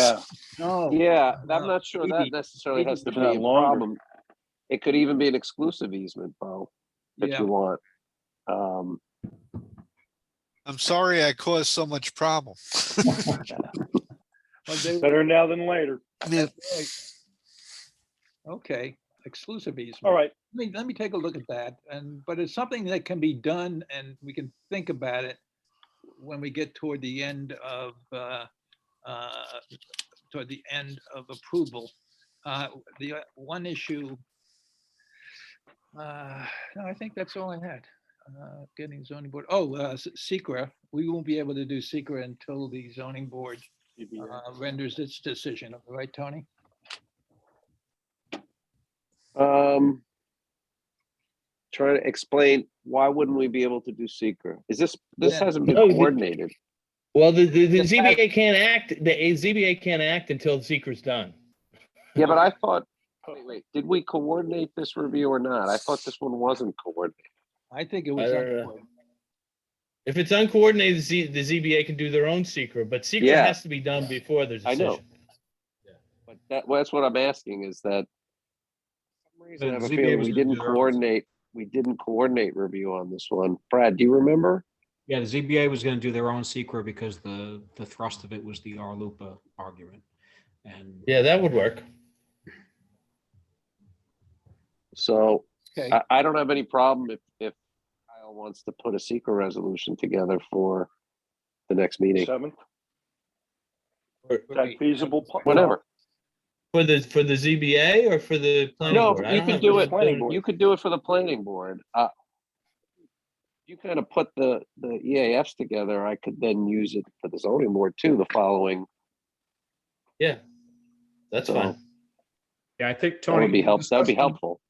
[SPEAKER 12] No.
[SPEAKER 8] Yeah, I'm not sure that necessarily has to be a problem. It could even be an exclusive easement, Bo, if
[SPEAKER 12] Yeah.
[SPEAKER 8] you want.
[SPEAKER 4] I'm sorry I caused so much problem.
[SPEAKER 2] Better now than later.
[SPEAKER 4] Yeah.
[SPEAKER 12] Okay, exclusive easement.
[SPEAKER 2] All right.
[SPEAKER 12] Let me take a look at that, but it's something that can be done, and we can think about it when we get toward the end of toward the end of approval. The one issue, no, I think that's all I had. Getting zoning board, secra, we won't be able to do secra until the zoning board renders its decision, right, Tony?
[SPEAKER 8] Trying to explain, why wouldn't we be able to do secret? This
[SPEAKER 12] Yeah.
[SPEAKER 8] hasn't been
[SPEAKER 5] No,
[SPEAKER 8] coordinated.
[SPEAKER 5] Well, the ZBA can't act, the ZBA can't act until the secret's done.
[SPEAKER 8] Yeah, but I thought, wait, did we coordinate this review or not? I thought this one wasn't coordinated.
[SPEAKER 12] I think it
[SPEAKER 5] I
[SPEAKER 12] was.
[SPEAKER 5] don't know. If it's uncoordinated, the ZBA can do their own secret, but secret
[SPEAKER 8] Yeah.
[SPEAKER 5] has to be done before the
[SPEAKER 8] I know.
[SPEAKER 5] decision.
[SPEAKER 8] But that's what I'm asking, is that for some reason I have a
[SPEAKER 14] ZBA
[SPEAKER 8] feeling
[SPEAKER 14] was
[SPEAKER 8] we
[SPEAKER 14] gonna do
[SPEAKER 8] didn't
[SPEAKER 14] their own.
[SPEAKER 8] coordinate. We didn't coordinate review on this one. Brad, do you remember?
[SPEAKER 14] Yeah, the ZBA was going to do their own secret because the thrust of it was the Arlupa argument. And
[SPEAKER 5] Yeah, that would work.
[SPEAKER 8] So
[SPEAKER 12] Okay.
[SPEAKER 8] I don't have any problem if Kyle wants to put a secret resolution together for the next meeting.
[SPEAKER 2] 7th,
[SPEAKER 5] Or-
[SPEAKER 2] is that feasible?
[SPEAKER 8] Whatever.
[SPEAKER 5] For the ZBA or for the planning
[SPEAKER 8] No,
[SPEAKER 5] board? I
[SPEAKER 8] you
[SPEAKER 5] don't
[SPEAKER 8] could
[SPEAKER 5] have
[SPEAKER 8] do
[SPEAKER 5] a-
[SPEAKER 8] it.
[SPEAKER 2] planning board.
[SPEAKER 8] You could do it for the planning board. You kind of put the EAFs together. I could then use it for the zoning board too, the following.
[SPEAKER 5] Yeah, that's
[SPEAKER 8] So,
[SPEAKER 5] fine.
[SPEAKER 14] yeah, I think
[SPEAKER 8] That
[SPEAKER 14] Tony.
[SPEAKER 8] would be helpful.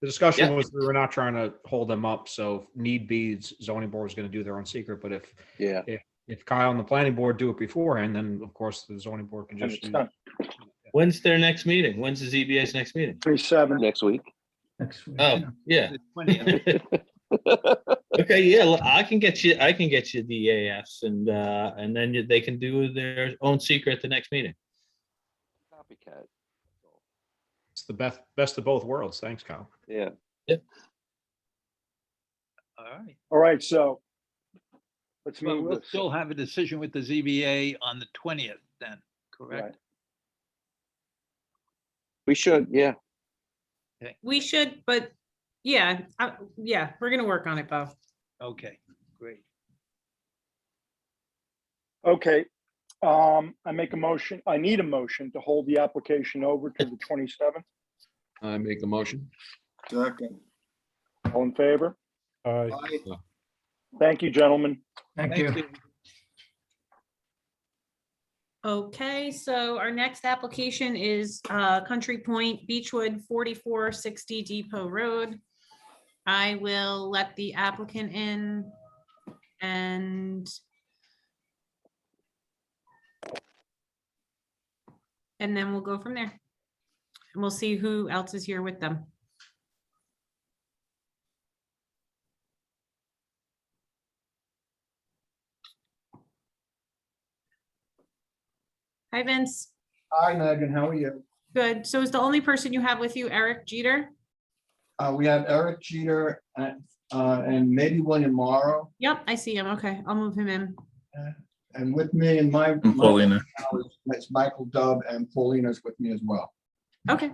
[SPEAKER 14] The discussion
[SPEAKER 5] Yeah.
[SPEAKER 14] was we were not trying to hold them up. So if need be, zoning board was going to do their own secret. But
[SPEAKER 8] Yeah.
[SPEAKER 14] if Kyle and the planning board do it beforehand, then of course the zoning board can
[SPEAKER 2] And
[SPEAKER 14] just
[SPEAKER 2] it's
[SPEAKER 14] use
[SPEAKER 2] done.
[SPEAKER 5] When's their next meeting? When's the ZBA's next meeting?
[SPEAKER 2] 3/7.
[SPEAKER 8] Next week.
[SPEAKER 23] Next week.
[SPEAKER 5] Oh, yeah.
[SPEAKER 12] The 20th.
[SPEAKER 5] Okay, yeah, look, I can get you the EAFs and then they can do their own secret at the next meeting.
[SPEAKER 8] Copycat.
[SPEAKER 14] It's the best of both worlds. Thanks, Kyle.
[SPEAKER 8] Yeah.
[SPEAKER 12] All right.
[SPEAKER 2] All right, so let's
[SPEAKER 12] Well,
[SPEAKER 2] move
[SPEAKER 12] we'll
[SPEAKER 2] this.
[SPEAKER 12] still have a decision with the ZBA on the 20th then, correct?
[SPEAKER 2] Right.
[SPEAKER 8] We should, yeah.
[SPEAKER 1] We should, but yeah, we're gonna work on it, Bo.
[SPEAKER 12] Okay, great.
[SPEAKER 2] Okay, I make a motion, I need a motion to hold the application over to the 27th.
[SPEAKER 9] I make a motion.
[SPEAKER 7] Second.
[SPEAKER 2] All in favor?
[SPEAKER 10] Aye.
[SPEAKER 2] Thank you, gentlemen.
[SPEAKER 23] Thank you.
[SPEAKER 1] Okay, so our next application is Country Point Beechwood 4460 Depot Road. I will let the applicant in and then we'll go from there. And we'll see who else is here with them. Hi, Vince.
[SPEAKER 6] Hi, Megan, how are you?
[SPEAKER 1] Good. So is the only person you have with you Eric Jeter?
[SPEAKER 6] We have Eric Jeter and maybe William Morrow.
[SPEAKER 1] Yep, I see him. Okay, I'll move him in.
[SPEAKER 6] And with me and my.
[SPEAKER 16] Paulina.
[SPEAKER 6] It's Michael Dubb and Paulina's with me as well.
[SPEAKER 1] Okay,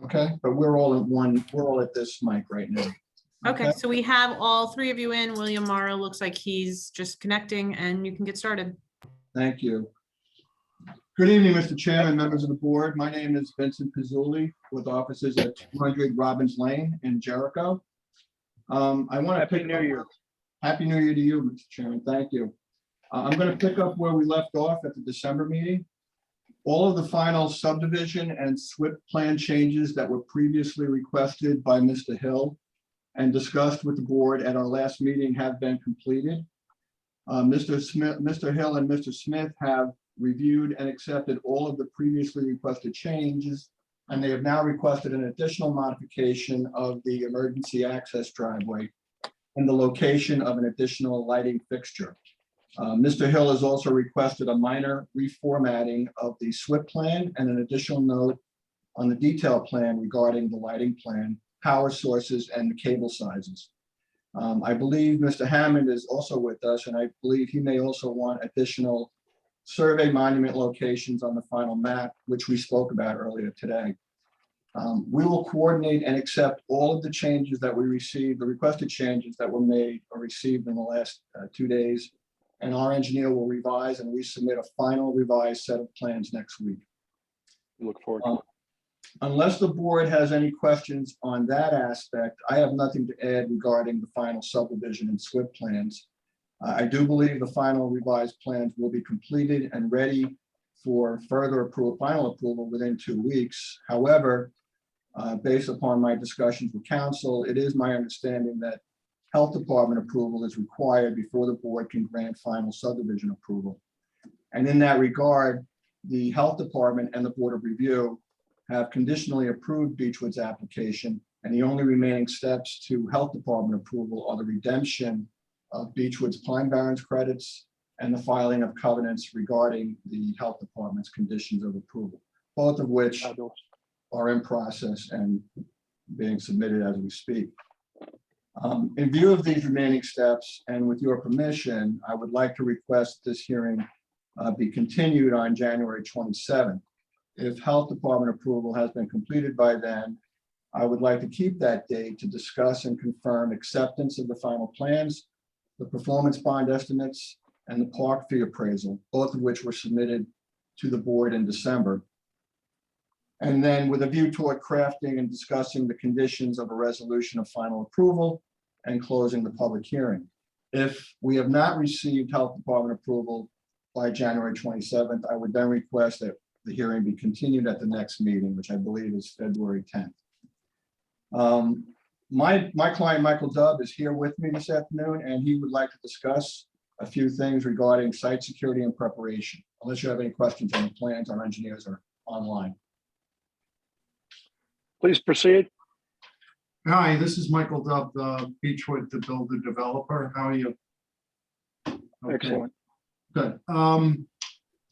[SPEAKER 6] Okay, but we're all at one, we're all at this mic right now.
[SPEAKER 1] okay. So we have all three of you in. William Morrow looks like he's just connecting and you can get started.
[SPEAKER 6] Thank you. Good evening, Mr. Chairman, members of the board. My name is Vincent Pizzulli with offices at 200 Robbins Lane in Jericho. I want to
[SPEAKER 2] Happy New Year.
[SPEAKER 6] Happy New Year to you, Mr. Chairman. Thank you. I'm going to pick up where we left off at the December meeting. All of the final subdivision and SWIP plan changes that were previously requested by Mr. Hill and discussed with the board at our last meeting have been completed. Mr. Hill and Mr. Smith have reviewed and accepted all of the previously requested changes, and they have now requested an additional modification of the emergency access driveway and the location of an additional lighting fixture. Mr. Hill has also requested a minor reformatting of the SWIP plan and an additional note on the detail plan regarding the lighting plan, power sources, and the cable sizes. I believe Mr. Hammond is also with us, and I believe he may also want additional survey monument locations on the final map, which we spoke about earlier today. We will coordinate and accept all of the changes that we received, the requested changes that were made or received in the last 2 days. And our engineer will revise and resubmit a final revised set of plans next week.
[SPEAKER 2] We look forward to it.
[SPEAKER 6] Unless the board has any questions on that aspect, I have nothing to add regarding the final subdivision and SWIP plans. I do believe the final revised plans will be completed and ready for further approval, final approval within 2 weeks. However, based upon my discussions with council, it is my understanding that health department approval is required before the board can grant final subdivision approval. And in that regard, the health department and the board of review have conditionally approved Beechwood's application, and the only remaining steps to health department approval are the redemption of Beechwood's Pine Barrens credits and the filing of covenants regarding the health department's conditions of approval, both of which are in process and being submitted as we speak. In view of these remaining steps, and with your permission, I would like to request this hearing be continued on January 27th. If health department approval has been completed by then, I would like to keep that date to discuss and confirm acceptance of the final plans, the performance bond estimates, and the park fee appraisal, both of which were submitted to the board in December. And then with a view toward crafting and discussing the conditions of a resolution of final approval and closing the public hearing. If we have not received health department approval by January 27th, I would then request that the hearing be continued at the next meeting, which I believe is February 10th. My client, Michael Dubb, is here with me this afternoon, and he would like to discuss a few things regarding site security and preparation. Unless you have any questions on the plans, our engineers are online.
[SPEAKER 2] Please proceed.
[SPEAKER 16] Hi, this is Michael Dubb, Beechwood, the builder developer. How are you? Okay.
[SPEAKER 2] Excellent.
[SPEAKER 16] Good.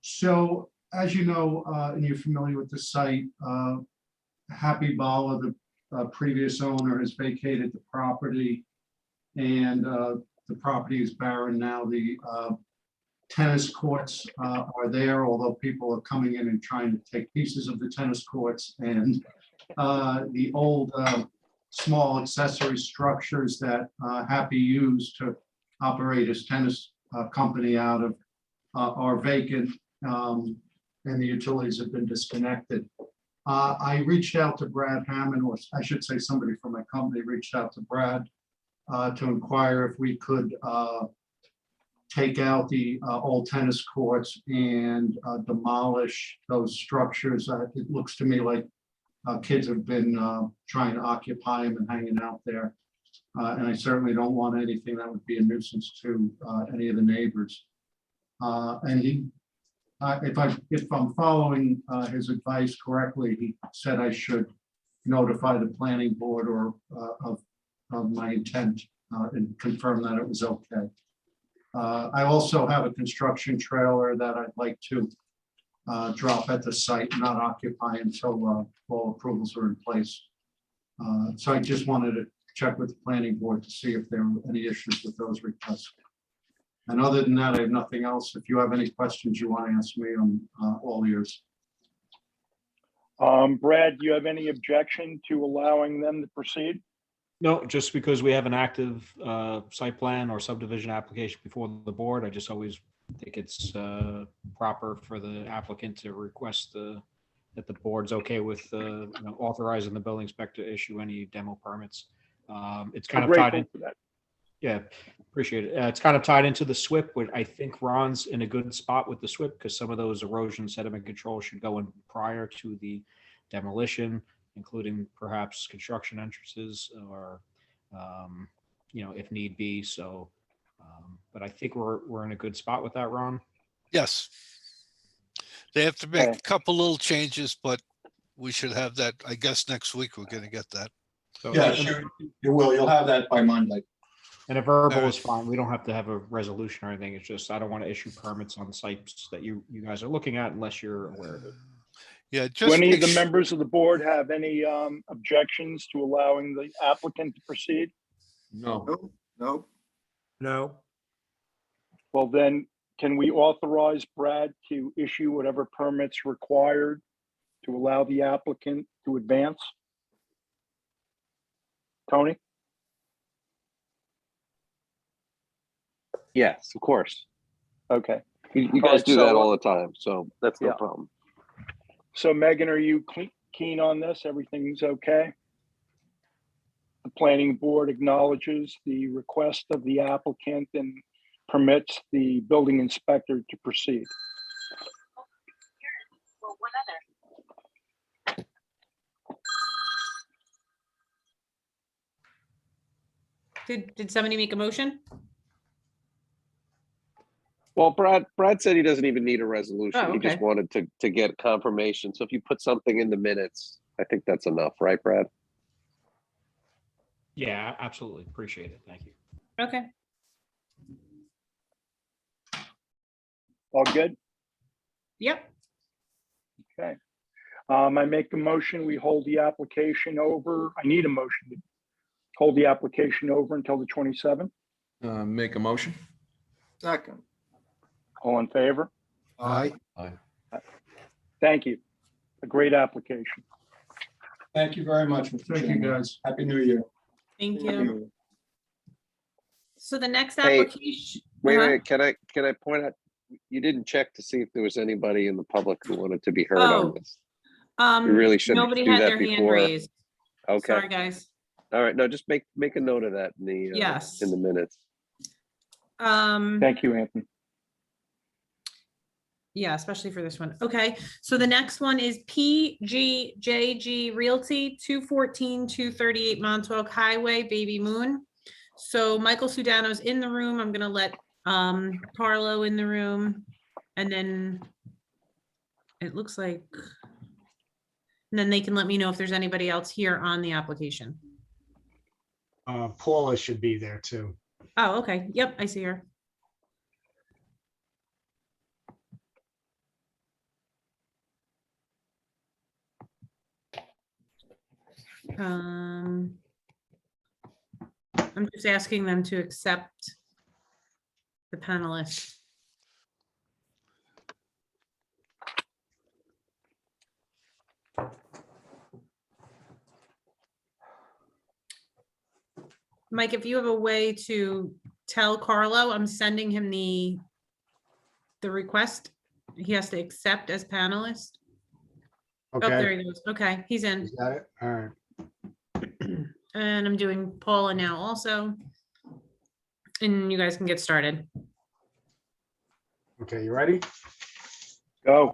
[SPEAKER 16] So as you know, and you're familiar with the site, Happy Bala, the previous owner, has vacated the property, and the property is barren now. The tennis courts are there, although people are coming in and trying to take pieces of the tennis courts, and the old small accessory structures that Happy used to operate his tennis company out of are vacant, and the utilities have been disconnected. I reached out to Brad Hammond, or I should say somebody from my company reached out to Brad to inquire if we could take out the old tennis courts and demolish those structures. It looks to me like kids have been trying to occupy them and hanging out there. And I certainly don't want anything that would be a nuisance to any of the neighbors. And he, if I'm following his advice correctly, he said I should notify the planning board or of my intent and confirm that it was okay. I also have a construction trailer that I'd like to drop at the site, not occupy until all approvals are in place. So I just wanted to check with the planning board to see if there were any issues with those requests. And other than that, I have nothing else. If you have any questions you want to ask me, I'm all ears.
[SPEAKER 2] Brad, do you have any objection to allowing them to proceed?
[SPEAKER 14] No, just because we have an active site plan or subdivision application before the board, I just always think it's proper for the applicant to request that the board's okay with authorizing the building inspector to issue any demo permits. It's kind of tied in. Yeah, appreciate it. It's kind of tied into the SWIP, where I think Ron's in a good spot with the SWIP because some of those erosion sediment control should go in prior to the demolition, including perhaps construction entrances or, if need be. So, but I think we're in a good spot with that, Ron.
[SPEAKER 4] Yes. They have to make a couple little changes, but we should have that, I guess, next week. We're going to get that.
[SPEAKER 14] So,
[SPEAKER 6] Yeah, sure. You will. You'll have that by Monday.
[SPEAKER 14] And a verbal is fine. We don't have to have a resolution or anything. It's just, I don't want to issue permits on sites that you guys are looking at unless you're aware of it.
[SPEAKER 4] Yeah.
[SPEAKER 2] Do any of the members of the board have any objections to allowing the applicant to proceed?
[SPEAKER 9] No.
[SPEAKER 7] Nope.
[SPEAKER 10] No.
[SPEAKER 2] Well, then, can we authorize Brad to issue whatever permits required to allow the applicant to advance? Tony?
[SPEAKER 8] Yes, of course.
[SPEAKER 2] Okay.
[SPEAKER 8] You
[SPEAKER 2] All
[SPEAKER 8] guys
[SPEAKER 2] right,
[SPEAKER 8] do
[SPEAKER 2] so,
[SPEAKER 8] that all the time, so that's no
[SPEAKER 2] yeah.
[SPEAKER 8] problem.
[SPEAKER 2] So Megan, are you keen on this? Everything's okay? The planning board acknowledges the request of the applicant and permits the building inspector to proceed.
[SPEAKER 1] Did somebody make a motion?
[SPEAKER 8] Well, Brad said he doesn't even need a resolution.
[SPEAKER 1] Oh,
[SPEAKER 8] He just
[SPEAKER 1] okay.
[SPEAKER 8] wanted to get confirmation. So if you put something in the minutes, I think that's enough, right, Brad?
[SPEAKER 14] Yeah, absolutely. Appreciate it. Thank you.
[SPEAKER 1] Okay.
[SPEAKER 2] All good?
[SPEAKER 1] Yep.
[SPEAKER 2] Okay. I make a motion, we hold the application over. I need a motion to hold the application over until the 27th.
[SPEAKER 11] Make a motion.
[SPEAKER 7] Second.
[SPEAKER 2] All in favor?
[SPEAKER 7] Aye.
[SPEAKER 2] Thank you. A great application.
[SPEAKER 6] Thank you very much. Mr.
[SPEAKER 16] Thank you,
[SPEAKER 6] Chairman.
[SPEAKER 16] guys.
[SPEAKER 6] Happy New Year.
[SPEAKER 1] Thank you. So the next
[SPEAKER 8] Hey,
[SPEAKER 1] application.
[SPEAKER 8] Wait, can I point out, you didn't check to see if there was anybody in the public who wanted to be heard on
[SPEAKER 1] Oh,
[SPEAKER 8] this. You really should
[SPEAKER 1] nobody
[SPEAKER 8] do
[SPEAKER 1] had
[SPEAKER 8] that
[SPEAKER 1] their hand
[SPEAKER 8] before.
[SPEAKER 1] raised.
[SPEAKER 8] Okay.
[SPEAKER 1] Sorry, guys.
[SPEAKER 8] All right. No, just make a note of that in the
[SPEAKER 1] Yes.
[SPEAKER 8] in the minutes.
[SPEAKER 2] Thank you, Anthony.
[SPEAKER 1] Yeah, especially for this one. Okay, so the next one is PGJG Realty, 214-238 Montauk Highway, Baby Moon. So Michael Sudano's in the room. I'm gonna let Carlo in the room. And then it looks like, and then they can let me know if there's anybody else here on the application.
[SPEAKER 3] Paula should be there too.
[SPEAKER 1] Oh, okay. Yep, I see her. I'm just asking them to accept the panelists. Mike, if you have a way to tell Carlo, I'm sending him the request. He has to accept as panelist. Oh, there
[SPEAKER 3] Okay,
[SPEAKER 1] he goes. Okay, he's in.
[SPEAKER 3] is that it? All right.
[SPEAKER 1] And I'm doing Paula now also. And you guys can get started.
[SPEAKER 3] Okay, you ready?
[SPEAKER 2] Go.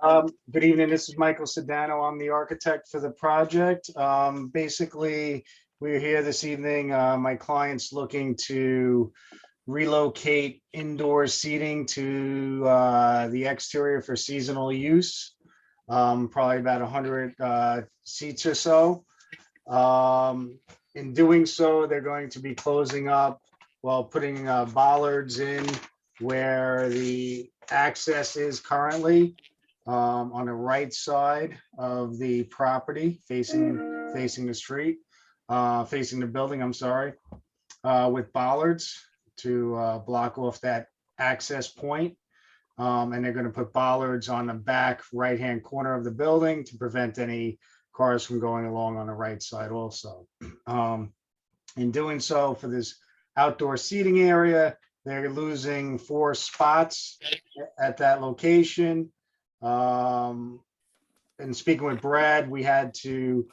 [SPEAKER 3] Good evening, this is Michael Sedano. I'm the architect for the project. Basically, we're here this evening. My client's looking to relocate indoor seating to the exterior for seasonal use. Probably about 100 seats or so. In doing so, they're going to be closing up, well, putting bollards in where the access is currently, on the right side of the property, facing the street, facing the building, I'm sorry, with bollards to block off that access point. And they're going to put bollards on the back right-hand corner of the building to prevent any cars from going along on the right side also. In doing so, for this outdoor seating area, they're losing 4 spots at that location. And speaking with Brad, we had to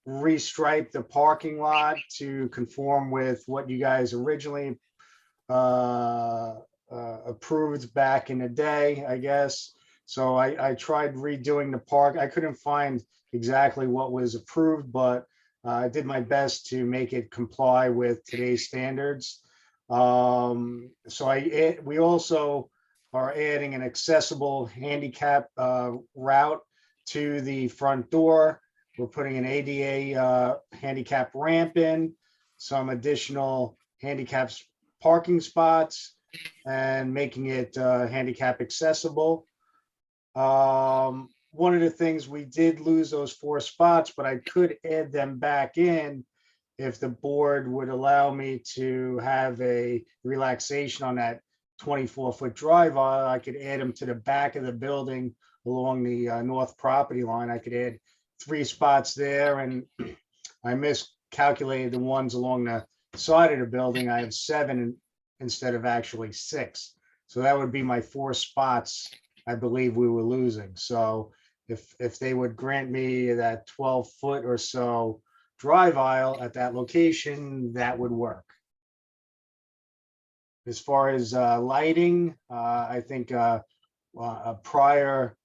[SPEAKER 3] restripe the parking lot to conform with what you guys originally approved back in the day, I guess. So I tried redoing the park. I couldn't find exactly what was approved, but I did my best to make it comply with today's standards. So we also are adding an accessible handicap route to the front door. We're putting an ADA handicap ramp in, some additional handicap parking spots, and making it handicap accessible. One of the things, we did lose those 4 spots, but I could add them back in if the board would allow me to have a relaxation on that 24-foot drive. I could add them to the back of the building along the north property line. I could add 3 spots there, and I miscalculated the ones along the side of the building. I have 7 instead of actually 6. So that would be my 4 spots I believe we were losing. So if they would grant me that 12-foot or so drive aisle at that location, that would work. As far as lighting, I think prior,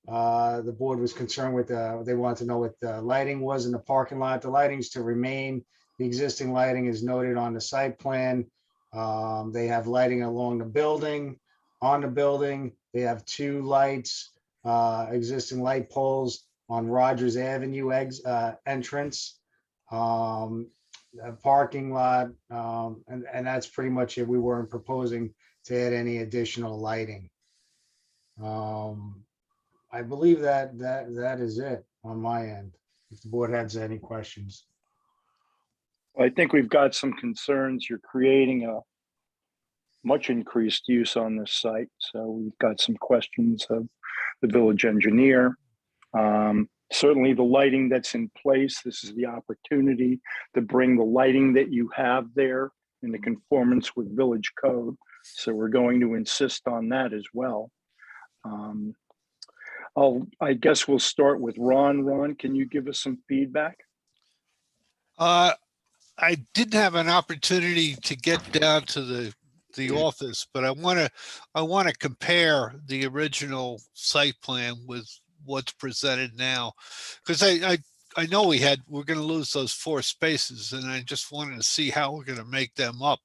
[SPEAKER 3] the board was concerned with, they wanted to know what the lighting was in the parking lot. The lighting's to remain. The existing lighting is noted on the site plan. They have lighting along the building, on the building. They have 2 lights, existing light poles on Rogers Avenue entrance. A parking lot, and that's pretty much it. We weren't proposing to add any additional lighting. I believe that is it on my end. If the board has any questions.
[SPEAKER 2] I think we've got some concerns. You're creating a much increased use on this site. So we've got some questions of the village engineer. Certainly the lighting that's in place, this is the opportunity to bring the lighting that you have there in the conformance with village code. So we're going to insist on that as well. I guess we'll start with Ron. Ron, can you give us some feedback?
[SPEAKER 4] I didn't have an opportunity to get down to the office, but I want to compare the original site plan with what's presented now, because I know we're going to lose those 4 spaces, and I just wanted to see how we're going to make them up.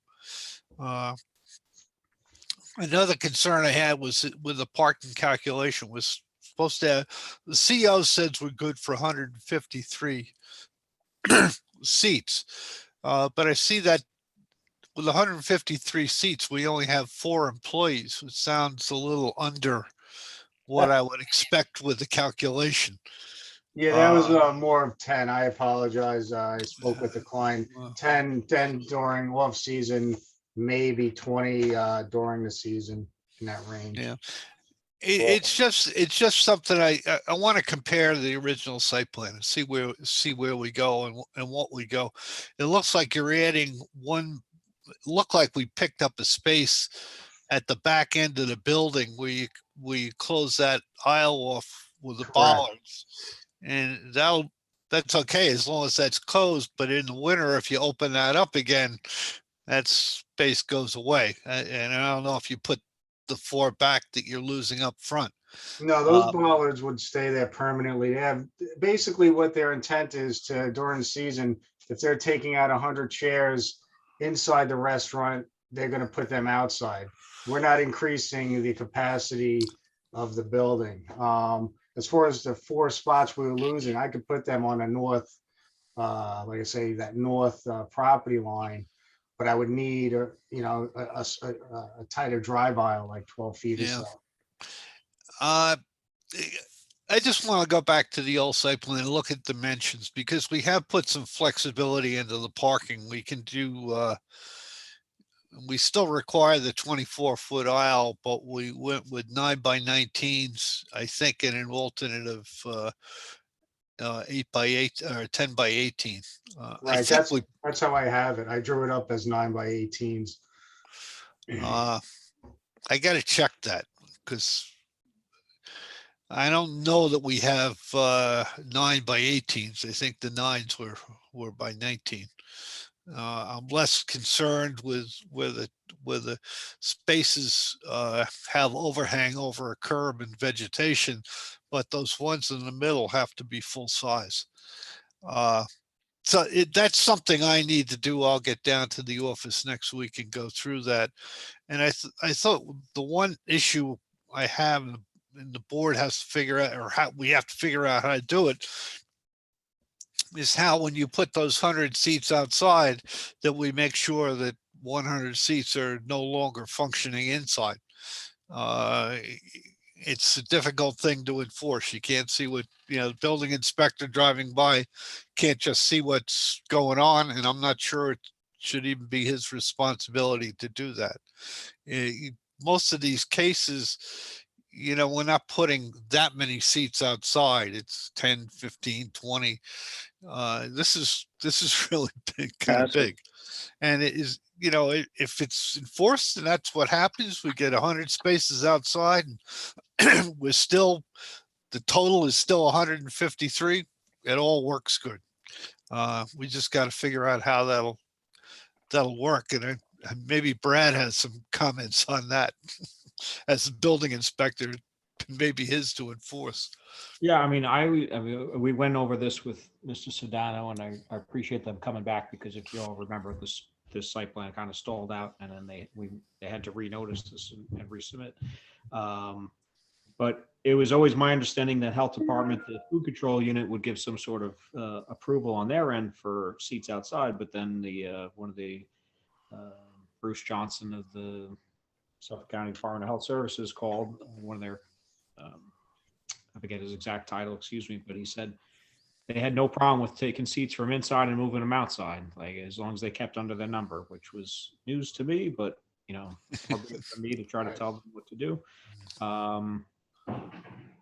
[SPEAKER 4] Another concern I had was with the parking calculation was supposed to have, the CO says we're good for 153 seats. But I see that with 153 seats, we only have 4 employees, which sounds a little under what I would expect with the calculation.
[SPEAKER 3] Yeah, that was more of 10. I apologize. I spoke with the client. 10 during off season, maybe 20 during the season, in that range.
[SPEAKER 4] Yeah. It's just something I want to compare the original site plan and see where we go and what we go. It looks like you're adding one. Look like we picked up a space at the back end of the building where we close that aisle off with the bollards, and that's okay as long as that's closed. But in the winter, if you open that up again, that space goes away. And I don't know if you put the 4 back that you're losing up front.
[SPEAKER 3] No, those bollards would stay there permanently. They have basically what their intent is to, during the season, if they're taking out 100 chairs inside the restaurant, they're going to put them outside. We're not increasing the capacity of the building. As far as the 4 spots we were losing, I could put them on a north, like I say, that north property line. But I would need a tighter drive aisle, like 12 feet or so.
[SPEAKER 4] I just want to go back to the old site plan and look at dimensions, because we have put some flexibility into the parking. We can do, we still require the 24-foot aisle, but we went with 9 by 19s, I think, in an alternative 8 by 8 or 10 by 18.
[SPEAKER 3] Right, that's how I have it. I drew it up as 9 by 18s.
[SPEAKER 4] I got to check that, because I don't know that we have 9 by 18s. I think the 9s were by 19. I'm less concerned with where the spaces have overhang over a curb and vegetation, but those ones in the middle have to be full size. So that's something I need to do. I'll get down to the office next week and go through that. And I thought the one issue I have, and the board has to figure out, or how we have to figure out how to do it, is how, when you put those 100 seats outside, that we make sure that 100 seats are no longer functioning inside. It's a difficult thing to enforce. You can't see what, the building inspector driving by can't just see what's going on. And I'm not sure it should even be his responsibility to do that. Most of these cases, we're not putting that many seats outside. It's 10, 15, 20. This is really big, kind of big. And it is, if it's enforced and that's what happens, we get 100 spaces outside, and we're still, the total is still 153. It all works good. We just got to figure out how that'll work. And maybe Brad has some comments on that as a building inspector, maybe his to enforce.
[SPEAKER 14] Yeah, I mean, we went over this with Mr. Sedano, and I appreciate them coming back, because if you all remember, this site plan kind of stalled out, and then they had to renotice this and resubmit. But it was always my understanding that health department, the food control unit, would give some sort of approval on their end for seats outside. But then one of the Bruce Johnson of the Suffolk County Department of Health Services called one of their, I forget his exact title, excuse me, but he said they had no problem with taking seats from inside and moving them outside, like as long as they kept under their number, which was news to me, but it's hard for me to try to tell them what to do.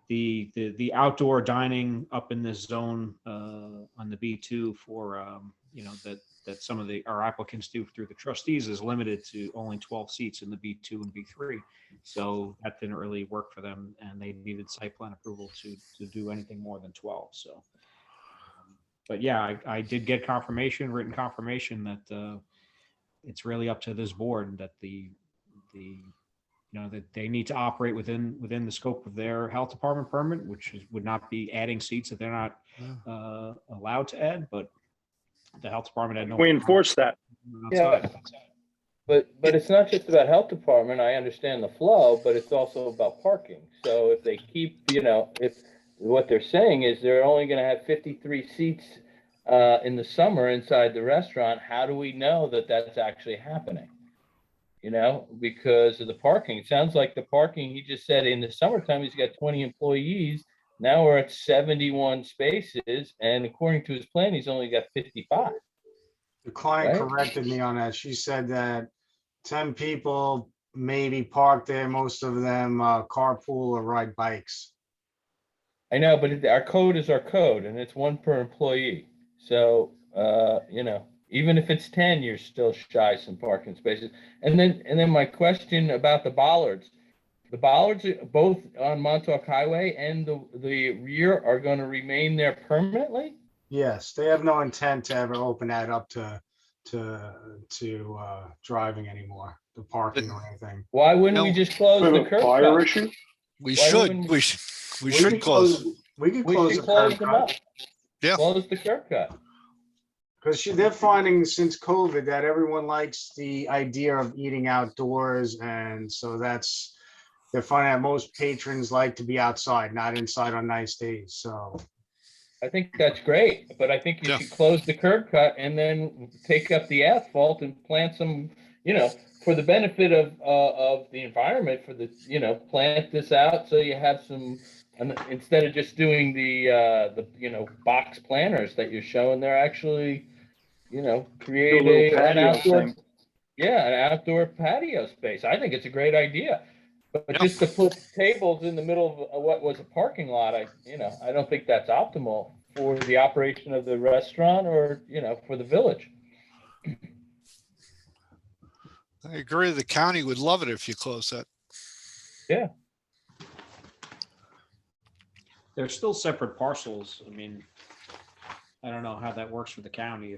[SPEAKER 14] The outdoor dining up in this zone on the B2 for that some of our applicants do through the trustees is limited to only 12 seats in the B2 and B3. So that didn't really work for them, and they needed site plan approval to do anything more than 12. So, but yeah, I did get written confirmation that it's really up to this board, that that they need to operate within the scope of their health department permit, which would not be adding seats that they're not allowed to add, but the health department had no.
[SPEAKER 2] We enforce that.
[SPEAKER 5] Yeah, but it's not just about health department. I understand the flow, but it's also about parking. So if they keep, if what they're saying is they're only going to have 53 seats in the summer inside the restaurant, how do we know that that's actually happening? Because of the parking. It sounds like the parking, he just said in the summertime, he's got 20 employees. Now we're at 71 spaces. And according to his plan, he's only got 55.
[SPEAKER 3] The client
[SPEAKER 5] Right?
[SPEAKER 3] corrected me on that. She said that 10 people maybe park there, most of them carpool or ride bikes.
[SPEAKER 5] I know, but our code is our code, and it's 1 per employee. So, even if it's 10, you're still shy some parking spaces. And then my question about the bollards. The bollards, both on Montauk Highway and the rear, are going to remain there permanently?
[SPEAKER 3] Yes, they have no intent to ever open that up to driving anymore, the parking or anything.
[SPEAKER 5] Why wouldn't we just close the curb
[SPEAKER 2] Fire
[SPEAKER 5] cut?
[SPEAKER 2] issue?
[SPEAKER 4] We
[SPEAKER 5] Why
[SPEAKER 4] should.
[SPEAKER 5] wouldn't
[SPEAKER 4] We should close.
[SPEAKER 3] We could
[SPEAKER 5] We
[SPEAKER 3] close
[SPEAKER 5] should
[SPEAKER 3] the
[SPEAKER 5] close
[SPEAKER 3] curb
[SPEAKER 5] them
[SPEAKER 3] cut.
[SPEAKER 5] up.
[SPEAKER 4] Yeah.
[SPEAKER 5] Close the curb cut.
[SPEAKER 3] Because they're finding since COVID that everyone likes the idea of eating outdoors. And so they're finding that most patrons like to be outside, not inside on nice days. So
[SPEAKER 5] I think that's great, but I think you should close the curb cut and then take up the asphalt and plant some, for the benefit of the environment, for the, plant this out so you have some, instead of just doing the box planters that you're showing, they're actually, create an outdoor, an outdoor patio space. I think it's a great idea. But just to put tables in the middle of what was a parking lot, I don't think that's optimal for the operation of the restaurant or, for the village.
[SPEAKER 4] I agree. The county would love it if you close that.
[SPEAKER 5] Yeah.
[SPEAKER 14] They're still separate parcels. I mean, I don't know how that works for the county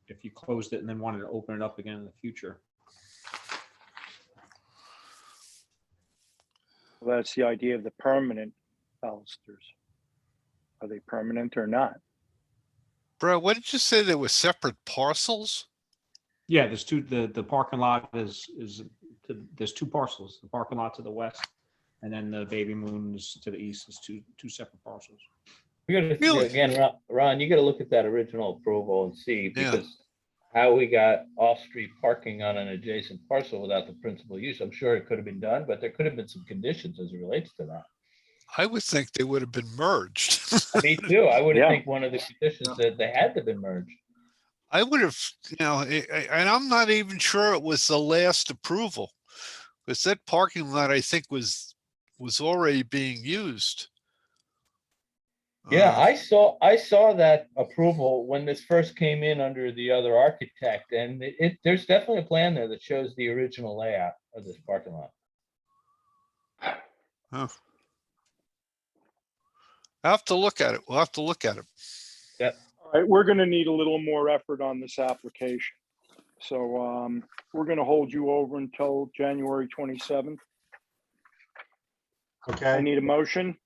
[SPEAKER 14] if you closed it and then wanted to open it up again in the future.
[SPEAKER 2] Well, that's the idea of the permanent balusters. Are they permanent or not?
[SPEAKER 4] Bro, what did you say? There were separate parcels?
[SPEAKER 14] Yeah, there's the parking lot there's 2 parcels. The parking lot to the west, and then the Baby Moons to the east is two separate parcels.
[SPEAKER 5] We gotta, again, Ron, you gotta look at that original approval and see, because how we got off-street parking on an adjacent parcel without the principal use. I'm sure it could have been done, but there could have been some conditions as it relates to that.
[SPEAKER 4] I would think they would have been merged.
[SPEAKER 5] Me too. I would think one of the conditions that they had to be merged.
[SPEAKER 4] I would have, and I'm not even sure it was the last approval, because that parking lot, I think, was already being used.
[SPEAKER 5] Yeah, I saw that approval when this first came in under the other architect, and there's definitely a plan there that shows the original layout of this parking lot.
[SPEAKER 4] Huh. I'll have to look at it. We'll have to look at it.
[SPEAKER 5] Yep.
[SPEAKER 2] All right, we're gonna need a little more effort on this application. So we're gonna hold you over until January 27th. I
[SPEAKER 3] Okay,
[SPEAKER 2] need a motion.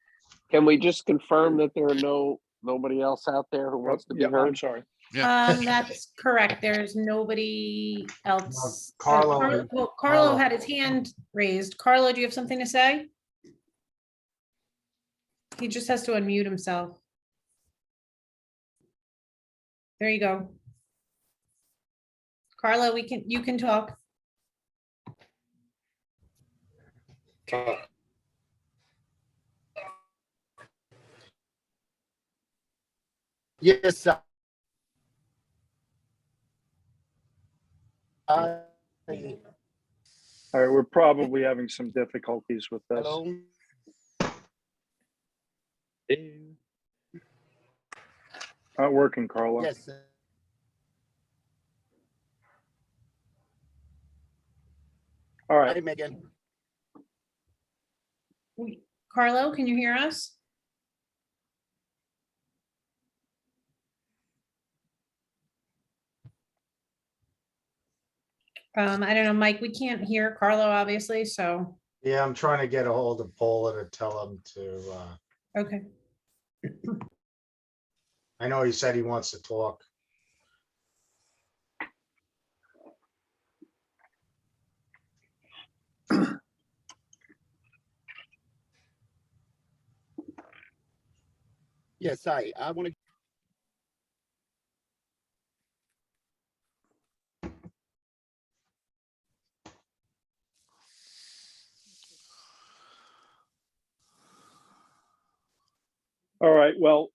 [SPEAKER 8] Can we just confirm that there are nobody else out there who wants to be
[SPEAKER 2] Yeah, I'm
[SPEAKER 8] heard?
[SPEAKER 2] sorry.
[SPEAKER 1] That's correct. There's nobody else.
[SPEAKER 3] Carlo.
[SPEAKER 1] Well, Carlo had his hand raised. Carlo, do you have something to say? He just has to unmute himself. There you go. Carlo, you can talk.
[SPEAKER 17] Yes.
[SPEAKER 2] All right, we're probably having some difficulties with this.
[SPEAKER 17] Hello.
[SPEAKER 2] Not working, Carlo.
[SPEAKER 17] Yes.
[SPEAKER 2] All right.
[SPEAKER 17] Hi, Megan.
[SPEAKER 1] Carlo, can you hear us? I don't know, Mike, we can't hear Carlo, obviously, so,
[SPEAKER 3] Yeah, I'm trying to get a hold of Paula to tell him to,
[SPEAKER 1] okay.
[SPEAKER 3] I know he said he wants to talk.
[SPEAKER 17] Yes, I want to.
[SPEAKER 2] All right, well,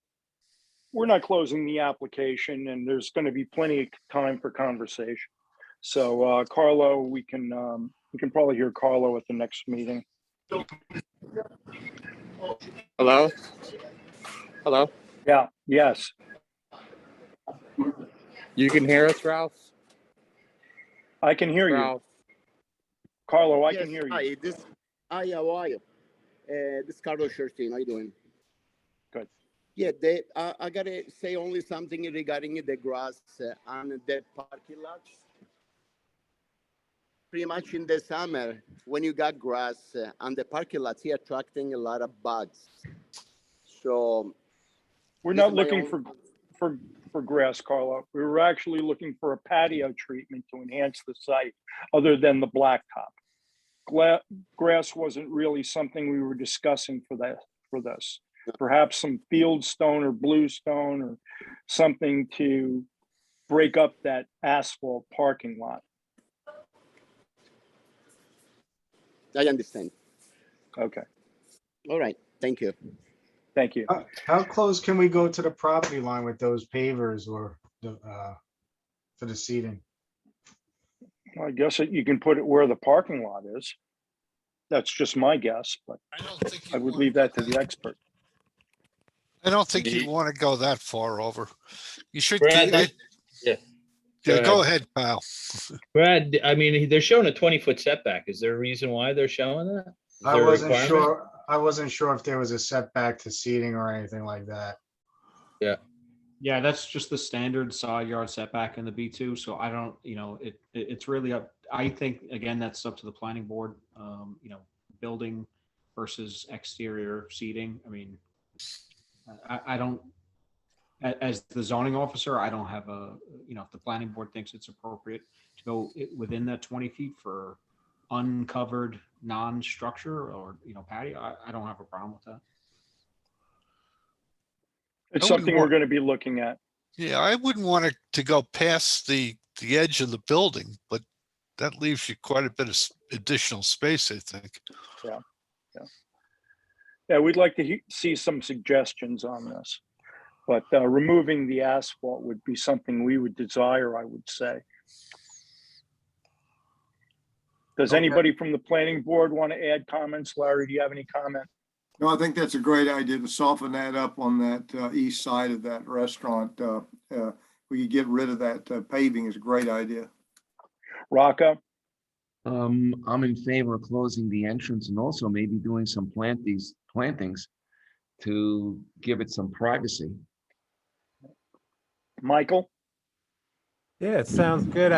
[SPEAKER 2] we're not closing the application and there's going to be plenty of time for conversation. So Carlo, we can probably hear Carlo at the next meeting.
[SPEAKER 17] Hello? Hello?
[SPEAKER 2] Yeah, yes.
[SPEAKER 17] You can hear us, Ralph?
[SPEAKER 2] I can hear you.
[SPEAKER 17] Ralph.
[SPEAKER 2] Carlo, I
[SPEAKER 17] Yes,
[SPEAKER 2] can hear you.
[SPEAKER 17] Hi, how are you? This is Carlos Scherstein. How you doing?
[SPEAKER 2] Good.
[SPEAKER 17] Yeah, I gotta say only something regarding the grass on the parking lots. Pretty much in the summer, when you got grass on the parking lots, you're attracting a lot of bugs. So
[SPEAKER 2] We're not looking for grass, Carlo. We were actually looking for a patio treatment to enhance the site other than the blacktop. Grass wasn't really something we were discussing for this. Perhaps some field stone or bluestone or something to break up that asphalt parking lot.
[SPEAKER 17] I understand.
[SPEAKER 2] Okay.
[SPEAKER 17] All right. Thank you.
[SPEAKER 2] Thank you.
[SPEAKER 3] How close can we go to the property line with those pavers or for the seating?
[SPEAKER 2] I guess you can put it where the parking lot is. That's just my guess, but I would leave that to the expert.
[SPEAKER 4] I don't think you want to go that far over. You should.
[SPEAKER 5] Brad, yeah.
[SPEAKER 4] Go ahead, pal.
[SPEAKER 5] Brad, I mean, they're showing a 20-foot setback. Is there a reason why they're showing that? Is
[SPEAKER 3] I
[SPEAKER 5] there a
[SPEAKER 3] wasn't
[SPEAKER 5] requirement?
[SPEAKER 3] sure. I wasn't sure if there was a setback to seating or anything like that.
[SPEAKER 5] Yeah.
[SPEAKER 14] Yeah, that's just the standard side yard setback in the B2. So I don't, it's really up. I think, again, that's up to the planning board, building versus exterior seating. I mean, I don't, as the zoning officer, I don't have if the planning board thinks it's appropriate to go within that 20 feet for uncovered non-structure or, patio, I don't have a problem with that.
[SPEAKER 2] It's something we're going to be looking at.
[SPEAKER 4] Yeah, I wouldn't want it to go past the edge of the building, but that leaves you quite a bit of additional space, I think.
[SPEAKER 2] Yeah. Yeah, we'd like to see some suggestions on this, but removing the asphalt would be something we would desire, I would say. Does anybody from the planning board want to add comments? Larry, do you have any comment?
[SPEAKER 7] No, I think that's a great idea to soften that up on that east side of that restaurant. We could get rid of that paving is a great idea.
[SPEAKER 2] Rocco?
[SPEAKER 9] I'm in favor of closing the entrance and also maybe doing some plantings to give it some privacy.
[SPEAKER 2] Michael?
[SPEAKER 10] Yeah, it sounds good.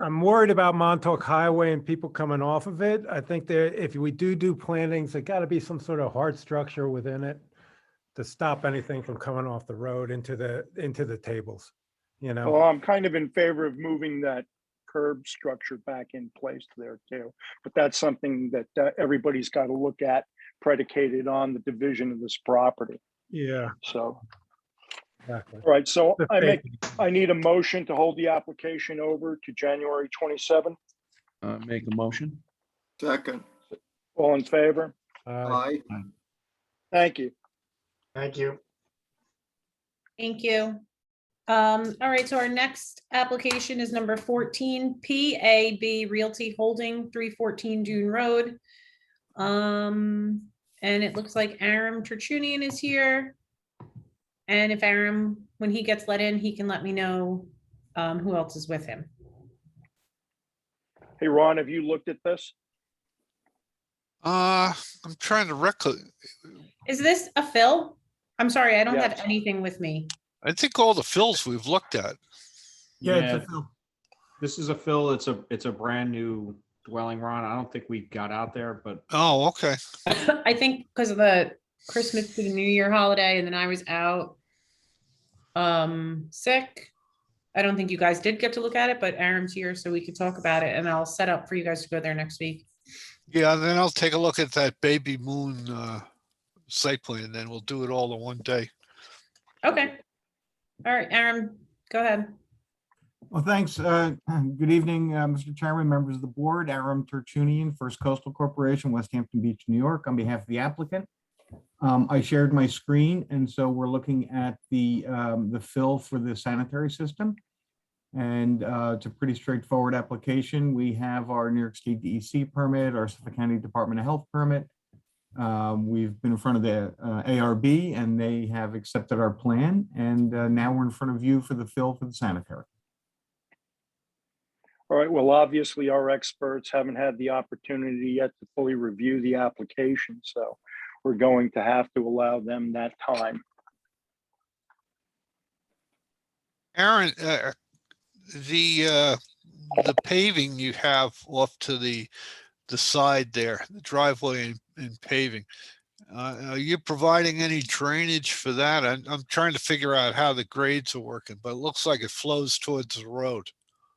[SPEAKER 10] I'm worried about Montauk Highway and people coming off of it. I think if we do plantings, there got to be some sort of hard structure within it to stop anything from coming off the road into the tables, you know?
[SPEAKER 2] Well, I'm kind of in favor of moving that curb structure back in place there too. But that's something that everybody's got to look at, predicated on the division of this property.
[SPEAKER 10] Yeah.
[SPEAKER 2] So,
[SPEAKER 10] exactly.
[SPEAKER 2] All right, so I need a motion to hold the application over to January 27th.
[SPEAKER 9] Make a motion.
[SPEAKER 7] Second.
[SPEAKER 2] All in favor?
[SPEAKER 7] Aye.
[SPEAKER 2] Thank you.
[SPEAKER 3] Thank you.
[SPEAKER 1] Thank you. All right, so our next application is number 14, PAB Realty Holding, 314 June Road. And it looks like Aram Tertunian is here. And if Aram, when he gets let in, he can let me know who else is with him.
[SPEAKER 2] Hey, Ron, have you looked at this?
[SPEAKER 4] I'm trying to
[SPEAKER 1] Is this a fill? I'm sorry, I don't have
[SPEAKER 2] Yes.
[SPEAKER 1] anything with me.
[SPEAKER 4] I think all the fills we've looked at.
[SPEAKER 22] Yeah, it's a fill.
[SPEAKER 14] This is a fill. It's a brand new dwelling, Ron. I don't think we got out there, but
[SPEAKER 4] Oh, okay.
[SPEAKER 1] I think because of the Christmas to the New Year holiday, and then I was out sick. I don't think you guys did get to look at it, but Aram's here, so we could talk about it, and I'll set up for you guys to go there next week.
[SPEAKER 4] Yeah, then I'll take a look at that Baby Moon site plan, then we'll do it all in one day.
[SPEAKER 1] Okay. All right, Aram, go ahead.
[SPEAKER 18] Well, thanks. Good evening, Mr. Chairman, members of the board. Aram Tertunian, First Coastal Corporation, West Hampton Beach, New York, on behalf of the applicant. I shared my screen, and so we're looking at the fill for the sanitary system. And it's a pretty straightforward application. We have our New York State DEC permit, our Suffolk County Department of Health permit. We've been in front of the ARB, and they have accepted our plan. And now we're in front of you for the fill for the sanitary.
[SPEAKER 2] All right, well, obviously our experts haven't had the opportunity yet to fully review the application, so we're going to have to allow them that time.
[SPEAKER 4] Aaron, the paving you have off to the side there, the driveway and paving, are you providing any drainage for that? I'm trying to figure out how the grades are working, but it looks like it flows towards the road.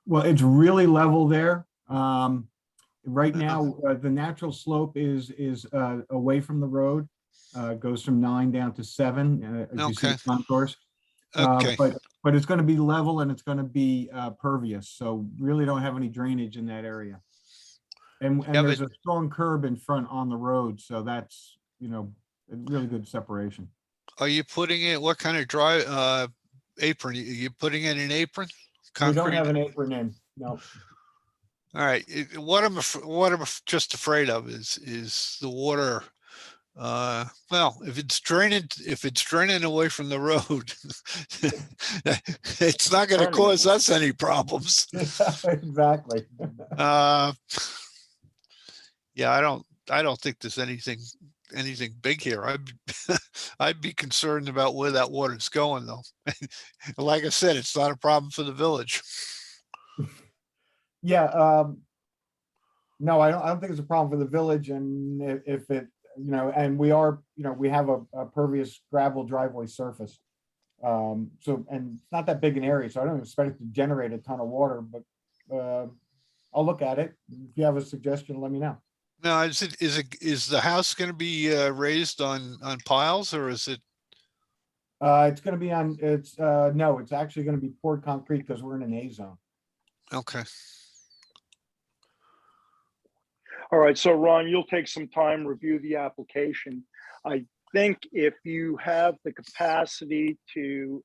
[SPEAKER 18] Well, it's really level there. Right now, the natural slope is away from the road, goes from 9 down to 7. As you see the contours.
[SPEAKER 4] Okay.
[SPEAKER 18] But it's going to be level and it's going to be pervious. So really don't have any drainage in that area. And there's a strong curb in front on the road, so that's, you know, a really good separation.
[SPEAKER 4] Are you putting in what kind of apron? Are you putting in an apron?
[SPEAKER 18] We don't have an apron in. No.
[SPEAKER 4] All right. What I'm just afraid of is the water. Well, if it's draining away from the road, it's not going to cause us any problems.
[SPEAKER 18] Exactly.
[SPEAKER 4] Yeah, I don't think there's anything big here. I'd be concerned about where that water's going, though. Like I said, it's not a problem for the village.
[SPEAKER 18] Yeah. No, I don't think it's a problem for the village. And if it, you know, and we are, you know, we have a pervious gravel driveway surface. And it's not that big an area, so I don't expect it to generate a ton of water, but I'll look at it. If you have a suggestion, let me know.
[SPEAKER 4] Now, is the house going to be raised on piles, or is it?
[SPEAKER 18] It's going to be on. No, it's actually going to be poured concrete because we're in an A zone.
[SPEAKER 4] Okay.
[SPEAKER 2] All right, so Ron, you'll take some time, review the application. I think if you have the capacity to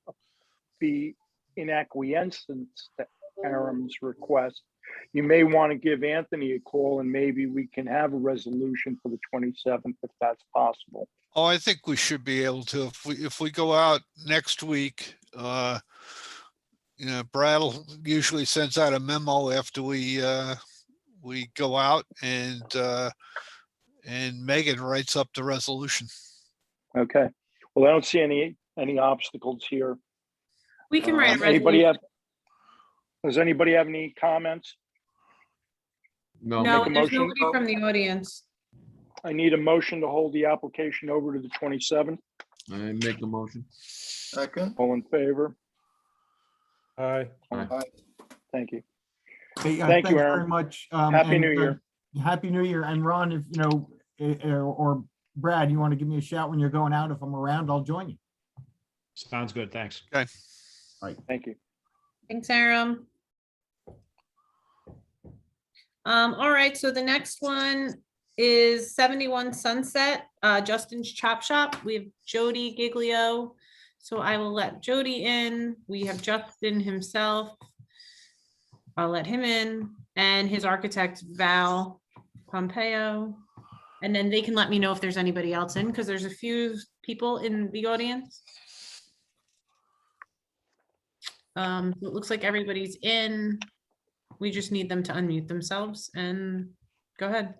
[SPEAKER 2] be in acquiescence to Aram's request, you may want to give Anthony a call and maybe we can have a resolution for the 27th if that's possible.
[SPEAKER 4] Oh, I think we should be able to. If we go out next week, you know, Brad usually sends out a memo after we go out, and Megan writes up the resolution.
[SPEAKER 2] Okay, well, I don't see any obstacles here.
[SPEAKER 1] We can write a
[SPEAKER 2] Anybody
[SPEAKER 1] resolution.
[SPEAKER 2] does anybody have any comments?
[SPEAKER 1] No,
[SPEAKER 2] Make a
[SPEAKER 1] there's
[SPEAKER 2] motion.
[SPEAKER 1] nobody from the audience.
[SPEAKER 2] I need a motion to hold the application over to the 27th.
[SPEAKER 9] I make a motion.
[SPEAKER 7] Second.
[SPEAKER 2] All in favor?
[SPEAKER 10] Aye.
[SPEAKER 2] Thank you.
[SPEAKER 18] Hey,
[SPEAKER 2] Thank you,
[SPEAKER 18] thanks
[SPEAKER 2] Aaron.
[SPEAKER 18] very much.
[SPEAKER 2] Happy
[SPEAKER 18] and,
[SPEAKER 2] New Year.
[SPEAKER 18] Happy New Year. And Ron, if you know, or Brad, you want to give me a shout when you're going out? If I'm around, I'll join you.
[SPEAKER 14] Sounds good. Thanks.
[SPEAKER 4] Okay.
[SPEAKER 18] All right.
[SPEAKER 2] Thank you.
[SPEAKER 1] Thanks, Aram. All right, so the next one is 71 Sunset, Justin's Chop Shop. We have Jody Giglio. So I will let Jody in. We have Justin himself. I'll let him in, and his architect Val Pompeo. And then they can let me know if there's anybody else in, because there's a few people in the audience. It looks like everybody's in. We just need them to unmute themselves and go ahead.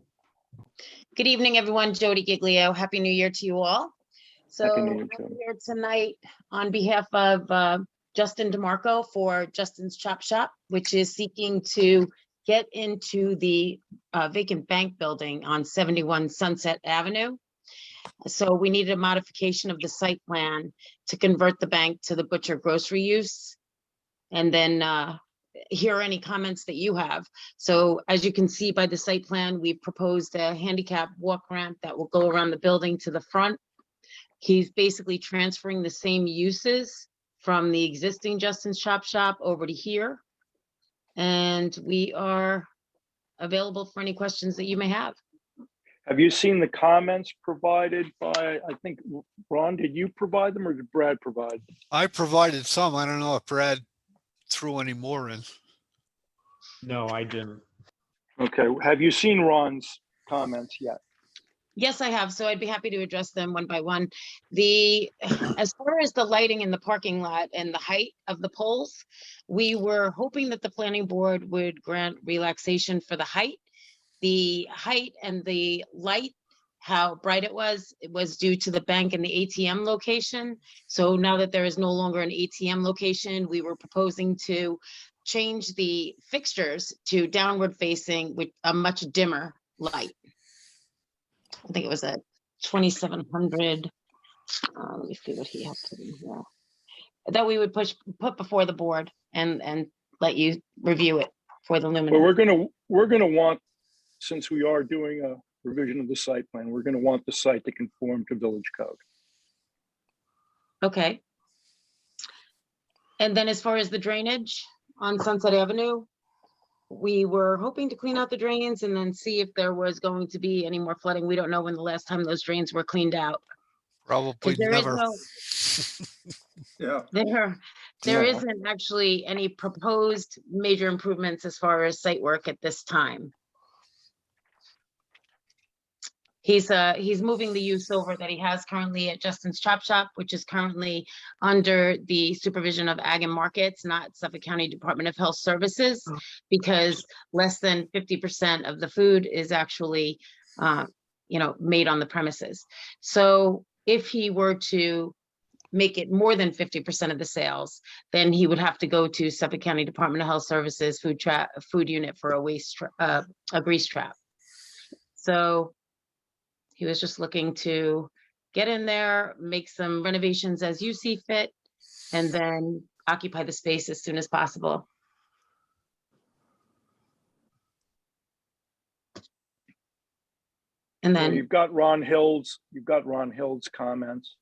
[SPEAKER 15] Good evening, everyone. Jody Giglio. Happy New Year to you all. So
[SPEAKER 2] Happy New Year,
[SPEAKER 15] I'm
[SPEAKER 2] Jody.
[SPEAKER 15] here tonight on behalf of Justin DeMarco for Justin's Chop Shop, which is seeking to get into the vacant bank building on 71 Sunset Avenue. So we needed a modification of the site plan to convert the bank to the butcher grocery use. And then hear any comments that you have. So as you can see by the site plan, we proposed a handicap walk ramp that will go around the building to the front. He's basically transferring the same uses from the existing Justin's Chop Shop over to here. And we are available for any questions that you may have.
[SPEAKER 2] Have you seen the comments provided by, I think, Ron, did you provide them or did Brad provide them?
[SPEAKER 4] I provided some. I don't know if Brad threw any more in.
[SPEAKER 14] No, I didn't.
[SPEAKER 2] Okay, have you seen Ron's comments yet?
[SPEAKER 15] Yes, I have. So I'd be happy to address them one by one. As far as the lighting in the parking lot and the height of the poles, we were hoping that the planning board would grant relaxation for the height. The height and the light, how bright it was due to the bank and the ATM location. So now that there is no longer an ATM location, we were proposing to change the fixtures to downward facing with a much dimmer light. I think it was a 2700. Let me see what he had put in here. That we would put before the board and let you review it for the luminance.
[SPEAKER 2] Well, we're gonna want, since we are doing a revision of the site plan, we're gonna want the site to conform to village code.
[SPEAKER 15] Okay. And then as far as the drainage on Sunset Avenue, we were hoping to clean out the drains and then see if there was going to be any more flooding. We don't know when the last time those drains were cleaned out.
[SPEAKER 4] Probably
[SPEAKER 15] There is
[SPEAKER 4] never.
[SPEAKER 15] no,
[SPEAKER 7] Yeah.
[SPEAKER 15] there
[SPEAKER 2] No.
[SPEAKER 15] isn't actually any proposed major improvements as far as site work at this time. He's moving the use over that he has currently at Justin's Chop Shop, which is currently under the supervision of Ag and Markets, not Suffolk County Department of Health Services, because less than 50% of the food is actually, made on the premises. So if he were to make it more than 50% of the sales, then he would have to go to Suffolk County Department of Health Services food unit for a grease trap. So he was just looking to get in there, make some renovations as you see fit, and then occupy the space as soon as possible. And
[SPEAKER 2] So
[SPEAKER 15] then
[SPEAKER 2] you've got Ron Hill's comments.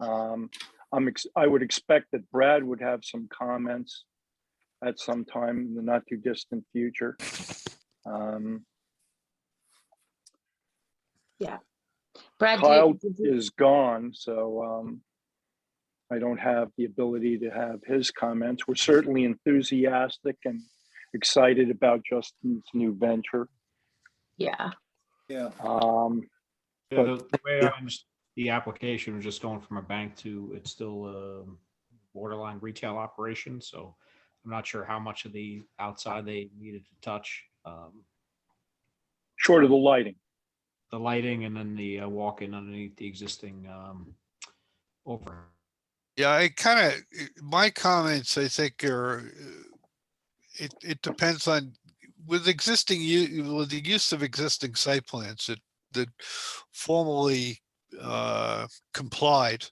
[SPEAKER 2] I would expect that Brad would have some comments at some time in the not too distant future.
[SPEAKER 15] yeah. Brad,
[SPEAKER 2] Kyle is gone, so I don't have the ability to have his comments. We're certainly enthusiastic and excited about Justin's new venture.
[SPEAKER 15] Yeah.
[SPEAKER 7] Yeah.
[SPEAKER 14] Yeah, the way I understand the application was just going from a bank to, it's still a borderline retail operation. So I'm not sure how much of the outside they needed to touch.
[SPEAKER 2] Short of the lighting.
[SPEAKER 14] the lighting and then the walk-in underneath the existing over.
[SPEAKER 4] Yeah, I kind of, my comments, I think are, it depends on, with with the use of existing site plans that formally complied,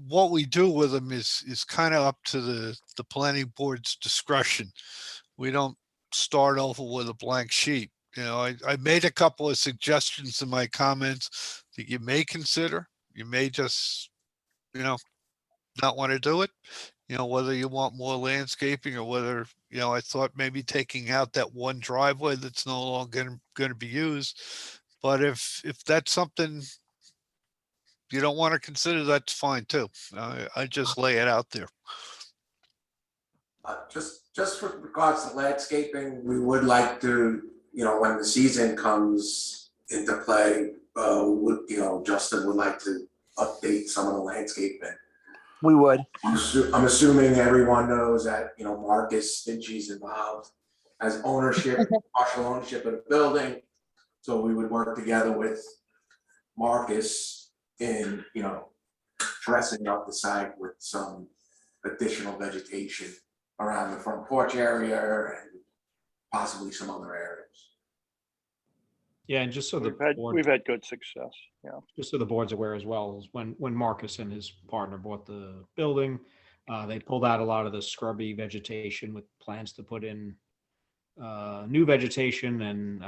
[SPEAKER 4] what we do with them is kind of up to the planning board's discretion. We don't start over with a blank sheet. You know, I made a couple of suggestions in my comments that you may consider. You may just, you know, not want to do it. You know, whether you want more landscaping or whether, you know, I thought maybe taking out that one driveway that's no longer going to be used. But if that's something you don't want to consider, that's fine too. I just lay it out there.
[SPEAKER 13] Just with regards to landscaping, we would like to, when the season comes into play, Justin would like to update some of the landscaping.
[SPEAKER 19] We would.
[SPEAKER 13] I'm assuming everyone knows that, Marcus Stinchie's involved as ownership, partial ownership of the building. So we would work together with Marcus in, dressing up the site with some additional vegetation around the front porch area and possibly some other areas.
[SPEAKER 14] Yeah, and just so
[SPEAKER 2] we've had good success. Yeah.
[SPEAKER 14] Just so the board's aware as well, is when Marcus and his partner bought the building, they pulled out a lot of the scrubby vegetation with plans to put in new vegetation. And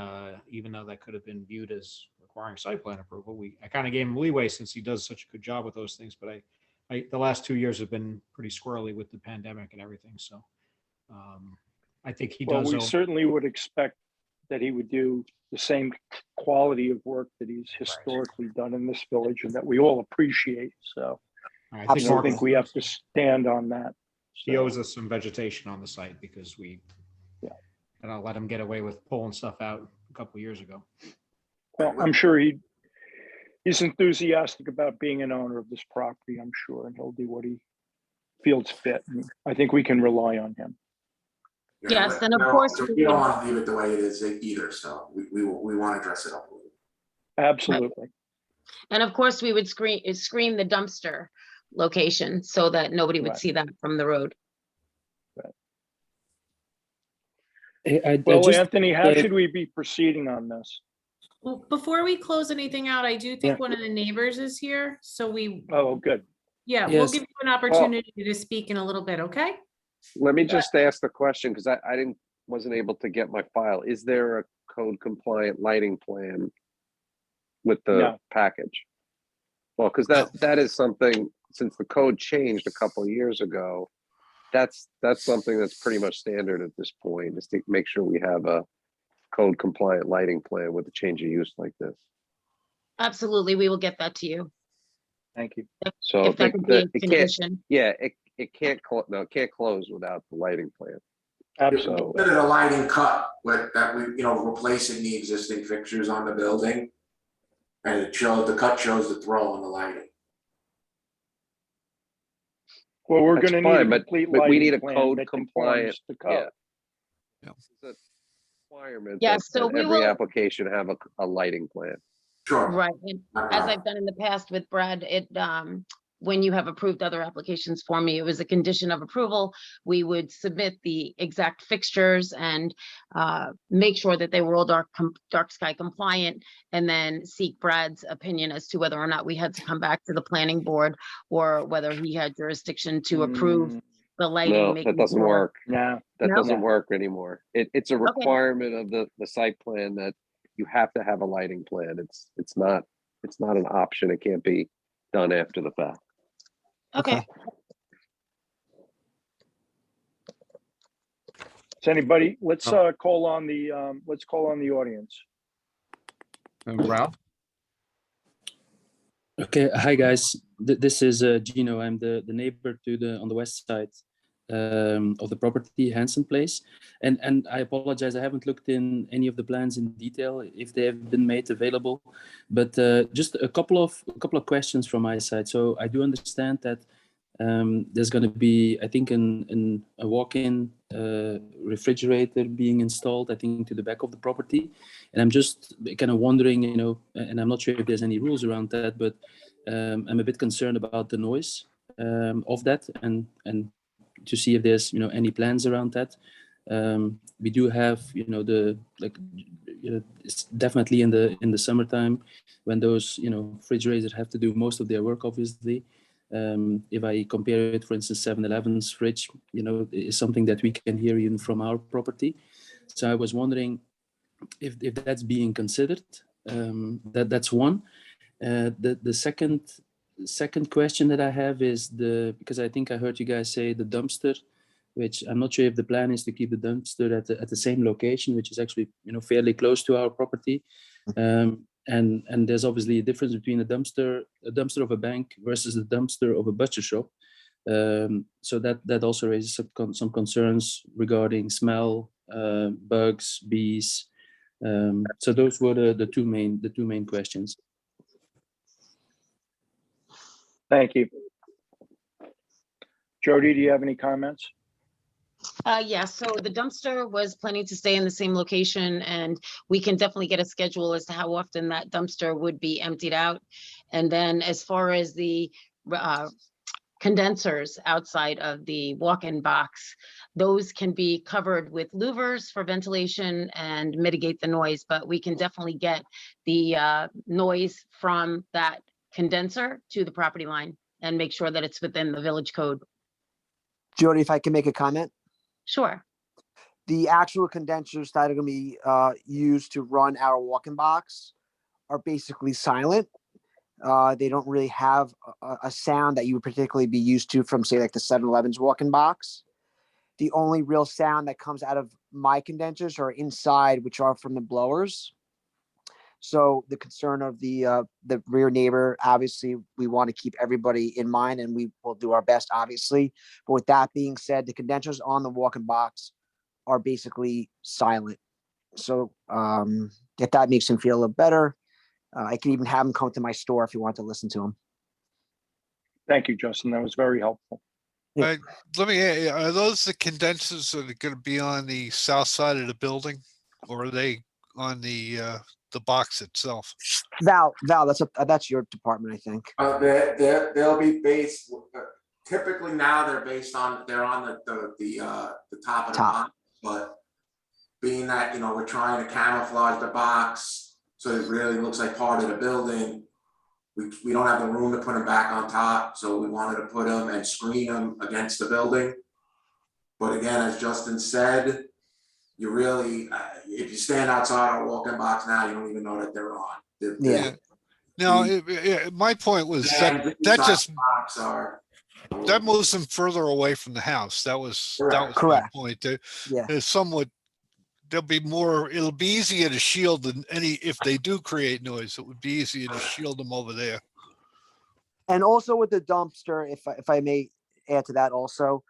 [SPEAKER 14] even though that could have been viewed as requiring site plan approval, I kind of gave him leeway since he does such a good job with those things. But the last 2 years have been pretty squirrely with the pandemic and everything. So I think he does.
[SPEAKER 2] Well, we certainly would expect that he would do the same quality of work that he's historically done in this village and that we all appreciate. So I think we have to stand on that.
[SPEAKER 14] He owes us some vegetation on the site because we let him get away with pulling stuff out a couple of years ago.
[SPEAKER 2] Well, I'm sure he's enthusiastic about being an owner of this property, I'm sure, and he'll do what he feels fit. And I think we can rely on him.
[SPEAKER 15] Yes, and of course.
[SPEAKER 13] We don't want to leave it the way it is either, so we want to dress it up a little.
[SPEAKER 2] Absolutely.
[SPEAKER 15] And of course, we would screen the dumpster location so that nobody would see that from the road.
[SPEAKER 2] Well, Anthony, how should we be proceeding on this?
[SPEAKER 1] Well, before we close anything out, I do think one of the neighbors is here, so
[SPEAKER 2] Oh, good.
[SPEAKER 1] Yeah, we'll give you an opportunity to speak in a little bit, okay?
[SPEAKER 8] Let me just ask the question, because I wasn't able to get my file. Is there a code compliant lighting plan with the package? Well, because that is something, since the code changed a couple of years ago, that's something that's pretty much standard at this point, is to make sure we have a code compliant lighting plan with a change of use like this.
[SPEAKER 15] Absolutely, we will get that to you.
[SPEAKER 2] Thank you.
[SPEAKER 8] So
[SPEAKER 15] If that could be a condition.
[SPEAKER 8] It can't close without the lighting plan.
[SPEAKER 2] Absolutely.
[SPEAKER 13] So, a lighting cut with that, replacing the existing fixtures on the building, and the cut shows the throw on the lighting.
[SPEAKER 2] Well, we're going to need a complete
[SPEAKER 8] but we need a
[SPEAKER 2] plan
[SPEAKER 8] code
[SPEAKER 2] that
[SPEAKER 8] compliant.
[SPEAKER 2] conforms to code.
[SPEAKER 8] It's a requirement
[SPEAKER 15] Yeah,
[SPEAKER 8] that
[SPEAKER 15] so we
[SPEAKER 8] every
[SPEAKER 15] will-
[SPEAKER 8] application have a lighting plan.
[SPEAKER 13] Sure.
[SPEAKER 15] Right, and as I've done in the past with Brad, when you have approved other applications for me, it was a condition of approval. We would submit the exact fixtures and make sure that they were all dark sky compliant, and then seek Brad's opinion as to whether or not we had to come back to the planning board or whether he had jurisdiction to approve the lighting.
[SPEAKER 8] No,
[SPEAKER 15] making
[SPEAKER 8] that doesn't
[SPEAKER 15] sure-
[SPEAKER 8] work.
[SPEAKER 2] No.
[SPEAKER 8] That
[SPEAKER 15] No?
[SPEAKER 8] doesn't work anymore. It's a requirement of the site plan that you have to have a lighting plan. It's not an option. It can't be done after the fact.
[SPEAKER 15] Okay.
[SPEAKER 2] Does anybody, let's call on the audience.
[SPEAKER 9] Ralph?
[SPEAKER 20] Okay, hi guys. This is Gino. I'm the neighbor on the west side of the property, Hanson Place. And I apologize, I haven't looked in any of the plans in detail if they have been made available. But just a couple of questions from my side. So I do understand that There's going to be, I think, a walk-in refrigerator being installed, I think, to the back of the property. And I'm just kind of wondering, you know, and I'm not sure if there's any rules around that, but I'm a bit concerned about the noise of that, and to see if there's, you know, any plans around that. We do have, you know, it's definitely in the summertime when those, you know, refrigerators have to do most of their work, obviously. If I compare it, for instance, 7-Eleven's fridge, you know, is something that we can hear even from our property. So I was wondering if that's being considered. That's one. The second question that I have is because I think I heard you guys say the dumpster, which I'm not sure if the plan is to keep the dumpster at the same location, which is actually, you know, fairly close to our property. And there's obviously a difference between a dumpster of a bank versus a dumpster of a butcher shop. So that also raises some concerns regarding smell, bugs, bees. So those were the two main questions.
[SPEAKER 2] Thank you. Jody, do you have any comments?
[SPEAKER 15] Yeah, so the dumpster was planning to stay in the same location, and we can definitely get a schedule as to how often that dumpster would be emptied out. And then as far as the condensers outside of the walk-in box, those can be covered with louvers for ventilation and mitigate the noise, but we can definitely get the noise from that condenser to the property line and make sure that it's within the village code.
[SPEAKER 12] Jody, if I can make a comment?
[SPEAKER 15] Sure.
[SPEAKER 12] The actual condensers that are going to be used to run our walk-in box are basically silent. They don't really have a sound that you would particularly be used to from, say, like the 7-Eleven's walk-in box. The only real sound that comes out of my condensers are inside, which are from the blowers. So the concern of the rear neighbor, obviously, we want to keep everybody in mind, and we will do our best, obviously. But with that being said, the condensers on the walk-in box are basically silent. So if that makes him feel a little better, I can even have him come to my store if you want to listen to him.
[SPEAKER 2] Thank you, Justin. That was very helpful.
[SPEAKER 4] Let me ask, are those the condensers that are going to be on the south side of the building, or are they on the box itself?
[SPEAKER 12] Val, that's your department, I think.
[SPEAKER 13] They'll be based, typically now they're on the top of the box, but being that, you know, we're trying to camouflage the box so it really looks like part of the building, we don't have the room to put them back on top, so we wanted to put them and screen them against the building. But again, as Justin said, you really, if you stand outside or walk-in box now, you don't even know that they're on.
[SPEAKER 12] Yeah.
[SPEAKER 4] No, my point was that moves them further away from the house. That was my point. They're somewhat. It'll be easier to shield than if they do create noise, it would be easier to shield them over there.
[SPEAKER 12] And also with the dumpster, if I may add to that also,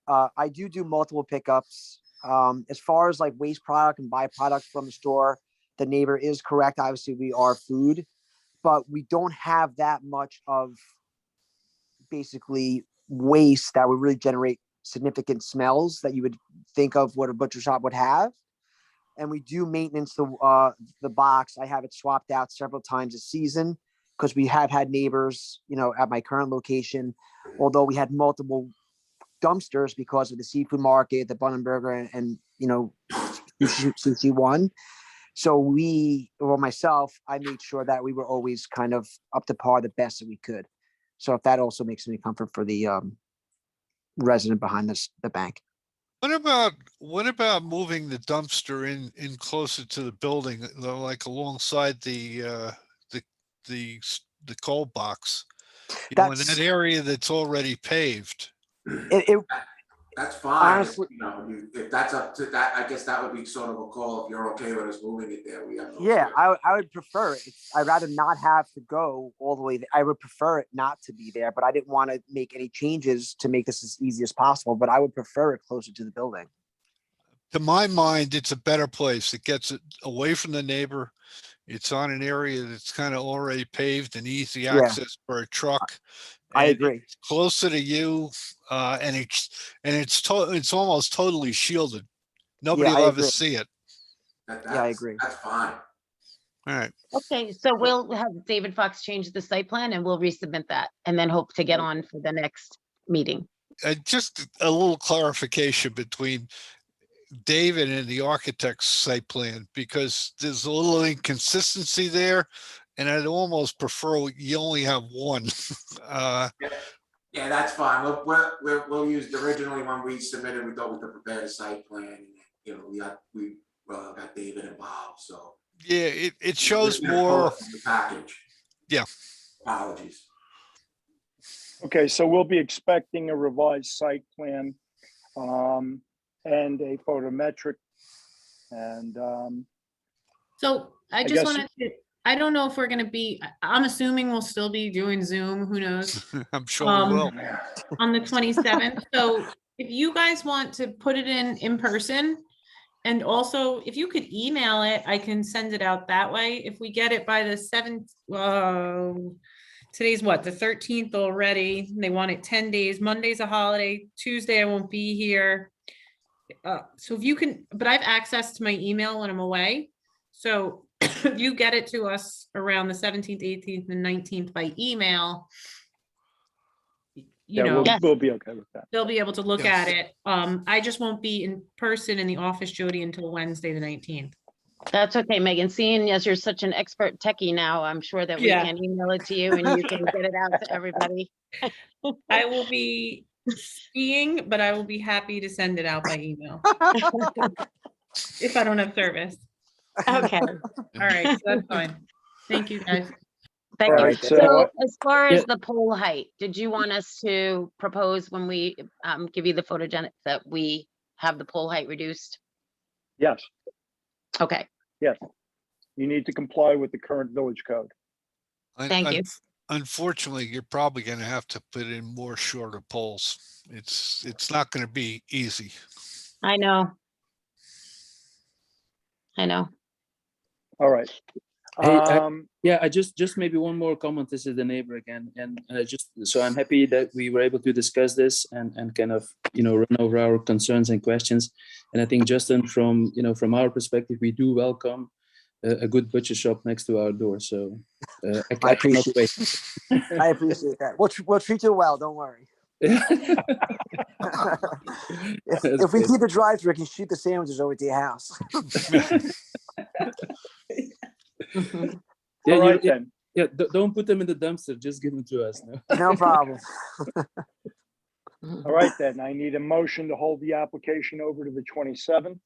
[SPEAKER 12] I do multiple pickups. As far as like waste product and byproduct from the store, the neighbor is correct. Obviously, we are food, but we don't have that much of basically waste that would really generate significant smells that you would think of what a butcher shop would have. And we do maintenance the box. I have it swapped out several times a season because we have had neighbors, you know, at my current location, although we had multiple dumpsters because of the seafood market, the Bun and Burger, and you know, Sushi One. So myself, I made sure that we were always kind of up to par the best that we could. So if that also makes any comfort for the resident behind the bank.
[SPEAKER 4] What about moving the dumpster in closer to the building, like alongside the cold box? You know, in that area that's already paved.
[SPEAKER 13] That's fine.
[SPEAKER 12] Honestly,
[SPEAKER 13] you know, if that's up to that, I guess that would be sort of a call. If you're okay with us moving it there, we have no
[SPEAKER 12] yeah, I would prefer it. I'd rather not have to go all the way there. I would prefer it not to be there, but I didn't want to make any changes to make this as easy as possible. But I would prefer it closer to the building.
[SPEAKER 4] To my mind, it's a better place. It gets it away from the neighbor. It's on an area that's kind of already paved and easy access for a truck.
[SPEAKER 12] I
[SPEAKER 4] and
[SPEAKER 12] agree.
[SPEAKER 4] it's closer to you, and it's almost totally shielded. Nobody
[SPEAKER 12] I
[SPEAKER 4] will ever
[SPEAKER 12] agree.
[SPEAKER 4] see it.
[SPEAKER 12] Yeah, I agree.
[SPEAKER 13] That's fine.
[SPEAKER 4] All right.
[SPEAKER 15] Okay, so we'll have David Fox change the site plan and we'll resubmit that and then hope to get on for the next meeting.
[SPEAKER 4] Just a little clarification between David and the architect's site plan, because there's a little inconsistency there, and I'd almost prefer you only have one.
[SPEAKER 13] Yeah, that's fine. We'll use originally when we submitted, we thought we could prepare a site plan. And, you know, we got David involved, so.
[SPEAKER 4] Yeah, it shows
[SPEAKER 13] We're gonna pull
[SPEAKER 4] more.
[SPEAKER 13] it from the package.
[SPEAKER 4] Yeah.
[SPEAKER 13] Apologies.
[SPEAKER 2] Okay, so we'll be expecting a revised site plan and a photometric. And
[SPEAKER 1] So I just
[SPEAKER 2] guess-
[SPEAKER 1] wanted to, I don't know if we're gonna be, I'm assuming we'll still be doing Zoom, who knows?
[SPEAKER 4] I'm sure we will.
[SPEAKER 1] On the 27th. So if you guys want to put it in person, and also if you could email it, I can send it out that way. If we get it by the 7th, today's what, the 13th already. They want it 10 days. Monday's a holiday. Tuesday I won't be here. So if you can, but I have access to my email when I'm away. So if you get it to us around the 17th, 18th, and 19th by email, you know,
[SPEAKER 2] we'll be okay with that.
[SPEAKER 1] they'll be able to look
[SPEAKER 4] Yes.
[SPEAKER 1] at it. I just won't be in person in the office, Jody, until Wednesday, the 19th.
[SPEAKER 15] That's okay, Megan. Seeing as you're such an expert techie now, I'm sure that we
[SPEAKER 1] Yeah.
[SPEAKER 15] can email it to you and you can get it out to everybody.
[SPEAKER 1] I will be skiing, but I will be happy to send it out by email if I don't have service.
[SPEAKER 15] Okay.
[SPEAKER 1] All right, so that's fine. Thank you, guys.
[SPEAKER 15] Thank
[SPEAKER 2] All
[SPEAKER 15] you.
[SPEAKER 2] right, so-
[SPEAKER 15] So as far as
[SPEAKER 20] Yeah.
[SPEAKER 15] the pole height, did you want us to propose when we give you the photogenic that we have the pole height reduced?
[SPEAKER 2] Yes,
[SPEAKER 15] Okay,
[SPEAKER 2] yes. You need to comply with the current village code.
[SPEAKER 15] Thank you.
[SPEAKER 4] Unfortunately, you're probably going to have to put in more shorter poles. It's not going to be easy.
[SPEAKER 15] I know. I know.
[SPEAKER 2] All right.
[SPEAKER 20] Hey,
[SPEAKER 2] Um,
[SPEAKER 20] I just maybe one more comment. This is the neighbor again, and just so I'm happy that we were able to discuss this and kind of run over our concerns and questions. And I think Justin, from our perspective, we do welcome a good butcher shop next to our door. So I cannot wait.
[SPEAKER 12] I appreciate that. We'll treat you well. Don't worry. If we keep the drive-through, I can shoot the sandwiches over to your house.
[SPEAKER 20] Yeah,
[SPEAKER 2] all right then.
[SPEAKER 20] Don't put them in the dumpster. Just give them to us. No,
[SPEAKER 12] No problem.
[SPEAKER 2] All right then. I need a motion to hold the application over to the 27th.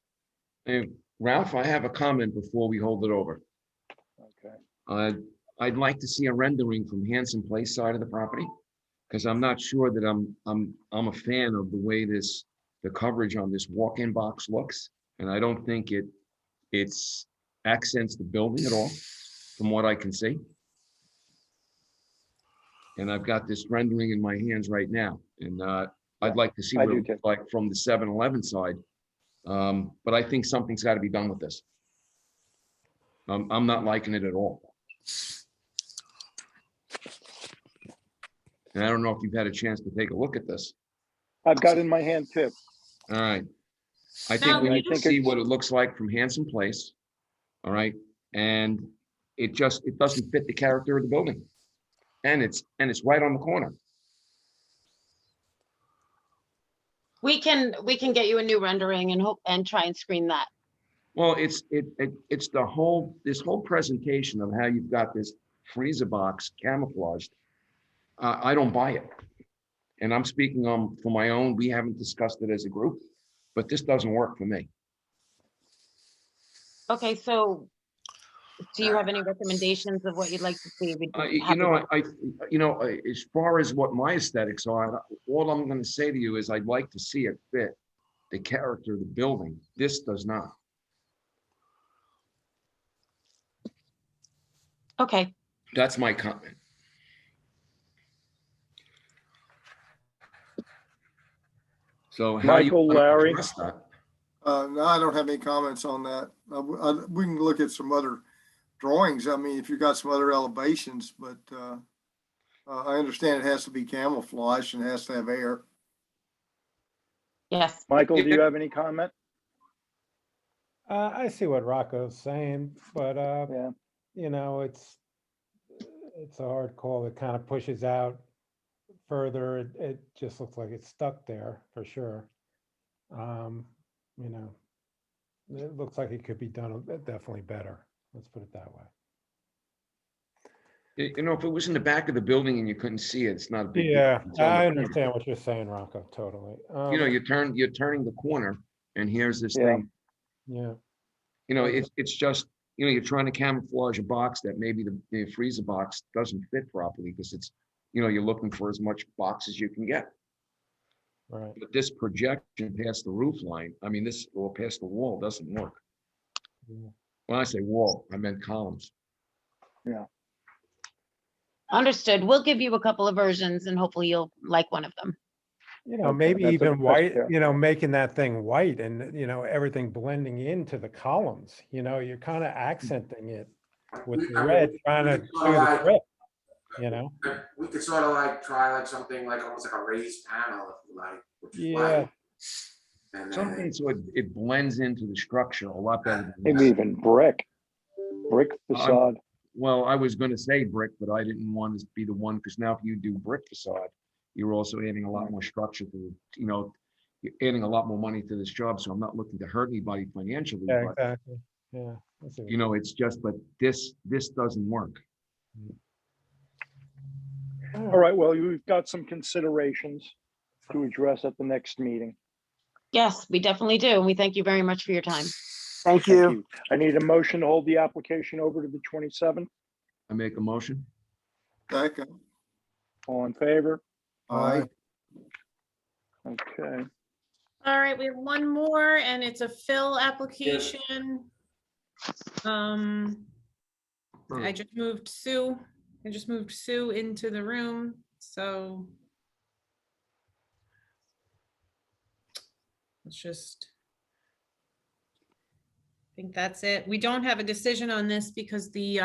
[SPEAKER 9] Hey, Ralph, I have a comment before we hold it over.
[SPEAKER 2] Okay.
[SPEAKER 9] I'd like to see a rendering from Hanson Place side of the property, because I'm not sure that I'm a fan of the way the coverage on this walk-in box looks, and I don't think it's accents the building at all, from what I can see. And I've got this rendering in my hands right now, and I'd like to see
[SPEAKER 2] I
[SPEAKER 9] what
[SPEAKER 2] do
[SPEAKER 9] it
[SPEAKER 2] too.
[SPEAKER 9] looks like from the 7-Eleven side. But I think something's got to be done with this. I'm not liking it at all. And I don't know if you've had a chance to take a look at this.
[SPEAKER 2] I've got it in my hand too.
[SPEAKER 9] All right. I
[SPEAKER 1] Now,
[SPEAKER 9] think we
[SPEAKER 1] I
[SPEAKER 9] need to
[SPEAKER 2] think
[SPEAKER 9] see
[SPEAKER 2] it's-
[SPEAKER 9] what it looks like from Hanson Place. All right, and it doesn't fit the character of the building. And it's right on the corner.
[SPEAKER 15] We can get you a new rendering and hope and try and screen that.
[SPEAKER 9] Well, it's this whole presentation of how you've got this freezer box camouflaged. I don't buy it. And I'm speaking for my own, we haven't discussed it as a group, but this doesn't work for me.
[SPEAKER 15] Okay, so do you have any recommendations of what you'd like to see? We'd be happy to-
[SPEAKER 9] As far as what my aesthetics are, all I'm going to say to you is I'd like to see it fit the character of the building. This does not.
[SPEAKER 15] Okay,
[SPEAKER 9] That's my comment. So how you
[SPEAKER 2] Michael,
[SPEAKER 9] gonna
[SPEAKER 2] Larry?
[SPEAKER 9] address that?
[SPEAKER 7] No, I don't have any comments on that. We can look at some other drawings. I mean, if you've got some other elevations, but I understand it has to be camouflaged and has to have air.
[SPEAKER 15] Yes.
[SPEAKER 2] Michael, do you have any comment?
[SPEAKER 10] I see what Rocco's saying, but,
[SPEAKER 2] Yeah.
[SPEAKER 10] you know, it's a hard call. It kind of pushes out further. It just looks like it's stuck there for sure. You know, it looks like it could be done definitely better. Let's put it that way.
[SPEAKER 9] You know, if it was in the back of the building and you couldn't see it, it's not a big deal.
[SPEAKER 10] Yeah,
[SPEAKER 9] It's on the
[SPEAKER 10] I
[SPEAKER 9] corner.
[SPEAKER 10] understand what you're saying, Rocco, totally.
[SPEAKER 9] You know, you're turning the corner and here's this
[SPEAKER 2] Yeah.
[SPEAKER 9] thing.
[SPEAKER 10] Yeah.
[SPEAKER 9] You know, it's just, you know, you're trying to camouflage a box that maybe the freezer box doesn't fit properly because it's, you know, you're looking for as much box as you can get.
[SPEAKER 10] Right.
[SPEAKER 9] But this projection past the roof line, I mean, this, or past the wall doesn't work.
[SPEAKER 10] Yeah.
[SPEAKER 9] When I say wall, I meant columns.
[SPEAKER 2] Yeah.
[SPEAKER 15] Understood. We'll give you a couple of versions and hopefully you'll like one of them.
[SPEAKER 10] You know,
[SPEAKER 2] Okay,
[SPEAKER 10] maybe
[SPEAKER 2] that's
[SPEAKER 10] even white,
[SPEAKER 2] fair.
[SPEAKER 10] you know, making that thing white and, you know, everything blending into the columns, you know, you're kind of accenting it with the red, trying to show the grip, you know?
[SPEAKER 13] We could sort of like try like something like almost like a raised panel, if you like, which is
[SPEAKER 10] Yeah.
[SPEAKER 13] white. And
[SPEAKER 9] Something
[SPEAKER 13] then,
[SPEAKER 9] so it blends into the structure a lot better than
[SPEAKER 2] Maybe
[SPEAKER 9] this.
[SPEAKER 2] even brick facade.
[SPEAKER 9] Well, I was gonna say brick, but I didn't want to be the one, because now if you do brick facade, you're also adding a lot more structure to, you know, you're adding a lot more money to this job, so I'm not looking to hurt anybody financially,
[SPEAKER 10] Yeah,
[SPEAKER 9] but,
[SPEAKER 10] exactly. Yeah. I see what
[SPEAKER 9] you know, it's just, but this doesn't work.
[SPEAKER 2] All right, well, we've got some considerations to address at the next meeting.
[SPEAKER 15] Yes, we definitely do. And we thank you very much for your time.
[SPEAKER 12] Thank you.
[SPEAKER 2] I need a motion to hold the application over to the 27th.
[SPEAKER 9] I make a motion.
[SPEAKER 7] Second.
[SPEAKER 2] All in favor?
[SPEAKER 7] Aye.
[SPEAKER 2] Okay.
[SPEAKER 1] All right, we have one more and it's a fill application. I just moved Sue into the room, so. Let's just. I think that's it. We don't have a decision on this because the,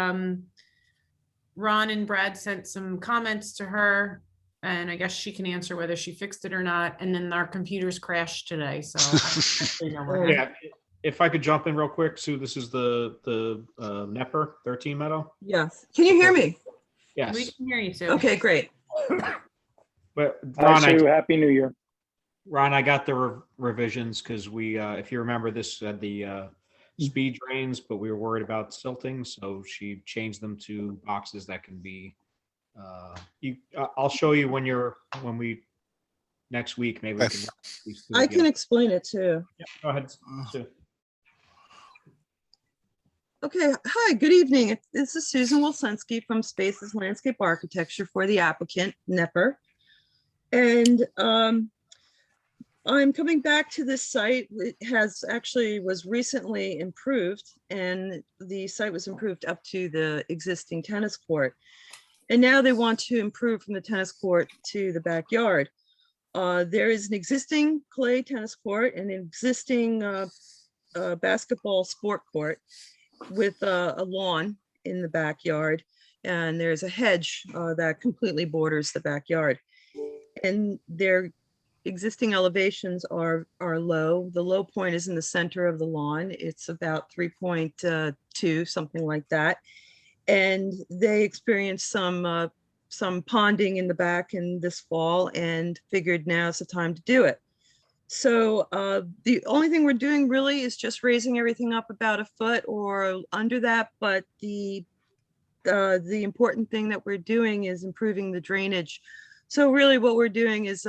[SPEAKER 1] Ron and Brad sent some comments to her. And I guess she can answer whether she fixed it or not. And then our computers crashed today, so. I don't actually know what happened.
[SPEAKER 14] Yeah, if I could jump in real quick, Sue, this is the Nepper 13 Meadow.
[SPEAKER 19] Yes. Can you hear me?
[SPEAKER 14] Yes.
[SPEAKER 1] We can hear you, Sue.
[SPEAKER 19] Okay, great.
[SPEAKER 14] But
[SPEAKER 2] Hi,
[SPEAKER 14] Ron,
[SPEAKER 2] Sue. Happy New Year.
[SPEAKER 14] Ron, I got the revisions because we, if you remember, this had the speed drains, but we were worried about silting, so she changed them to boxes that can be. I'll show you when we next week maybe. We can these two
[SPEAKER 19] I
[SPEAKER 14] together.
[SPEAKER 19] can explain it too.
[SPEAKER 14] Yeah, go ahead, Sue.
[SPEAKER 19] Okay, hi, good evening. This is Susan Wilsinski from Spaces Landscape Architecture for the applicant, Nepper. And I'm coming back to this site. It was recently improved, and the site was improved up to the existing tennis court. And now they want to improve from the tennis court to the backyard. There is an existing clay tennis court and an existing basketball sport court with a lawn in the backyard. And there's a hedge that completely borders the backyard. And their existing elevations are low. The low point is in the center of the lawn. It's about 3.2, something like that. And they experienced some ponding in the back in this fall and figured now's the time to do it. So the only thing we're doing really is just raising everything up about a foot or under that. But the important thing that we're doing is improving the drainage. So really what we're doing is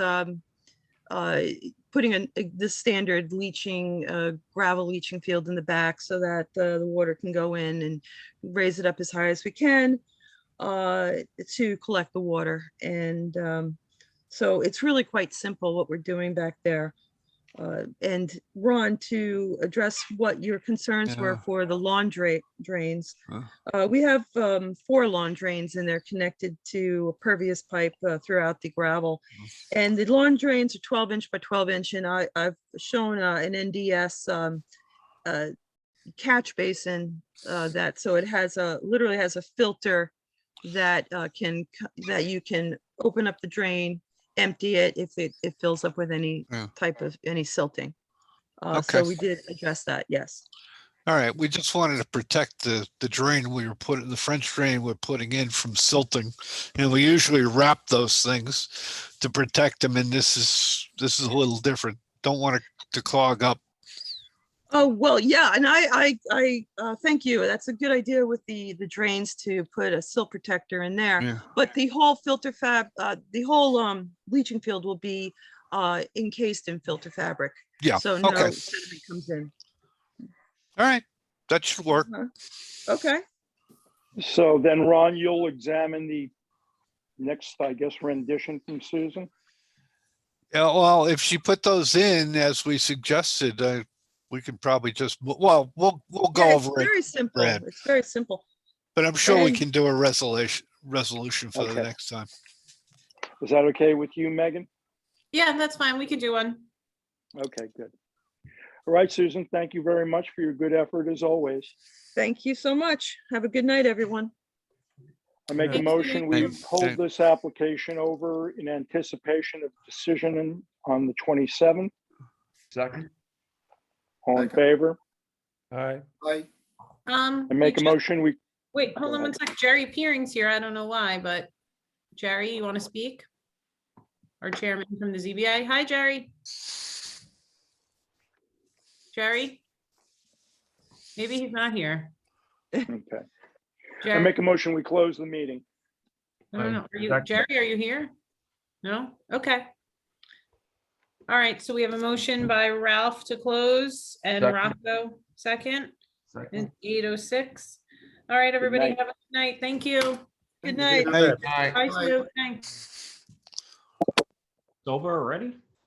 [SPEAKER 19] putting the standard leaching, gravel leaching field in the back so that the water can go in and raise it up as high as we can to collect the water. And so it's really quite simple what we're doing back there. And Ron, to address what your concerns were for the lawn drains, we have 4 lawn drains and they're connected to a pervious pipe throughout the gravel. And the lawn drains are 12 inch by 12 inch. And I've shown an NDS catch basin so it has literally has a filter that that you can open up the drain, empty it if it fills up with any
[SPEAKER 4] Yeah.
[SPEAKER 19] type of any silting. So
[SPEAKER 4] Okay.
[SPEAKER 19] we did address that, yes.
[SPEAKER 4] All right, we just wanted to protect the drain we were putting, the French drain we're putting in from silting. And we usually wrap those things to protect them, and this is a little different. Don't want it to clog up.
[SPEAKER 19] Oh, well, yeah, and I thank you. That's a good idea with the drains to put a silt protector in there.
[SPEAKER 4] Yeah.
[SPEAKER 19] But the whole the whole leaching field will be encased in filter fabric.
[SPEAKER 4] Yeah,
[SPEAKER 19] So no
[SPEAKER 4] okay.
[SPEAKER 19] sediment comes in.
[SPEAKER 4] All right, that should work.
[SPEAKER 19] Okay.
[SPEAKER 2] So then, Ron, you'll examine the next, I guess, rendition from Susan?
[SPEAKER 4] Yeah, well, if she put those in as we suggested, we could probably just, well, we'll go
[SPEAKER 19] Yeah, it's
[SPEAKER 4] over it.
[SPEAKER 19] very simple.
[SPEAKER 4] Brad.
[SPEAKER 19] It's very simple.
[SPEAKER 4] But I'm sure we
[SPEAKER 19] And-
[SPEAKER 4] can do a resolution for the
[SPEAKER 2] Okay.
[SPEAKER 4] next time.
[SPEAKER 2] Is that okay with you, Megan?
[SPEAKER 1] Yeah, that's fine. We could do one.
[SPEAKER 2] Okay, good. All right, Susan, thank you very much for your good effort as always.
[SPEAKER 19] Thank you so much. Have a good night, everyone.
[SPEAKER 2] I make a
[SPEAKER 1] Thanks,
[SPEAKER 2] motion, we
[SPEAKER 4] Thanks.
[SPEAKER 2] hold this application over in anticipation of decision on the 27th.
[SPEAKER 9] Second.
[SPEAKER 2] All in favor?
[SPEAKER 10] Aye.
[SPEAKER 7] Aye.
[SPEAKER 2] I make a motion, we,
[SPEAKER 1] Wait, hold
[SPEAKER 2] Go
[SPEAKER 1] on one
[SPEAKER 2] ahead.
[SPEAKER 1] sec. Jerry Peering's here. I don't know why, but Jerry, you want to speak? Our chairman from the ZBA. Hi, Jerry. Jerry? Maybe he's not here.
[SPEAKER 2] okay. I
[SPEAKER 1] Jerry,
[SPEAKER 2] make a motion, we close the meeting.
[SPEAKER 1] I don't know. Are you,
[SPEAKER 10] Second.
[SPEAKER 1] Jerry, are you here? No? Okay. All right, so we have a motion by Ralph to close and
[SPEAKER 9] Second.
[SPEAKER 1] Rocco second.
[SPEAKER 9] Second.
[SPEAKER 1] It's 8:06. All right, everybody,
[SPEAKER 2] night.
[SPEAKER 1] have a good night. Thank you.
[SPEAKER 19] Good night.
[SPEAKER 10] Aye.
[SPEAKER 1] Bye, Sue. Thanks.
[SPEAKER 14] It's over already?